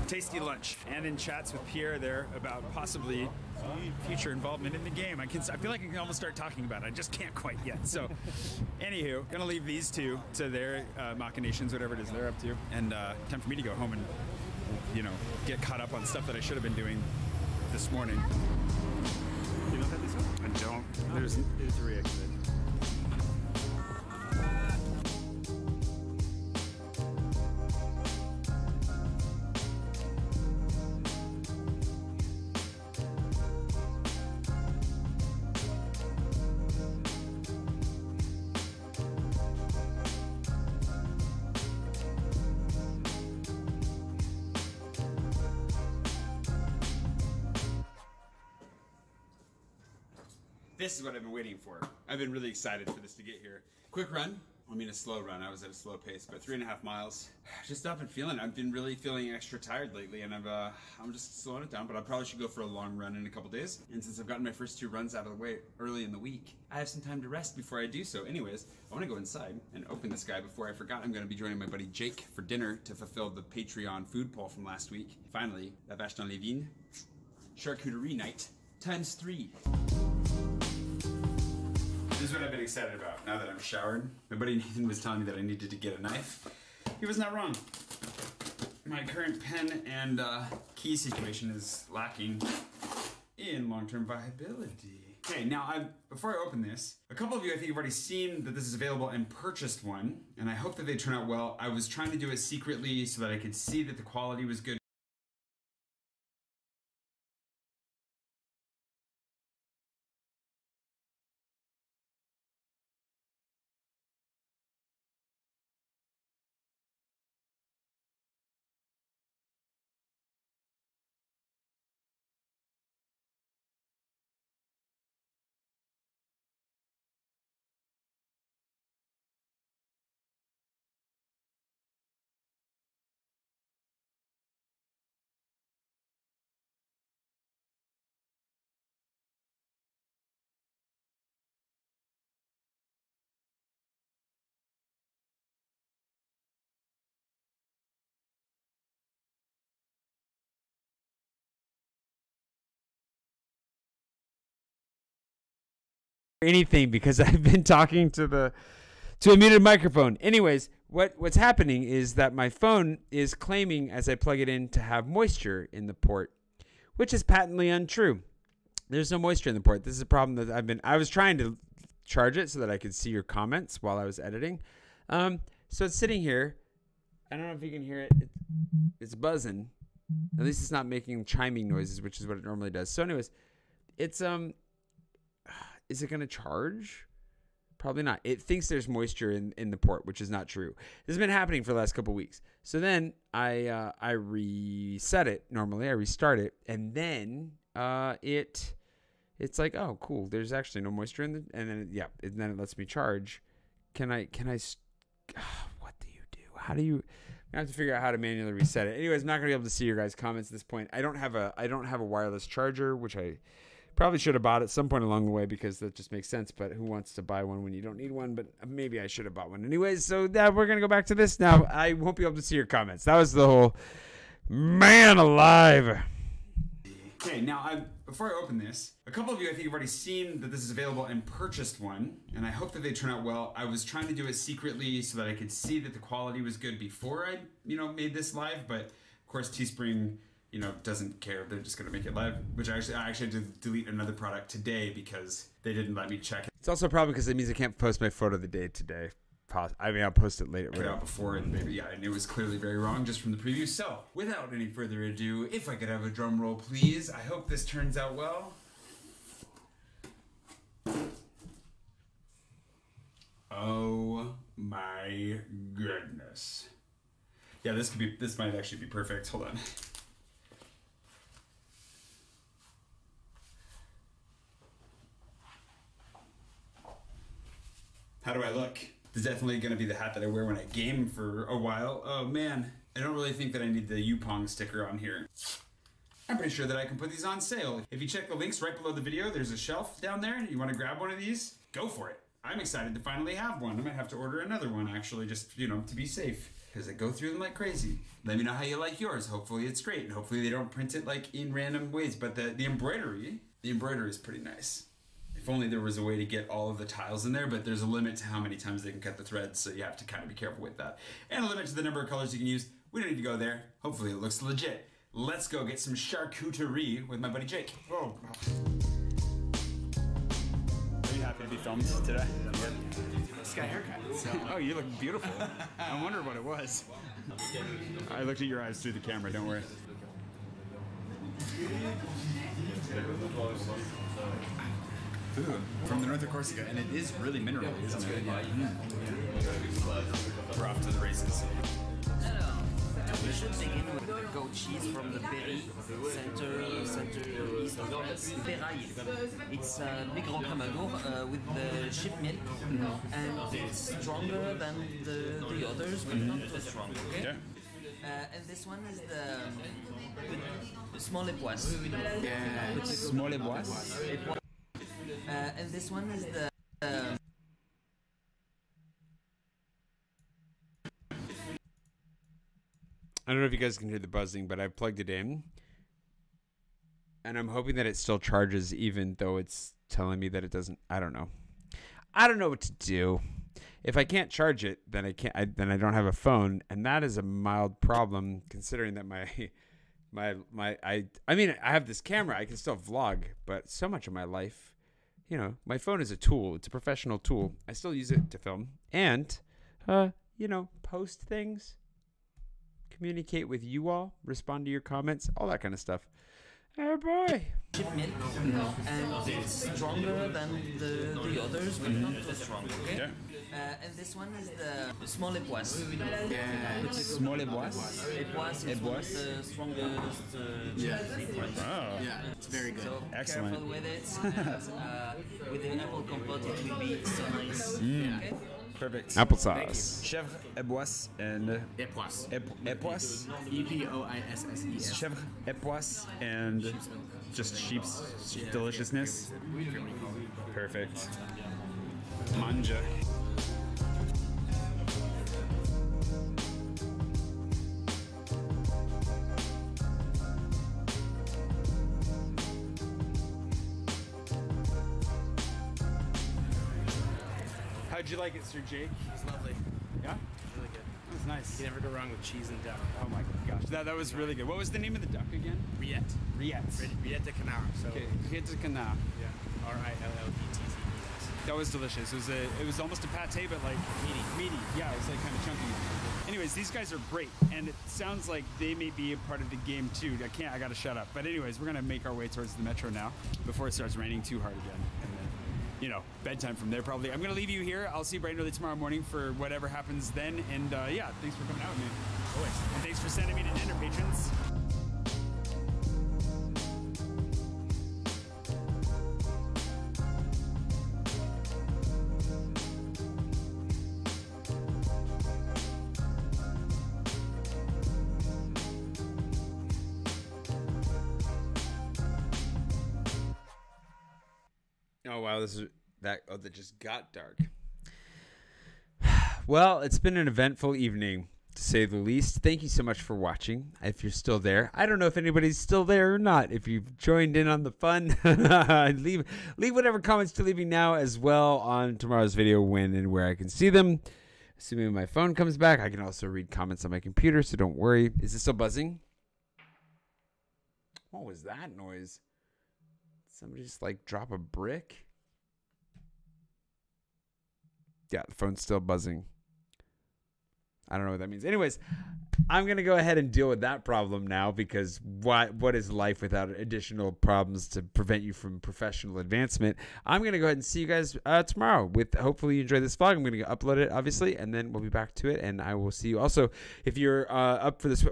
S3: Tasty lunch, and in chats with Pierre there about possibly future involvement in the game. I feel like I can almost start talking about it. I just can't quite yet. So, anywho, gonna leave these two to their machinations, whatever it is they're up to, and time for me to go home and, you know, get caught up on stuff that I should have been doing this morning.
S5: You not have this one?
S3: I don't. There's a reaction. This is what I've been waiting for. I've been really excited for this to get here. Quick run. I mean, a slow run. I was at a slow pace, but 3.5 miles. Just not been feeling it. I've been really feeling extra tired lately, and I'm just slowing it down, but I probably should go for a long run in a couple days. And since I've gotten my first 2 runs out of the way early in the week, I have some time to rest before I do so. Anyways, I want to go inside and open this guy before I forgot. I'm going to be joining my buddy Jake for dinner to fulfill the Patreon food poll from last week. Finally, la vache dans les vignes, charcuterie night ×3. This is what I've been excited about now that I'm showered. My buddy Nathan was telling me that I needed to get a knife. He was not wrong. My current pen and key situation is lacking in long-term viability. Okay, now before I open this, a couple of you I think have already seen that this is available and purchased one, and I hope that they turn out well. I was trying to do it secretly so that I could see that the quality was good. Anything because I've been talking to a muted microphone. Anyways, what's happening is that my phone is claiming as I plug it in to have moisture in the port, which is patently untrue. There's no moisture in the port. This is a problem that I was trying to charge it so that I could see your comments while I was editing. So it's sitting here. I don't know if you can hear it. It's buzzing. At least it's not making chiming noises, which is what it normally does. So anyways, it's is it going to charge? Probably not. It thinks there's moisture in the port, which is not true. This has been happening for the last couple weeks. So then I reset it. Normally I restart it, and then it's like, oh cool, there's actually no moisture in and then it lets me charge. Can I what do you do? How do you? I have to figure out how to manually reset it. Anyways, I'm not gonna be able to see your guys' comments at this point. I don't have a wireless charger, which I
S1: Probably should have bought it some point along the way because that just makes sense. But who wants to buy one when you don't need one? But maybe I should have bought one anyways. So we're going to go back to this now. I won't be able to see your comments. That was the whole man alive.
S3: Okay, now before I open this, a couple of you I think have already seen that this is available and purchased one, and I hope that they turn out well. I was trying to do it secretly so that I could see that the quality was good before I, made this live, but of course Teespring, doesn't care. They're just gonna make it live, which I actually had to delete another product today because they didn't let me check it.
S1: It's also a problem because it means I can't post my photo of the day today. I'll post it later.
S3: Put it out before, and and it was clearly very wrong just from the preview. So, without any further ado, if I could have a drum roll, please. I hope this turns out well. Oh my goodness! Yeah, this might actually be perfect. Hold on. How do I look? It's definitely going to be the hat that I wear when I game for a while. Oh man, I don't really think that I need the Yupong sticker on here. I'm pretty sure that I can put these on sale. If you check the links right below the video, there's a shelf down there. You want to grab one of these? Go for it. I'm excited to finally have one. I might have to order another one actually, just, to be safe. Because I go through them like crazy. Let me know how you like yours. Hopefully it's great. And hopefully they don't print it like in random ways. But the embroidery is pretty nice. If only there was a way to get all of the tiles in there, but there's a limit to how many times they can cut the threads, so you have to kind of be careful with that. And a limit to the number of colors you can use. We don't need to go there. Hopefully it looks legit. Let's go get some charcuterie with my buddy Jake. Whoa. Are you happy to be filmed today?
S7: Just got a haircut. So.
S3: Oh, you look beautiful. I wonder what it was. I looked at your eyes through the camera, don't worry. Ooh, from the north of Corsica, and it is really mineral, isn't it? Yeah. We're off to the races.
S6: We should begin with the goat cheese from the Berry center east of France. Veraille. It's a big rocamadour with the sheep milk, and it's stronger than the others, but not too strong. Okay.
S3: Yeah.
S6: And this one is the small époisse.
S7: Yeah.
S3: Small époisse.
S6: And this one is the
S1: I don't know if you guys can hear the buzzing, but I've plugged it in. And I'm hoping that it still charges even though it's telling me that it doesn't. I don't know. I don't know what to do. If I can't charge it, then I don't have a phone, and that is a mild problem considering that I have this camera. I can still vlog, but so much of my life, my phone is a tool. It's a professional tool. I still use it to film and post things. Communicate with you all, respond to your comments, all that kind of stuff. Oh boy.
S6: Sheep milk, and it's stronger than the others, but not too strong. Okay.
S3: Yeah.
S6: And this one is the small époisse.
S7: Yeah.
S3: Small époisse.
S6: Époisse is one of the strongest difference.
S3: Oh.
S7: Yeah, it's very good.
S6: So
S3: Excellent.
S6: careful with it. With the apple compote, it will be so nice. Okay.
S3: Perfect.
S1: Applesauce.
S3: Chèvre, époisse, and
S7: Époisse.
S3: époisse.
S7: E-P-O-I-S-S-E-S.
S3: Chèvre, époisse, and just sheep's deliciousness. Perfect. Manja. How'd you like it, Sir Jake?
S7: It's lovely.
S3: Yeah?
S7: Really good.
S3: That was nice.
S7: You never go wrong with cheese and duck.
S3: Oh my gosh, that was really good. What was the name of the duck again?
S7: Riette.
S3: Riette.
S7: Riette de Canal. So,
S3: Okay, Riette de Canal.
S7: yeah. R-I-L-L-E-T-T.
S3: That was delicious. It was almost a pate, but like meaty. Yeah, it was like kind of chunky. Anyways, these guys are great, and it sounds like they may be a part of the game too. I gotta shut up. But anyways, we're gonna make our way towards the metro now before it starts raining too hard again. And then, bedtime from there probably. I'm gonna leave you here. I'll see you bright and early tomorrow morning for whatever happens then. And yeah, thanks for coming out with me. Always. And thanks for sending me to dinner, patrons.
S1: Oh wow, this is that. Oh, that just got dark. Well, it's been an eventful evening, to say the least. Thank you so much for watching. If you're still there, I don't know if anybody's still there or not. If you've joined in on the fun, leave whatever comments you're leaving now as well on tomorrow's video when and where I can see them. Assuming my phone comes back, I can also read comments on my computer, so don't worry. Is it still buzzing? What was that noise? Somebody just like drop a brick? Yeah, the phone's still buzzing. I don't know what that means. Anyways, I'm going to go ahead and deal with that problem now, because what is life without additional problems to prevent you from professional advancement? I'm going to go ahead and see you guys tomorrow. With hopefully you enjoy this vlog. I'm going to upload it, obviously, and then we'll be back to it, and I will see you. Also, if you're up for this,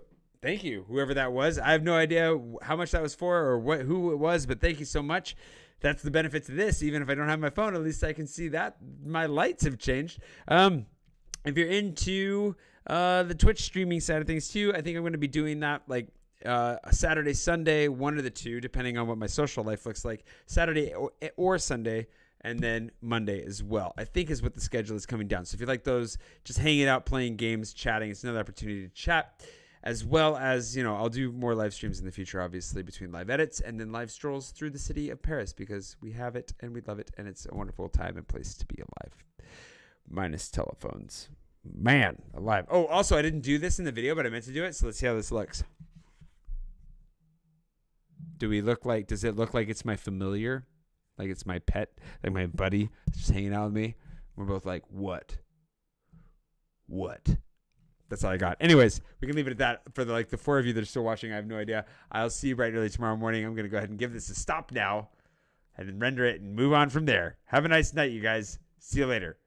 S1: thank you, whoever that was. I have no idea how much that was for or who it was, but thank you so much. That's the benefits of this. Even if I don't have my phone, at least I can see that my lights have changed. If you're into the Twitch streaming side of things too, I think I'm going to be doing that like Saturday, Sunday, one of the two, depending on what my social life looks like. Saturday or Sunday, and then Monday as well, I think is what the schedule is coming down. So if you like those, just hanging out, playing games, chatting, it's another opportunity to chat. As well as, you know, I'll do more live streams in the future, obviously, between live edits and then live strolls through the city of Paris, because we have it and we love it, and it's a wonderful time and place to be alive. Minus telephones. Man, alive. Oh, also, I didn't do this in the video, but I meant to do it, so let's see how this looks. Does it look like it's my familiar? Like it's my pet? Like my buddy just hanging out with me? We're both like, what? What? That's all I got. Anyways, we can leave it at that. For the four of you that are still watching, I have no idea. I'll see you bright and early tomorrow morning. I'm going to go ahead and give this a stop now and then render it and move on from there. Have a nice night, you guys. See you later.